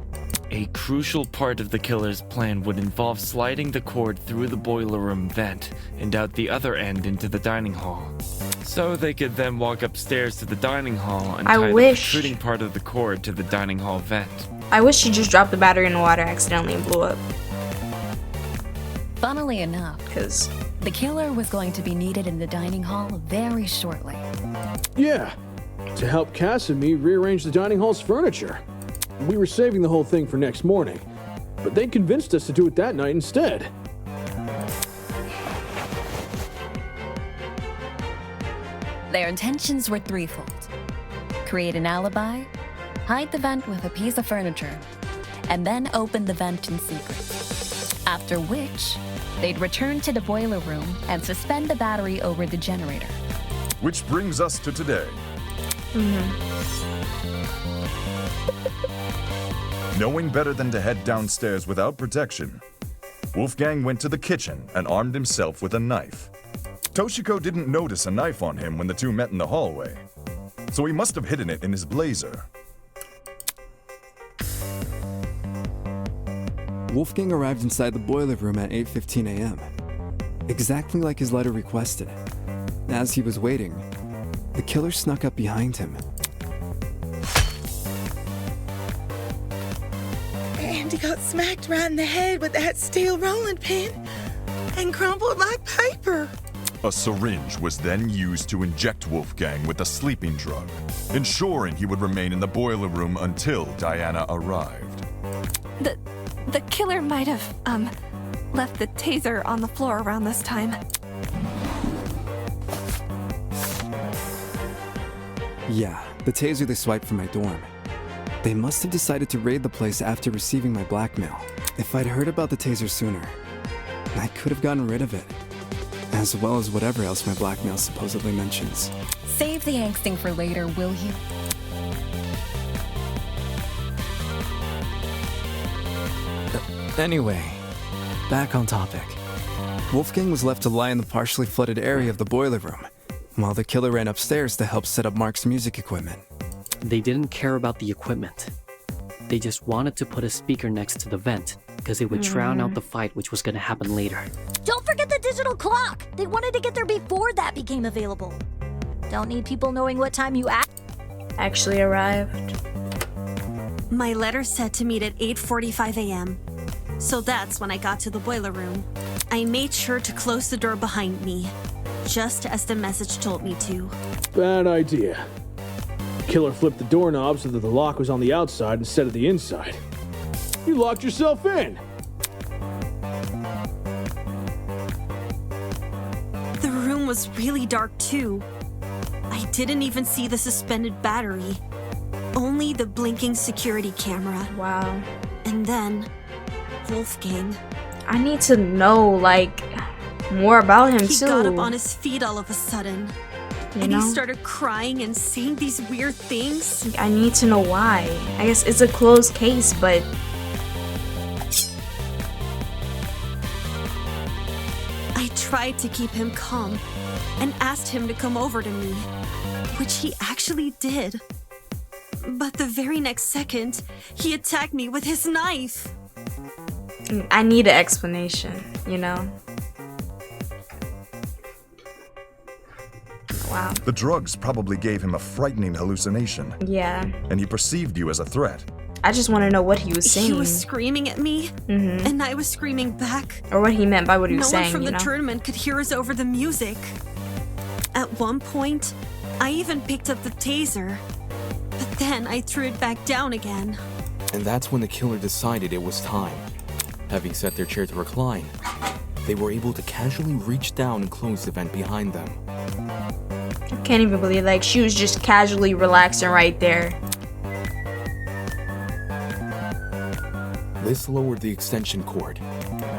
A crucial part of the killer's plan would involve sliding the cord through the boiler room vent and out the other end into the dining hall. So they could then walk upstairs to the dining hall and tie the protruding part of the cord to the dining hall vent.
I wish she just dropped the battery in the water accidentally and blew up.
Funnily enough,
because
the killer was going to be needed in the dining hall very shortly.
Yeah, to help Cass and me rearrange the dining hall's furniture. We were saving the whole thing for next morning, but they convinced us to do it that night instead.
Their intentions were threefold. Create an alibi, hide the vent with a piece of furniture, and then open the vent in secret. After which, they'd return to the boiler room and suspend the battery over the generator.
Which brings us to today. Knowing better than to head downstairs without protection, Wolfgang went to the kitchen and armed himself with a knife. Toshiko didn't notice a knife on him when the two met in the hallway, so he must have hidden it in his blazer.
Wolfgang arrived inside the boiler room at 8:15 a.m., exactly like his letter requested. As he was waiting, the killer snuck up behind him.
And he got smacked right in the head with that steel rolling pin and crumpled like paper.
A syringe was then used to inject Wolfgang with a sleeping drug, ensuring he would remain in the boiler room until Diana arrived.
The killer might have, left the taser on the floor around this time.
Yeah, the taser they swiped from my dorm. They must have decided to raid the place after receiving my blackmail. If I'd heard about the taser sooner, I could have gotten rid of it. As well as whatever else my blackmail supposedly mentions.
Save the angsting for later, will you?
Anyway, back on topic. Wolfgang was left to lie in the partially flooded area of the boiler room, while the killer ran upstairs to help set up Mark's music equipment.
They didn't care about the equipment. They just wanted to put a speaker next to the vent, because it would drown out the fight which was going to happen later.
Don't forget the digital clock! They wanted to get there before that became available. Don't need people knowing what time you
actually arrived.
My letter said to meet at 8:45 a.m. So that's when I got to the boiler room. I made sure to close the door behind me, just as the message told me to.
Bad idea. Killer flipped the doorknob so that the lock was on the outside instead of the inside. You locked yourself in!
The room was really dark too. I didn't even see the suspended battery. Only the blinking security camera.
Wow.
And then, Wolfgang.
I need to know, like, more about him too.
He got up on his feet all of a sudden.
You
and
know?
he started crying and saying these weird things.
I need to know why. I guess it's a closed case, but...
I tried to keep him calm and asked him to come over to me, which he actually did. But the very next second, he attacked me with his knife.
I need an explanation, you know? Wow.
The drugs probably gave him a frightening hallucination.
Yeah.
And he perceived you as a threat.
I just want to know what he was saying.
He was screaming at me, and I was screaming back.
Or what he meant by what he was saying,
No one from the
you know?
tournament could hear us over the music. At one point, I even picked up the taser. But then I threw it back down again.
And that's when the killer decided it was time. Having set their chair to recline, they were able to casually reach down and close the vent behind them.
I can't even believe, like, she was just casually relaxing right there.
This lowered the extension cord,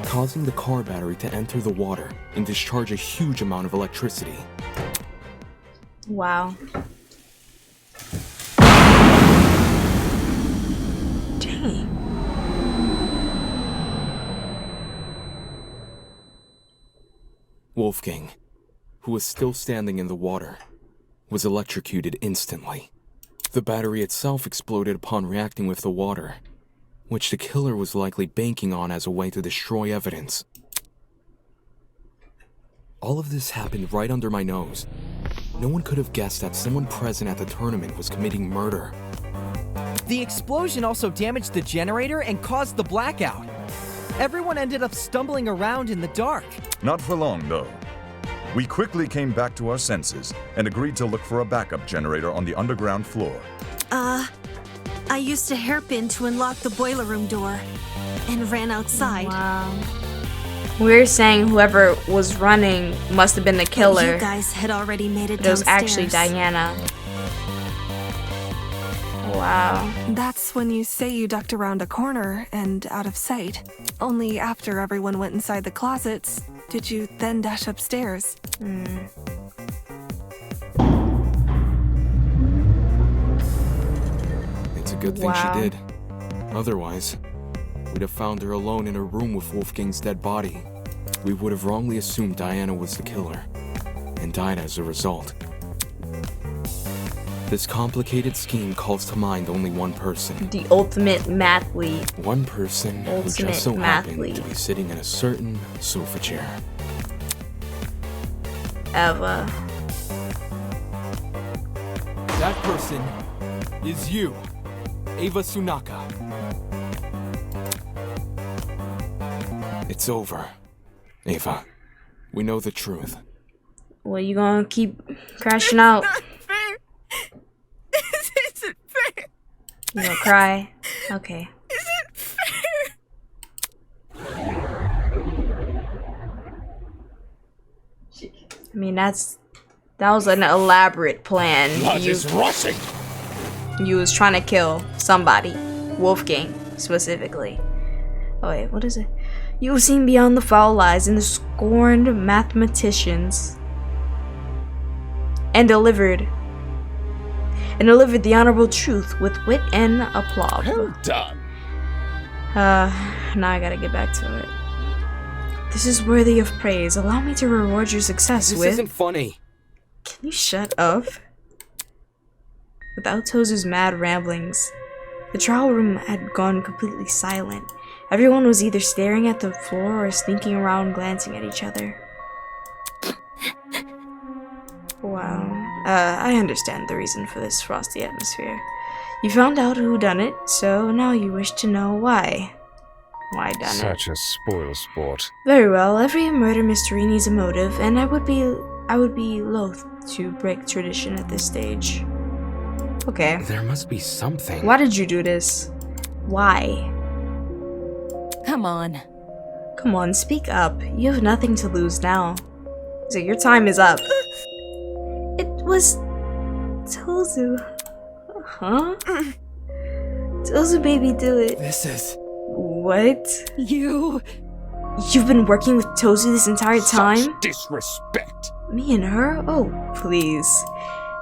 causing the car battery to enter the water and discharge a huge amount of electricity.
Wow. Dang.
Wolfgang, who was still standing in the water, was electrocuted instantly. The battery itself exploded upon reacting with the water, which the killer was likely banking on as a way to destroy evidence. All of this happened right under my nose. No one could have guessed that someone present at the tournament was committing murder.
The explosion also damaged the generator and caused the blackout. Everyone ended up stumbling around in the dark.
Not for long, though. We quickly came back to our senses and agreed to look for a backup generator on the underground floor.
I used a hairpin to unlock the boiler room door and ran outside.
Wow. We're saying whoever was running must have been the killer.
You guys had already made it
but it was
downstairs.
actually Diana. Wow.
That's when you say you ducked around a corner and out of sight. Only after everyone went inside the closets did you then dash upstairs.
It's a good thing she did. Otherwise, we'd have found her alone in a room with Wolfgang's dead body. We would have wrongly assumed Diana was the killer, and died as a result. This complicated scheme calls to mind only one person.
The ultimate mathlete.
One person who just so happened to be sitting in a certain sofa chair.
Eva.
That person is you, Eva Sunaka. It's over, Eva. We know the truth.
Well, you gonna keep crashing out?
This isn't fair.
You gonna cry? Okay.
Isn't fair.
I mean, that was an elaborate plan.
Blood is rushing.
You was trying to kill somebody, Wolfgang specifically. Oh wait, what is it? You have seen beyond the foul lies and the scorned mathematicians, and delivered the honorable truth with wit and aplomb.
Well done.
Now I gotta get back to it. This is worthy of praise. Allow me to reward your success
This
with...
isn't funny.
Can you shut up? Without Tozu's mad ramblings, the trial room had gone completely silent. Everyone was either staring at the floor or sneaking around glancing at each other. Wow. I understand the reason for this frosty atmosphere. You found out who done it, so now you wish to know why. Why done it?
Such a spoil sport.
Very well, every murder mystery needs a motive, and I would be loath to break tradition at this stage. Okay.
There must be something.
Why did you do this? Why?
Come on.
Come on, speak up. You have nothing to lose now. So your time is up. It was Tozu. Huh? Tozu baby, do it.
This is...
What? You've been working with Tozu this entire time?
Such disrespect.
Me and her? Oh, please.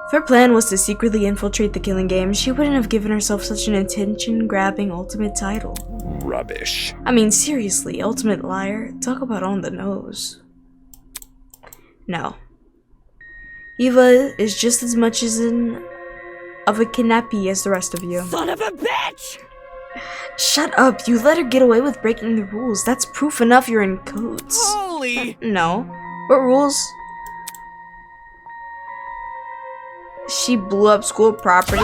If her plan was to secretly infiltrate the killing game, she wouldn't have given herself such an attention-grabbing ultimate title.
Rubbish.
I mean, seriously, ultimate liar. Talk about on the nose. No. Eva is just as much of a kidnappee as the rest of you.
Son of a bitch!
Shut up! You let her get away with breaking the rules. That's proof enough you're in cahoots.
Holy!
No. What rules? She blew up school property.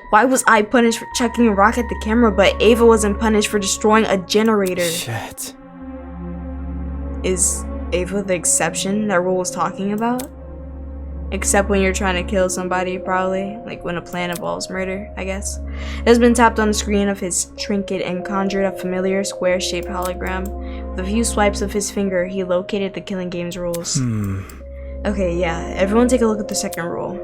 Why was I punished for chucking a rock at the camera, but Ava wasn't punished for destroying a generator?
Shit.
Is Ava the exception that Rule was talking about? Except when you're trying to kill somebody, probably. Like when a plan involves murder, I guess. It has been tapped on the screen of his trinket and conjured a familiar square-shaped hologram. With a few swipes of his finger, he located the killing game's rules. Okay, yeah. Everyone take a look at the second rule.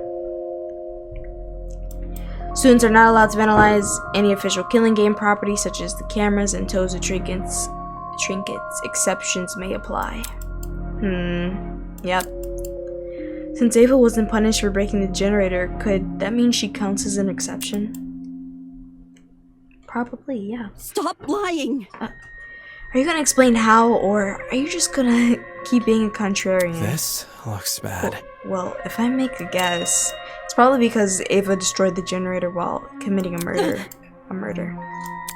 Students are not allowed to vandalize any official killing game property, such as the cameras and Tozu trinkets. Exceptions may apply. Yep. Since Ava wasn't punished for breaking the generator, could that mean she counts as an exception? Probably, yeah.
Stop lying!
Are you gonna explain how, or are you just gonna keep being a contrarian?
This looks bad.
Well, if I make a guess, it's probably because Ava destroyed the generator while committing a murder.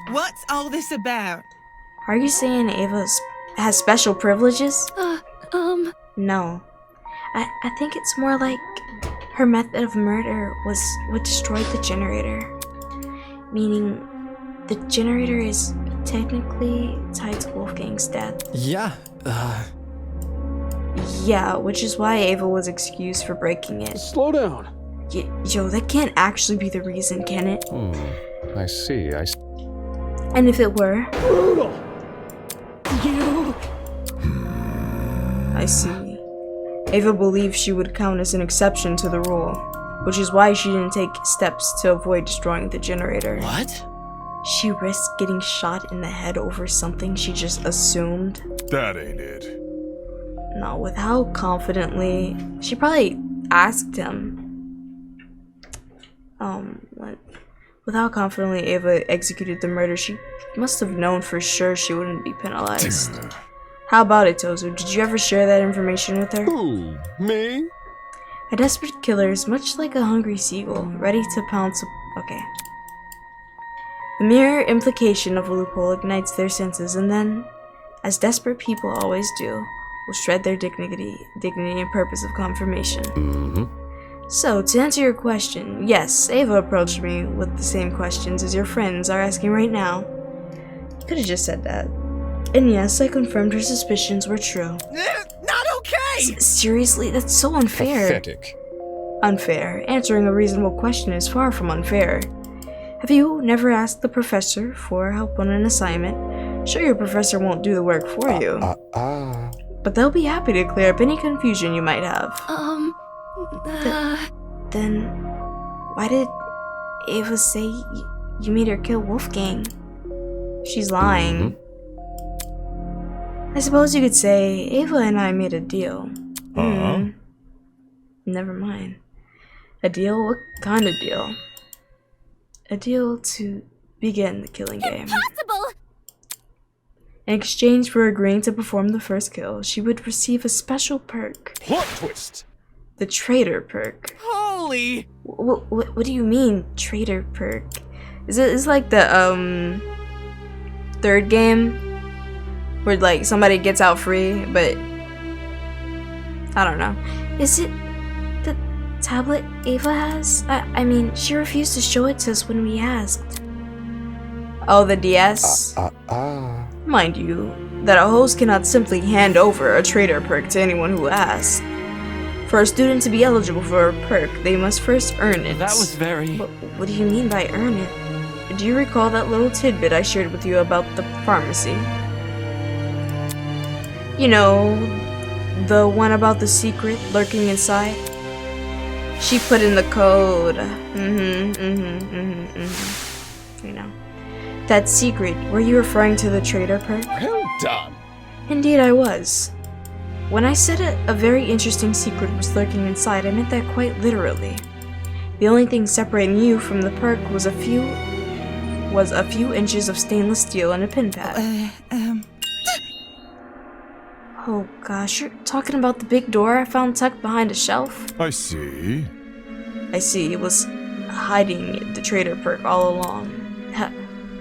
What's all this about?
Are you saying Ava has special privileges? No. I think it's more like her method of murder was what destroyed the generator. Meaning, the generator is technically tied to Wolfgang's death.
Yeah,
Yeah, which is why Ava was excused for breaking it.
Slow down.
Yo, that can't actually be the reason, can it?
I see.
And if it were?
Brutal.
I see. Ava believed she would count as an exception to the rule, which is why she didn't take steps to avoid destroying the generator.
What?
She risked getting shot in the head over something she just assumed.
That ain't it.
No, with how confidently she probably asked him. With how confidently Ava executed the murder, she must have known for sure she wouldn't be penalized. How about it, Tozu? Did you ever share that information with her?
Who? Me?
A desperate killer is much like a hungry seagull, ready to pounce. Okay. The mere implication of a loophole ignites their senses, and then, as desperate people always do, will shred their dignity and purpose of confirmation. So, to answer your question, yes, Ava approached me with the same questions as your friends are asking right now. You could have just said that. And yes, I confirmed her suspicions were true.
Not okay!
Seriously, that's so unfair.
Pathetic.
Unfair. Answering a reasonable question is far from unfair. Have you never asked the professor for help on an assignment? Sure, your professor won't do the work for you. But they'll be happy to clear up any confusion you might have. Then, why did Ava say you made her kill Wolfgang? She's lying. I suppose you could say Ava and I made a deal. Never mind. A deal? What kind of deal? A deal to begin the killing game.
Impossible!
In exchange for agreeing to perform the first kill, she would receive a special perk.
Plot twist!
The traitor perk.
Holy!
What do you mean, traitor perk? Is it like the third game where like somebody gets out free, but I don't know. Is it the tablet Ava has? I mean, she refused to show it to us when we asked. Oh, the DS? Mind you, that a host cannot simply hand over a traitor perk to anyone who asks. For a student to be eligible for a perk, they must first earn it.
That was very...
What do you mean by earn it? Do you recall that little tidbit I shared with you about the pharmacy? You know, the one about the secret lurking inside? She put in the code. You know. That secret, were you referring to the traitor perk?
Well done.
Indeed I was. When I said a very interesting secret was lurking inside, I meant that quite literally. The only thing separating you from the perk was a few inches of stainless steel and a pin pad. Oh gosh, you're talking about the big door I found tucked behind a shelf?
I see.
I see, it was hiding the traitor perk all along.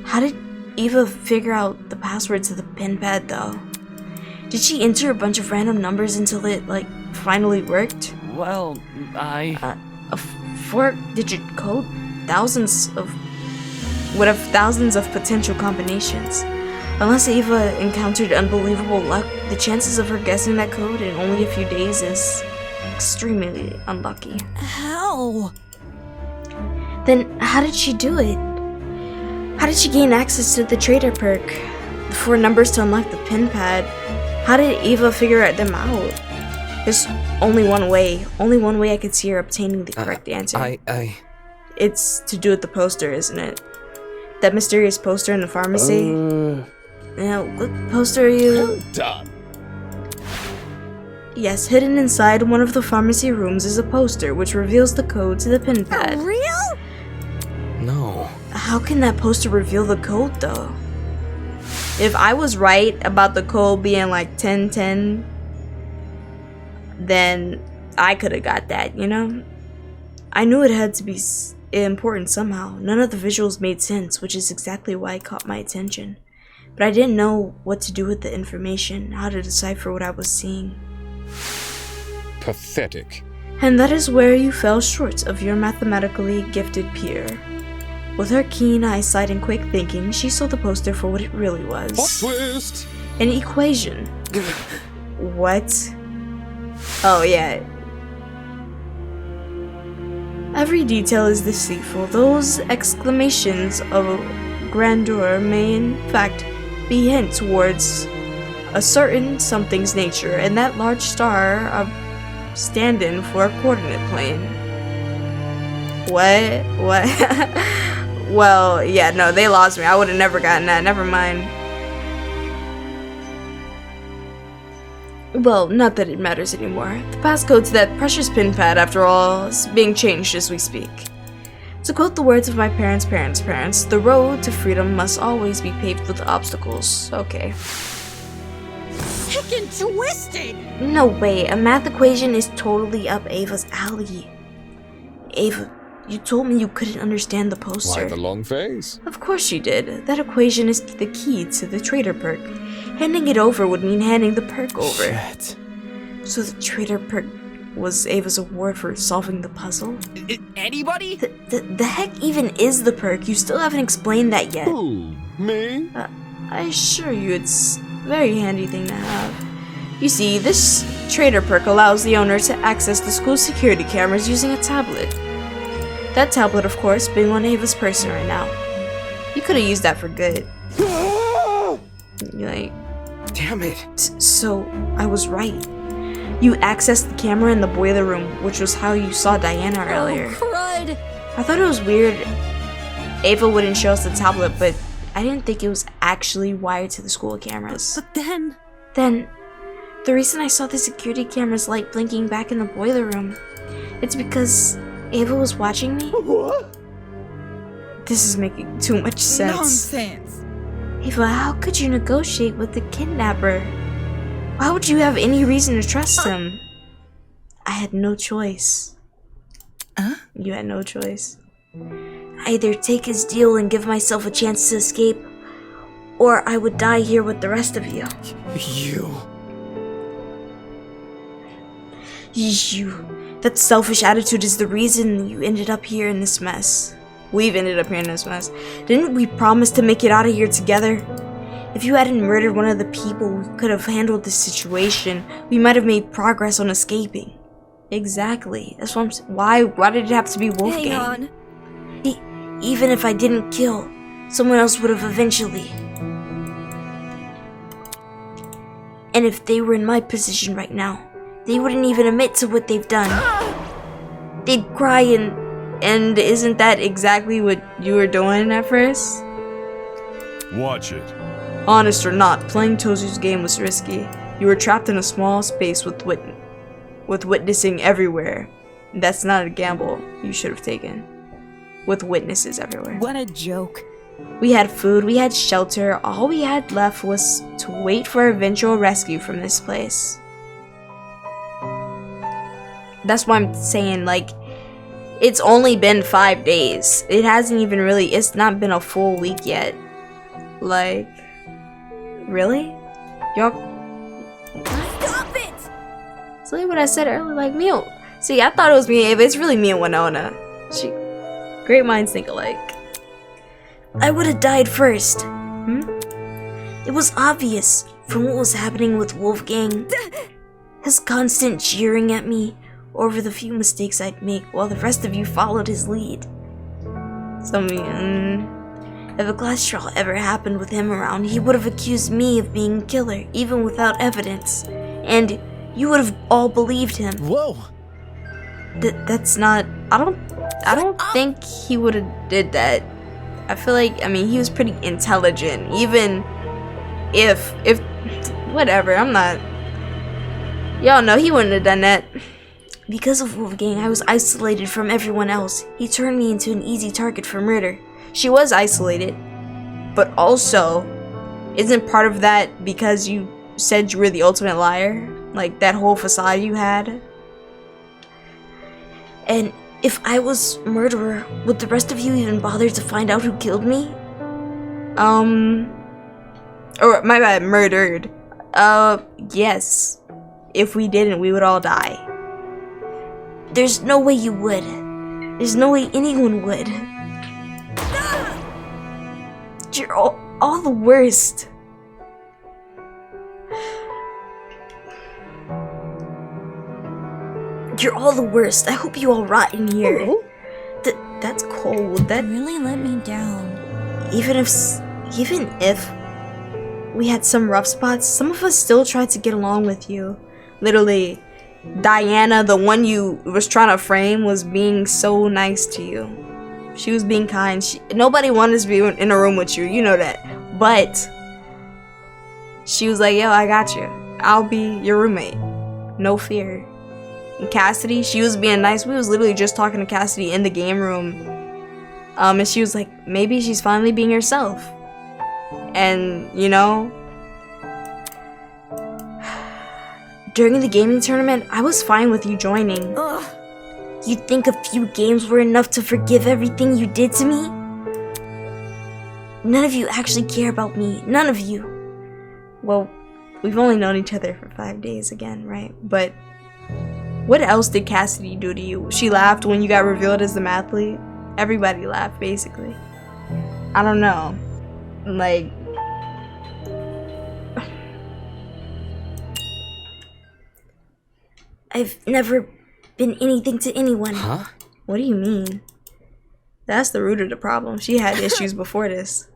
How did Eva figure out the password to the pin pad though? Did she enter a bunch of random numbers until it, like, finally worked?
Well,
A 4-digit code? Thousands would have thousands of potential combinations. Unless Ava encountered unbelievable luck, the chances of her guessing that code in only a few days is extremely unlucky.
How?
Then how did she do it? How did she gain access to the traitor perk? The 4 numbers to unlock the pin pad? How did Eva figure them out? There's only one way I could see her obtaining the correct answer. It's to do with the poster, isn't it? That mysterious poster in the pharmacy? Yeah, what poster are you?
Done.
Yes, hidden inside one of the pharmacy rooms is a poster which reveals the code to the pin pad.
For real?
No.
How can that poster reveal the code, though? If I was right about the code being like 1010, then I could have got that, you know? I knew it had to be important somehow. None of the visuals made sense, which is exactly why it caught my attention. But I didn't know what to do with the information, how to decipher what I was seeing.
Pathetic.
And that is where you fell short of your mathematically gifted peer. With her keen eyesight and quick thinking, she saw the poster for what it really was.
Plot twist!
An equation. What? Oh yeah. Every detail is deceitful. Those exclamations of grandeur may in fact be hint towards a certain something's nature, and that large star of stand-in for a coordinate plane. What? Well, yeah, no, they lost me. I would have never gotten that. Never mind. Well, not that it matters anymore. The passcode to that precious pin pad, after all, is being changed as we speak. To quote the words of my parents' parents, the road to freedom must always be paved with obstacles. Okay.
Heckin' twisted!
No way, a math equation is totally up Ava's alley. Ava, you told me you couldn't understand the poster.
Why the long face?
Of course you did. That equation is the key to the traitor perk. Handing it over would mean handing the perk over.
Shit.
So the traitor perk was Ava's award for solving the puzzle?
Anybody?
The heck even is the perk? You still haven't explained that yet.
Who? Me?
I assure you it's a very handy thing to have. You see, this traitor perk allows the owner to access the school security cameras using a tablet. That tablet, of course, being on Ava's person right now. You could have used that for good. Like,
damn it.
So, I was right. You accessed the camera in the boiler room, which was how you saw Diana earlier.
Oh, crud.
I thought it was weird Ava wouldn't show us the tablet, but I didn't think it was actually wired to the school cameras.
But then...
Then, the reason I saw the security camera's light blinking back in the boiler room, it's because Ava was watching me?
What?
This is making too much sense.
Nonsense.
Ava, how could you negotiate with the kidnapper? Why would you have any reason to trust him? I had no choice. You had no choice. Either take his deal and give myself a chance to escape, or I would die here with the rest of you. You. That selfish attitude is the reason you ended up here in this mess. We've ended up here in this mess. Didn't we promise to make it out of here together? If you hadn't murdered one of the people who could have handled this situation, we might have made progress on escaping. Exactly. That's what I'm saying. Why did it have to be Wolfgang?
Hang on.
Even if I didn't kill, someone else would have eventually. And if they were in my position right now, they wouldn't even admit to what they've done. They'd cry and isn't that exactly what you were doing at first?
Watch it.
Honest or not, playing Tozu's game was risky. You were trapped in a small space with witnessing everywhere. That's not a gamble you should have taken. With witnesses everywhere.
What a joke.
We had food, we had shelter, all we had left was to wait for eventual rescue from this place. That's why I'm saying, like, it's only been 5 days. It hasn't even really, it's not been a full week yet. Like, really? Y'all...
Stop it!
It's like what I said earlier, like, see, I thought it was me and Ava, it's really me and Winona. Great minds think alike. I would have died first. It was obvious from what was happening with Wolfgang. His constant jeering at me over the few mistakes I'd make while the rest of you followed his lead. So, if a glass straw ever happened with him around, he would have accused me of being a killer, even without evidence. And you would have all believed him.
Whoa!
That's not... I don't think he would have did that. I feel like, I mean, he was pretty intelligent. Even if... Whatever, I'm not... Y'all know he wouldn't have done that. Because of Wolfgang, I was isolated from everyone else. He turned me into an easy target for murder. She was isolated, but also Isn't part of that because you said you were the ultimate liar? Like, that whole facade you had?
And if I was murderer, would the rest of you even bother to find out who killed me?
Or, my bad, murdered. Yes. If we didn't, we would all die.
There's no way you would. There's no way anyone would.
You're all the worst.
You're all the worst. I hope you all rot in here.
Oh. That's cold. That
really let me down.
Even if we had some rough spots, some of us still tried to get along with you. Literally, Diana, the one you was trying to frame, was being so nice to you. She was being kind. Nobody wanted to be in a room with you, you know that. But she was like, yo, I got you. I'll be your roommate. No fear. And Cassidy, she was being nice. We was literally just talking to Cassidy in the game room. And she was like, maybe she's finally being herself. And, you know, during the gaming tournament, I was fine with you joining.
Ugh. You think a few games were enough to forgive everything you did to me? None of you actually care about me. None of you.
Well, we've only known each other for 5 days again, right? But what else did Cassidy do to you? She laughed when you got revealed as the mathlete. Everybody laughed, basically. I don't know. Like,
I've never been anything to anyone.
Huh?
What do you mean? That's the root of the problem. She had issues before this.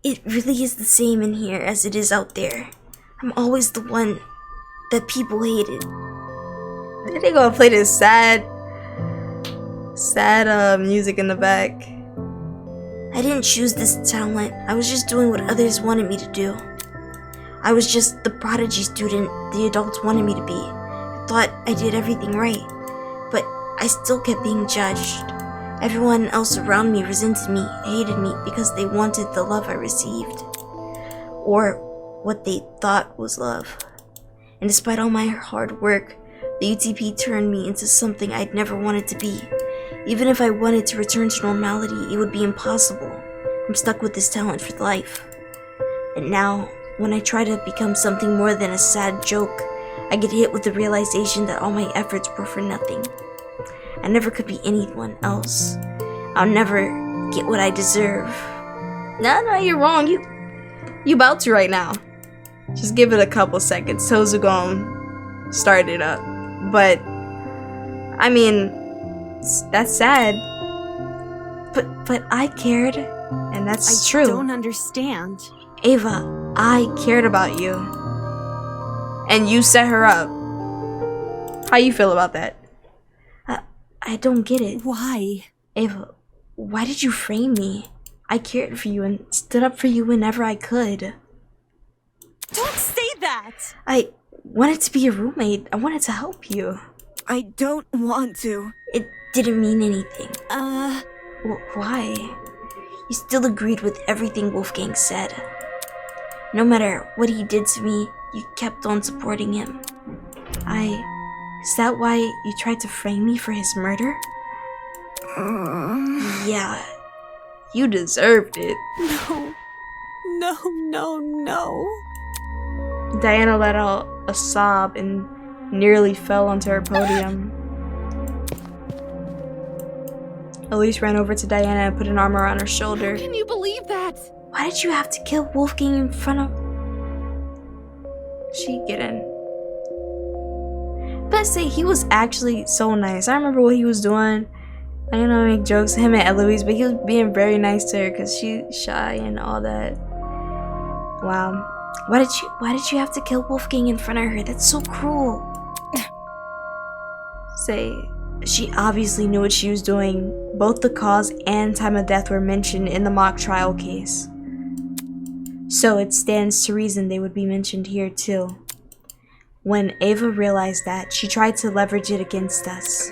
It really is the same in here as it is out there. I'm always the one that people hated.
They gonna play this sad music in the back.
I didn't choose this talent. I was just doing what others wanted me to do. I was just the prodigy student the adults wanted me to be. I thought I did everything right, but I still kept being judged. Everyone else around me resented me, hated me because they wanted the love I received. Or what they thought was love. And despite all my hard work, the UTP turned me into something I'd never wanted to be. Even if I wanted to return to normality, it would be impossible. I'm stuck with this talent for life. And now, when I try to become something more than a sad joke, I get hit with the realization that all my efforts were for nothing. I never could be anyone else. I'll never get what I deserve.
No, you're wrong. You about to right now. Just give it a couple seconds. Tozu gon' start it up. But, I mean, that's sad. But I cared, and that's true.
I don't understand.
Ava, I cared about you. And you set her up. How you feel about that?
I don't get it.
Why?
Ava, why did you frame me? I cared for you and stood up for you whenever I could.
Don't say that!
I wanted to be your roommate. I wanted to help you.
I don't want to.
It didn't mean anything.
Why?
You still agreed with everything Wolfgang said. No matter what he did to me, you kept on supporting him.
Is that why you tried to frame me for his murder?
Yeah.
You deserved it.
No.
Diana let out a sob and nearly fell onto her podium. Elise ran over to Diana and put an arm around her shoulder.
How can you believe that?
Why did you have to kill Wolfgang in front of...
She get in. But say he was actually so nice. I remember what he was doing. I don't know, make jokes him and Eloise, but he was being very nice to her because she's shy and all that. Wow.
Why did you have to kill Wolfgang in front of her? That's so cruel.
Say, she obviously knew what she was doing. Both the cause and time of death were mentioned in the mock trial case. So it stands to reason they would be mentioned here too. When Ava realized that, she tried to leverage it against us.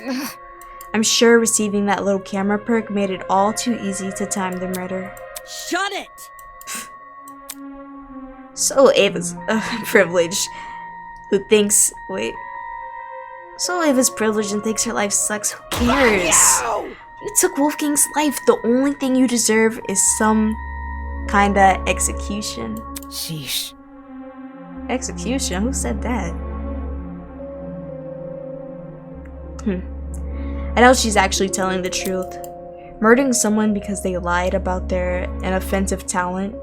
I'm sure receiving that little camera perk made it all too easy to time the murder.
Shut it!
So Ava's privileged, who thinks, wait. So Ava's privileged and thinks her life sucks. Who cares? You took Wolfgang's life. The only thing you deserve is some kinda execution.
Sheesh.
Execution? Who said that? I know she's actually telling the truth. Murdering someone because they lied about their inoffensive talent.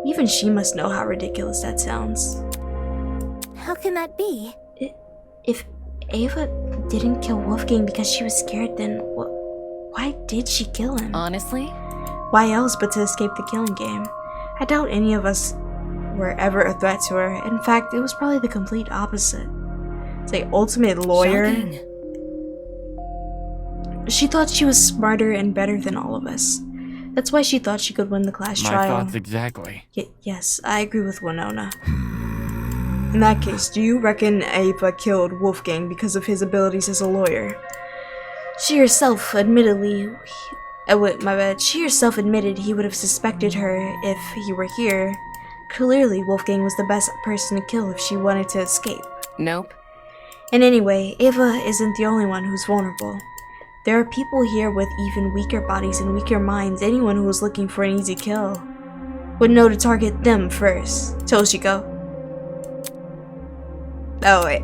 Even she must know how ridiculous that sounds.
How can that be?
If Ava didn't kill Wolfgang because she was scared, then why did she kill him?
Honestly?
Why else but to escape the killing game? I doubt any of us were ever a threat to her. In fact, it was probably the complete opposite. It's like ultimate lawyer.
Shocking.
She thought she was smarter and better than all of us. That's why she thought she could win the class
My
trial.
thoughts exactly.
Yes, I agree with Winona. In that case, do you reckon Ava killed Wolfgang because of his abilities as a lawyer? She herself admittedly... She herself admitted he would have suspected her if he were here. Clearly, Wolfgang was the best person to kill if she wanted to escape.
Nope.
And anyway, Ava isn't the only one who's vulnerable. There are people here with even weaker bodies and weaker minds. Anyone who was looking for an easy kill would know to target them first. Toshiko. Oh, wait.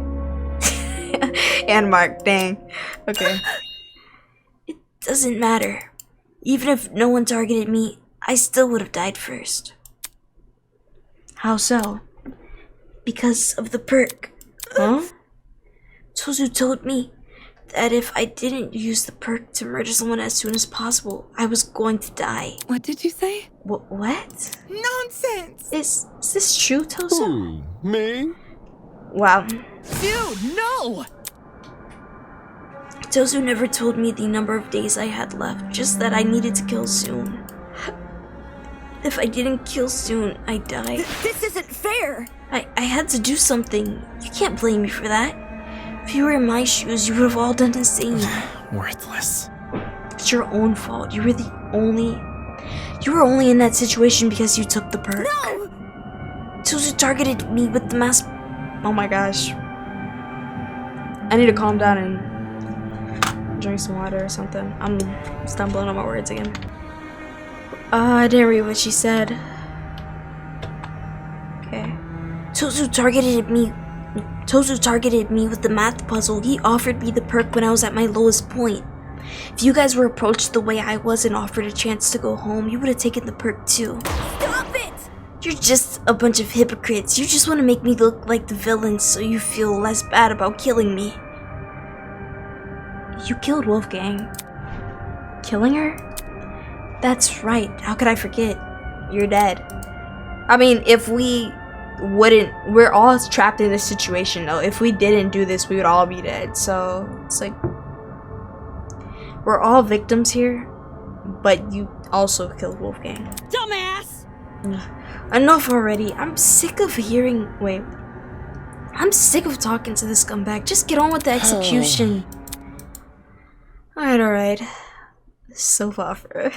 And Mark, dang. Okay.
It doesn't matter. Even if no one targeted me, I still would have died first.
How so?
Because of the perk.
Huh?
Tozu told me that if I didn't use the perk to murder someone as soon as possible, I was going to die.
What did you say?
What?
Nonsense!
Is this true, Tozu?
Who? Me?
Wow.
Dude, no!
Tozu never told me the number of days I had left, just that I needed to kill soon. If I didn't kill soon, I'd die.
This isn't fair!
I had to do something. You can't blame me for that. If you were in my shoes, you would have all done the same.
Worthless.
It's your own fault. You were only in that situation because you took the perk.
No!
Tozu targeted me with the mask.
Oh my gosh. I need to calm down and drink some water or something. I'm stumbling on my words again. I didn't read what she said. Okay.
Tozu targeted me with the math puzzle. He offered me the perk when I was at my lowest point. If you guys were approached the way I was and offered a chance to go home, you would have taken the perk too.
Stop it!
You're just a bunch of hypocrites. You just want to make me look like the villain so you feel less bad about killing me.
You killed Wolfgang. Killing her? That's right. How could I forget? You're dead. I mean, if we're all trapped in this situation though. If we didn't do this, we would all be dead. So it's like we're all victims here, but you also killed Wolfgang.
Dumbass!
Enough already. I'm sick of talking to this scumbag. Just get on with the execution. Alright. This soap opera.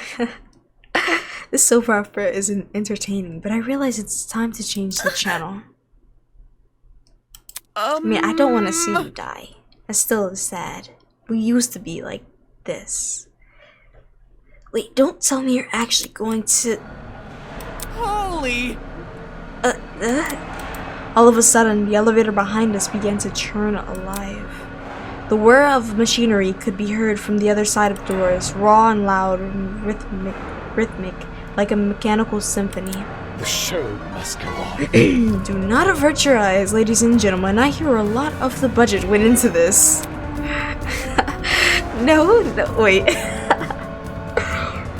This soap opera isn't entertaining, but I realize it's time to change the channel. I mean, I don't want to see you die. That's still sad. We used to be like this.
Wait, don't tell me you're actually going to...
Holy!
All of a sudden, the elevator behind us began to churn alive. The whir of machinery could be heard from the other side of doors, raw and loud and rhythmic, like a mechanical symphony.
The show must go on.
Do not avert your eyes, ladies and gentlemen. I hear a lot of the budget went into this. No, wait.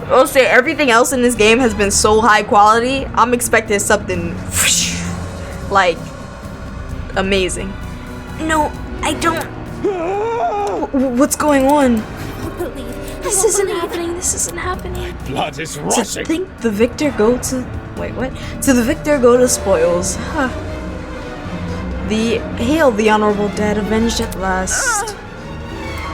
I'll say everything else in this game has been so high quality. I'm expecting something like amazing.
No, I don't.
What's going on?
This isn't happening. This isn't happening.
Blood is
To
rushing.
think the victor go to... Wait, what? To the victor go the spoils. Huh. Hail the honorable dead, avenged at last.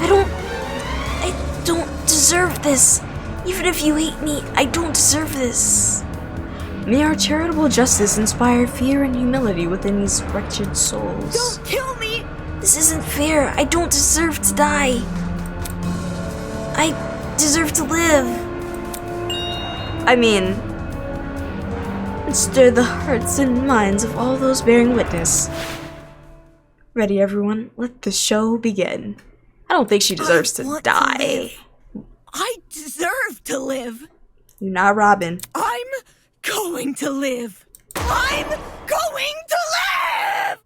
I don't deserve this. Even if you hate me, I don't deserve this.
May our charitable justice inspire fear and humility within these wretched souls.
Don't kill me!
This isn't fair. I don't deserve to die. I deserve to live.
I mean, stir the hearts and minds of all those bearing witness. Ready, everyone? Let the show begin. I don't think she deserves to die.
I deserve to live.
You're not Robin.
I'm going to live. I'm going to live!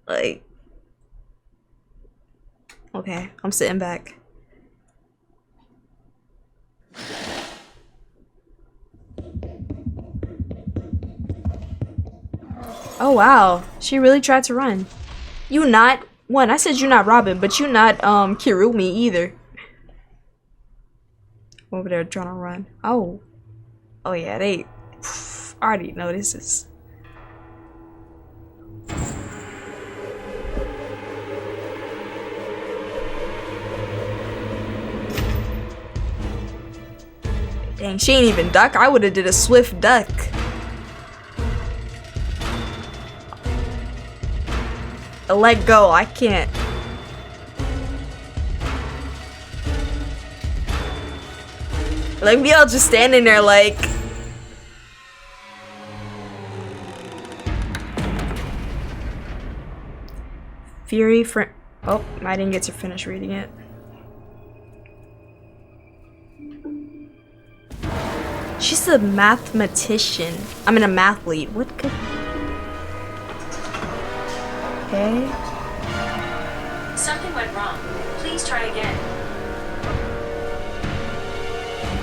Like, okay, I'm sitting back. Oh wow, she really tried to run. You not one, I said you're not Robin, but you not Kirumi either. Over there trying to run. Oh yeah, they already know this is. Dang, she ain't even duck. I would have did a swift duck. Let go. I can't. Like me, all just standing there like. Fury for. Oh, I didn't get to finish reading it. She's a mathematician. I mean, a mathlete. What could. Okay.
Something went wrong. Please try again.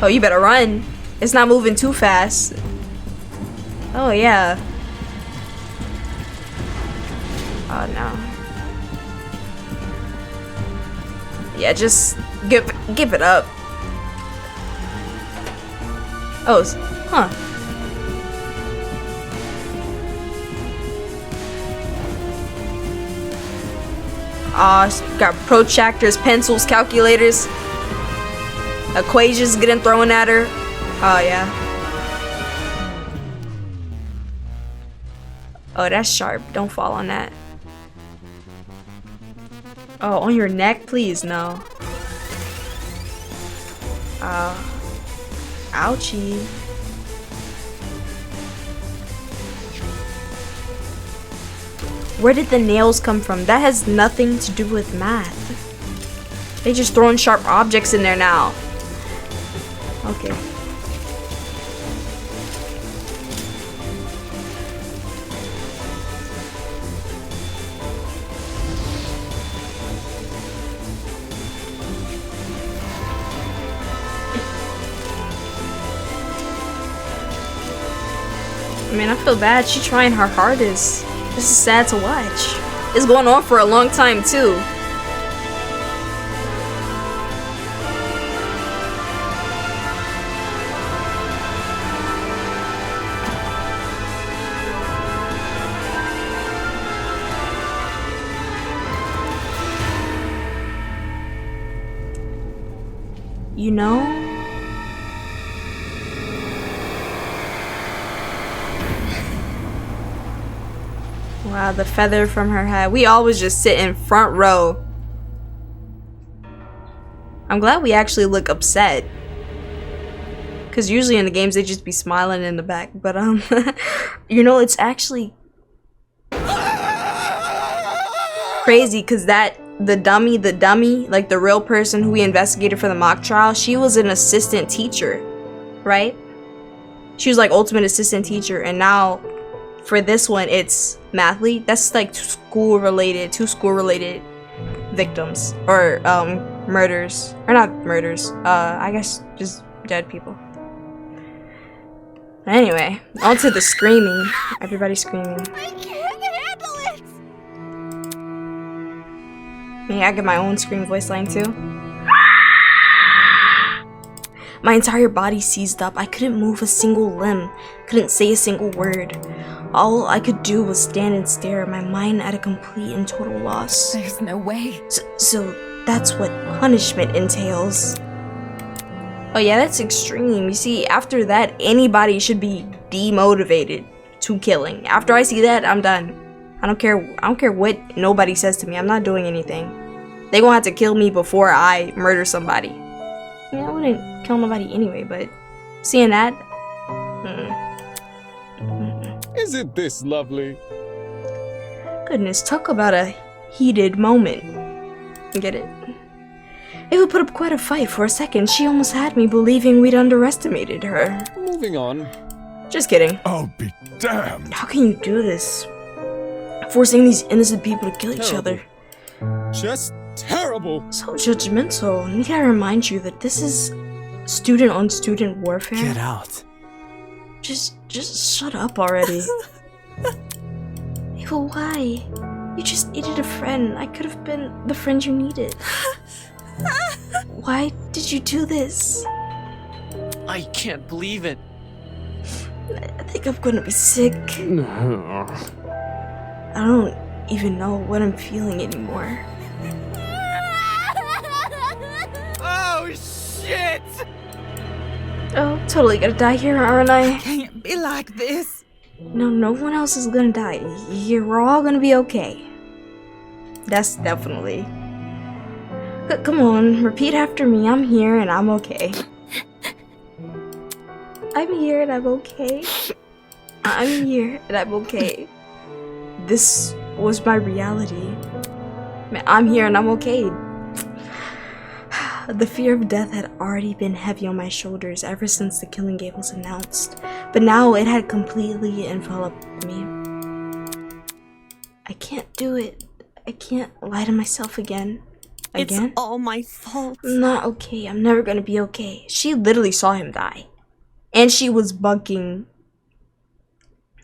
Oh, you better run. It's not moving too fast. Oh, yeah. Oh, no. Yeah, just give it up. Oh, huh. Got protractors, pencils, calculators, equations getting thrown at her. Oh, yeah. Oh, that's sharp. Don't fall on that. Oh, on your neck? Please, no. Ouchie. Where did the nails come from? That has nothing to do with math. They just throwing sharp objects in there now. Okay. I mean, I feel bad. She's trying her hardest. This is sad to watch. It's going on for a long time, too. You know? Wow, the feather from her hat. We always just sit in front row. I'm glad we actually look upset. Because usually in the games they just be smiling in the back. But you know, it's actually crazy because the dummy, like the real person who we investigated for the mock trial, she was an assistant teacher, right? She was like ultimate assistant teacher, and now for this one, it's mathlete. That's like two school related victims or murders, or not murders. I guess just dead people. Anyway, on to the screaming. Everybody's screaming.
I can't handle it!
May I get my own scream voice line too? My entire body seized up. I couldn't move a single limb. Couldn't say a single word. All I could do was stand and stare, my mind at a complete and total loss.
There's no way.
So that's what punishment entails. Oh yeah, that's extreme. You see, after that, anybody should be demotivated to killing. After I see that, I'm done. I don't care what nobody says to me. I'm not doing anything. They gonna have to kill me before I murder somebody. I mean, I wouldn't kill nobody anyway, but seeing that,
Isn't this lovely?
goodness, talk about a heated moment. Get it? Ava put up quite a fight. For a second, she almost had me believing we'd underestimated her.
Moving on.
Just kidding.
I'll be damned.
How can you do this? Forcing these innocent people to kill each other.
Just terrible.
So judgmental. Need I remind you that this is student-on-student warfare?
Get out.
Just shut up already. Ava, why? You just needed a friend. I could have been the friend you needed. Why did you do this?
I can't believe it.
I think I'm gonna be sick. I don't even know what I'm feeling anymore.
Oh, shit!
Oh, totally gonna die here, aren't I?
Can't be like this.
No one else is gonna die. You're all gonna be okay. That's definitely. Come on, repeat after me. I'm here and I'm okay. I'm here and I'm okay. I'm here and I'm okay. This was my reality. Man, I'm here and I'm okay. The fear of death had already been heavy on my shoulders ever since the killing game was announced, but now it had completely enveloped me. I can't do it. I can't lie to myself again. Again?
It's all my fault.
I'm not okay. I'm never gonna be okay. She literally saw him die. And she was bunking.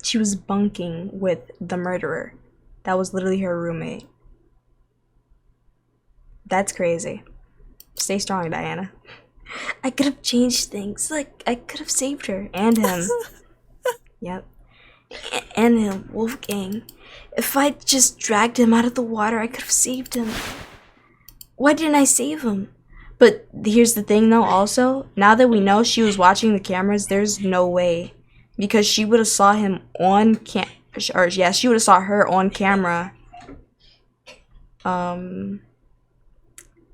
She was bunking with the murderer. That was literally her roommate. That's crazy. Stay strong, Diana. I could have changed things. Like, I could have saved her. And him. Yep. And him, Wolfgang. If I just dragged him out of the water, I could have saved him. Why didn't I save him? But here's the thing though, also, now that we know she was watching the cameras, there's no way. Because she would have saw him on she would have saw her on camera.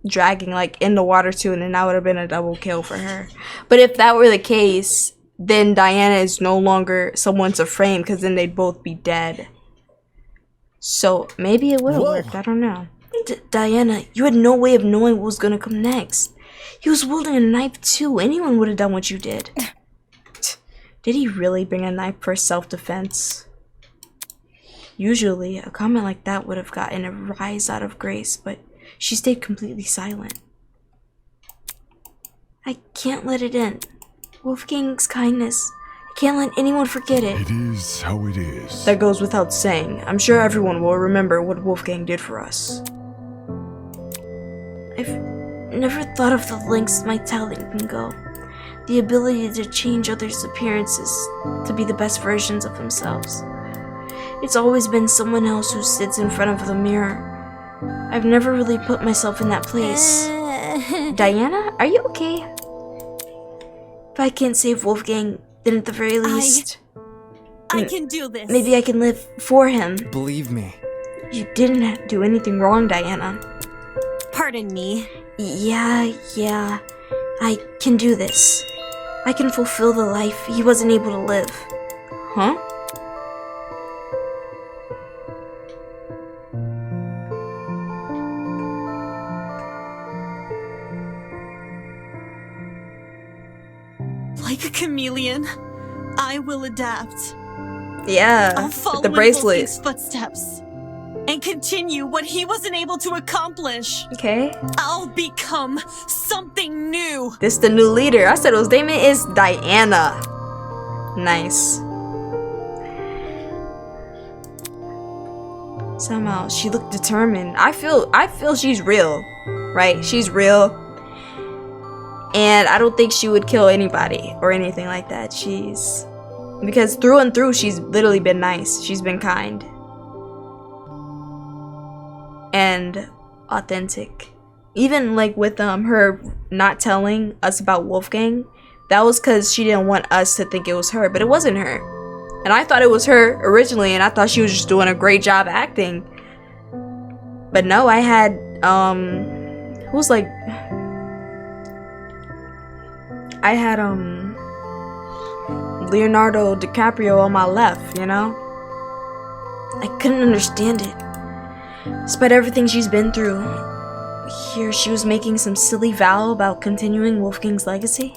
Dragging like in the water too, and then that would have been a double kill for her. But if that were the case, then Diana is no longer someone to frame, because then they'd both be dead. So maybe it would have worked, I don't know. Diana, you had no way of knowing what was gonna come next. He was wielding a knife too. Anyone would have done what you did. Did he really bring a knife for self-defense? Usually, a comment like that would have gotten a rise out of Grace, but she stayed completely silent. I can't let it end. Wolfgang's kindness. I can't let anyone forget it.
It is how it is.
That goes without saying. I'm sure everyone will remember what Wolfgang did for us. I've never thought of the lengths my talent can go. The ability to change others' appearances to be the best versions of themselves. It's always been someone else who sits in front of the mirror. I've never really put myself in that place. Diana, are you okay? If I can't save Wolfgang, then at the very least,
I can do this.
maybe I can live for him.
Believe me.
You didn't do anything wrong, Diana.
Pardon me.
Yeah, I can do this. I can fulfill the life he wasn't able to live. Huh?
Like a chameleon, I will adapt.
Yeah,
I'll follow
the bracelet.
in Wolfgang's footsteps and continue what he wasn't able to accomplish.
Okay.
I'll become something new.
This the new leader. I said his name is Diana. Nice. Somehow she looked determined. I feel she's real, right? She's real. And I don't think she would kill anybody or anything like that. Because through and through, she's literally been nice. She's been kind. And authentic. even like with her not telling us about Wolfgang, that was because she didn't want us to think it was her, but it wasn't her. And I thought it was her originally, and I thought she was just doing a great job acting. But no, I had who's like, I had Leonardo DiCaprio on my left, you know? I couldn't understand it. Despite everything she's been through, here she was making some silly vow about continuing Wolfgang's legacy,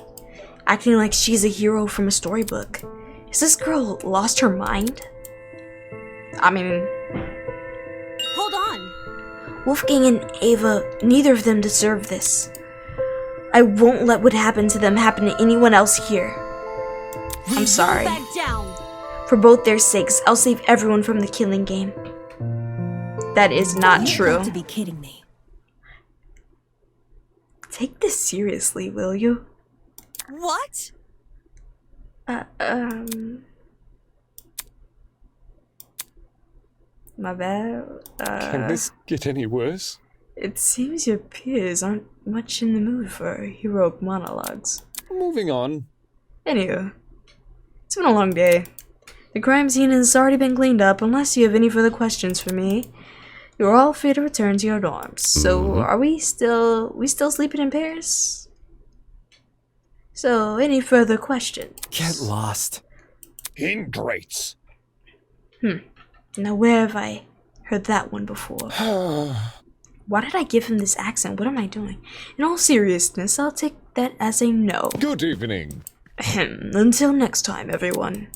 acting like she's a hero from a storybook. Has this girl lost her mind? I mean...
Hold on!
Wolfgang and Ava, neither of them deserve this. I won't let what happened to them happen to anyone else here.
I'm sorry.
Back down.
For both their sakes, I'll save everyone from the killing game.
That is not true.
You've got to be kidding me.
Take this seriously, will you?
What?
My bad.
Can this get any worse?
It seems your peers aren't much in the mood for heroic monologues.
Moving on.
Anywho, it's been a long day. The crime scene has already been cleaned up. Unless you have any further questions for me, you're all free to return to your dorms. So, are we still sleeping in Paris? So, any further questions?
Get lost.
Ingrates.
Now, where have I heard that one before? Why did I give him this accent? What am I doing? In all seriousness, I'll take that as a no.
Good evening.
Until next time, everyone.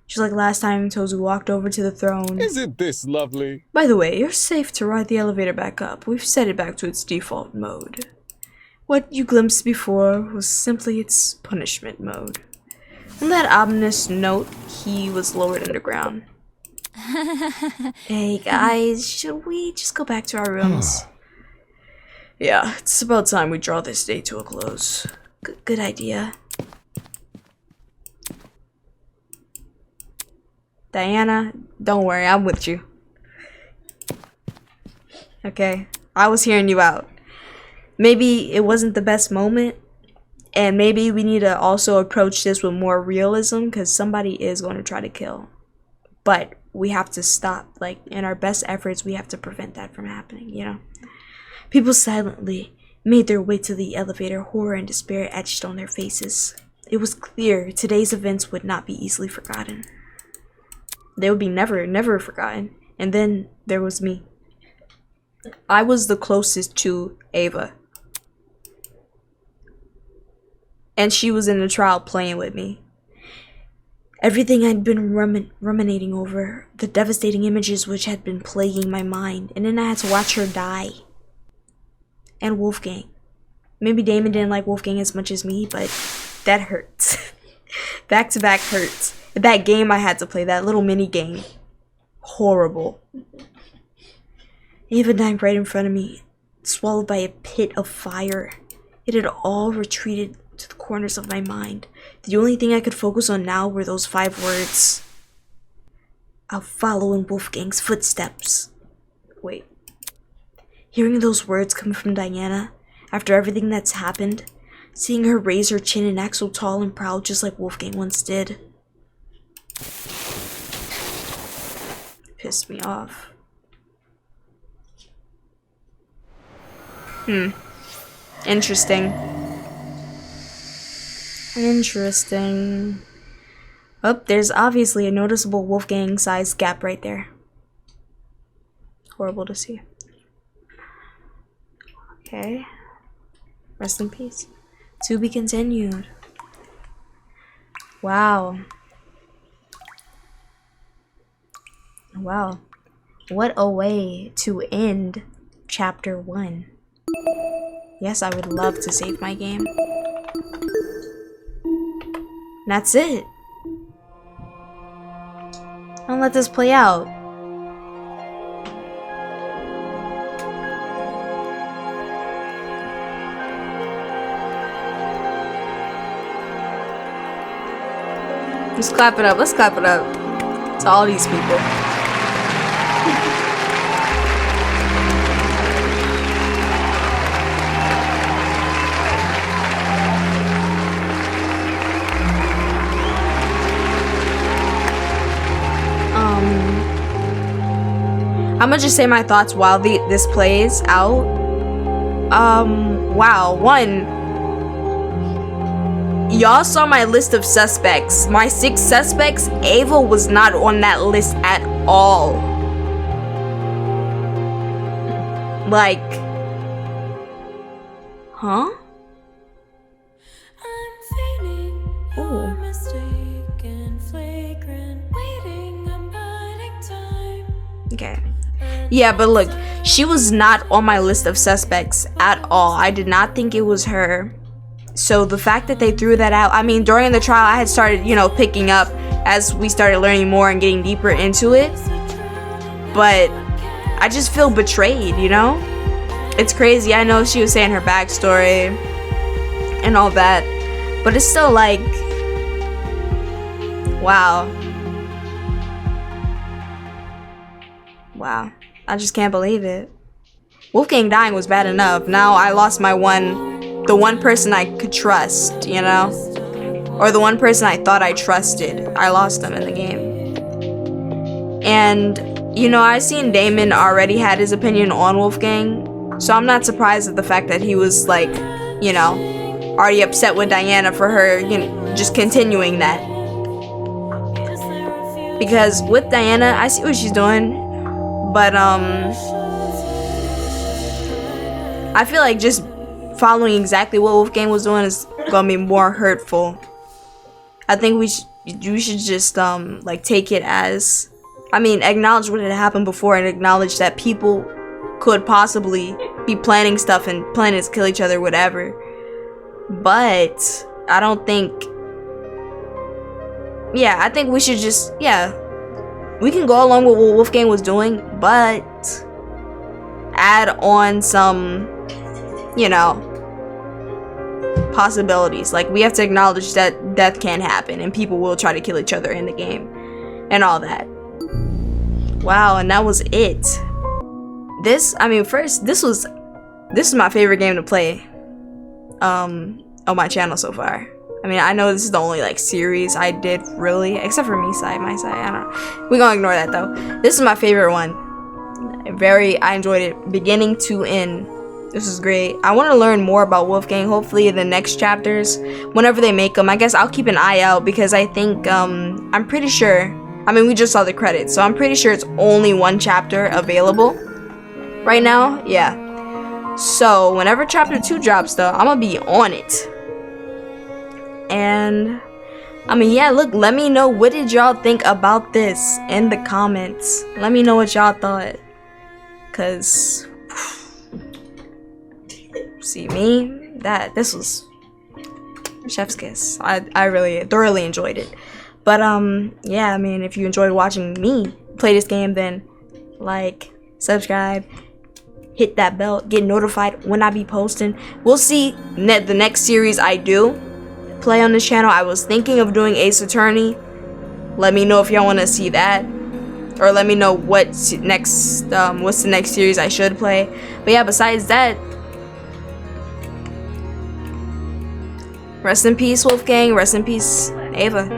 Just like last time Tozu walked over to the throne.
Isn't this lovely?
By the way, you're safe to ride the elevator back up. We've set it back to its default mode. What you glimpsed before was simply its punishment mode. On that ominous note, he was lowered underground. Hey guys, should we just go back to our rooms? Yeah, it's about time we draw this day to a close. Good idea. Diana, don't worry, I'm with you. Okay, I was hearing you out. Maybe it wasn't the best moment, and maybe we need to also approach this with more realism, because somebody is going to try to kill. But we have to stop, like, in our best efforts, we have to prevent that from happening, you know? People silently made their way to the elevator, horror and despair etched on their faces. It was clear today's events would not be easily forgotten. They would be never forgotten. And then there was me. I was the closest to Ava. And she was in the trial playing with me. Everything I'd been ruminating over, the devastating images which had been plaguing my mind, and then I had to watch her die. And Wolfgang. Maybe Damon didn't like Wolfgang as much as me, but that hurts. Back to back hurts. That game I had to play, that little mini game. Horrible. Ava died right in front of me, swallowed by a pit of fire. It had all retreated to the corners of my mind. The only thing I could focus on now were those 5 words. I'll follow in Wolfgang's footsteps. Wait. Hearing those words come from Diana, after everything that's happened, seeing her raise her chin and act so tall and proud just like Wolfgang once did, pissed me off. Interesting. Oh, there's obviously a noticeable Wolfgang-sized gap right there. Horrible to see. Okay. Rest in peace. To be continued. Wow. Wow. What a way to end Chapter 1. Yes, I would love to save my game. That's it. I'll let this play out. Let's clap it up. Let's clap it up to all these people. I'm gonna just say my thoughts while this plays out. Wow. One, y'all saw my list of suspects. My 6 suspects. Ava was not on that list at all. Like, huh? Ooh. Okay. Yeah, but look, she was not on my list of suspects at all. I did not think it was her. So the fact that they threw that out, I mean, during the trial, I had started, you know, picking up as we started learning more and getting deeper into it. But I just feel betrayed, you know? It's crazy. I know she was saying her backstory and all that, but it's still like, wow. Wow. I just can't believe it. Wolfgang dying was bad enough. Now I lost the one person I could trust, you know? Or the one person I thought I trusted. I lost them in the game. And, you know, I seen Damon already had his opinion on Wolfgang, so I'm not surprised at the fact that he was like, you know, already upset with Diana for her, you know, just continuing that. Because with Diana, I see what she's doing, but I feel like just following exactly what Wolfgang was doing is gonna be more hurtful. I think we should just like take it as, I mean, acknowledge what had happened before and acknowledge that people could possibly be planning stuff and planning to kill each other, whatever. But I don't think, yeah, I think we should just, yeah, we can go along with what Wolfgang was doing, but add on some, you know, possibilities. Like, we have to acknowledge that death can happen and people will try to kill each other in the game and all that. Wow, and that was it. This, I mean, first, this is my favorite game to play on my channel so far. I mean, I know this is the only like series I did really, except for my side, I don't know. We're gonna ignore that though. This is my favorite one. I enjoyed it beginning to end. This is great. I want to learn more about Wolfgang, hopefully in the next chapters, whenever they make them. I guess I'll keep an eye out because I think, I'm pretty sure, I mean, we just saw the credits, so I'm pretty sure it's only 1 chapter available right now. Yeah. So, whenever chapter 2 drops though, I'm gonna be on it. And, I mean, yeah, look, let me know, what did y'all think about this in the comments? Let me know what y'all thought. Cause, see me, this was chef's kiss. I really thoroughly enjoyed it. But yeah, I mean, if you enjoyed watching me play this game, then like, subscribe, hit that bell, get notified when I be posting. We'll see the next series I do play on this channel. I was thinking of doing Ace Attorney. Let me know if y'all want to see that, or let me know what's the next series I should play. But yeah, besides that, rest in peace, Wolfgang. Rest in peace, Ava.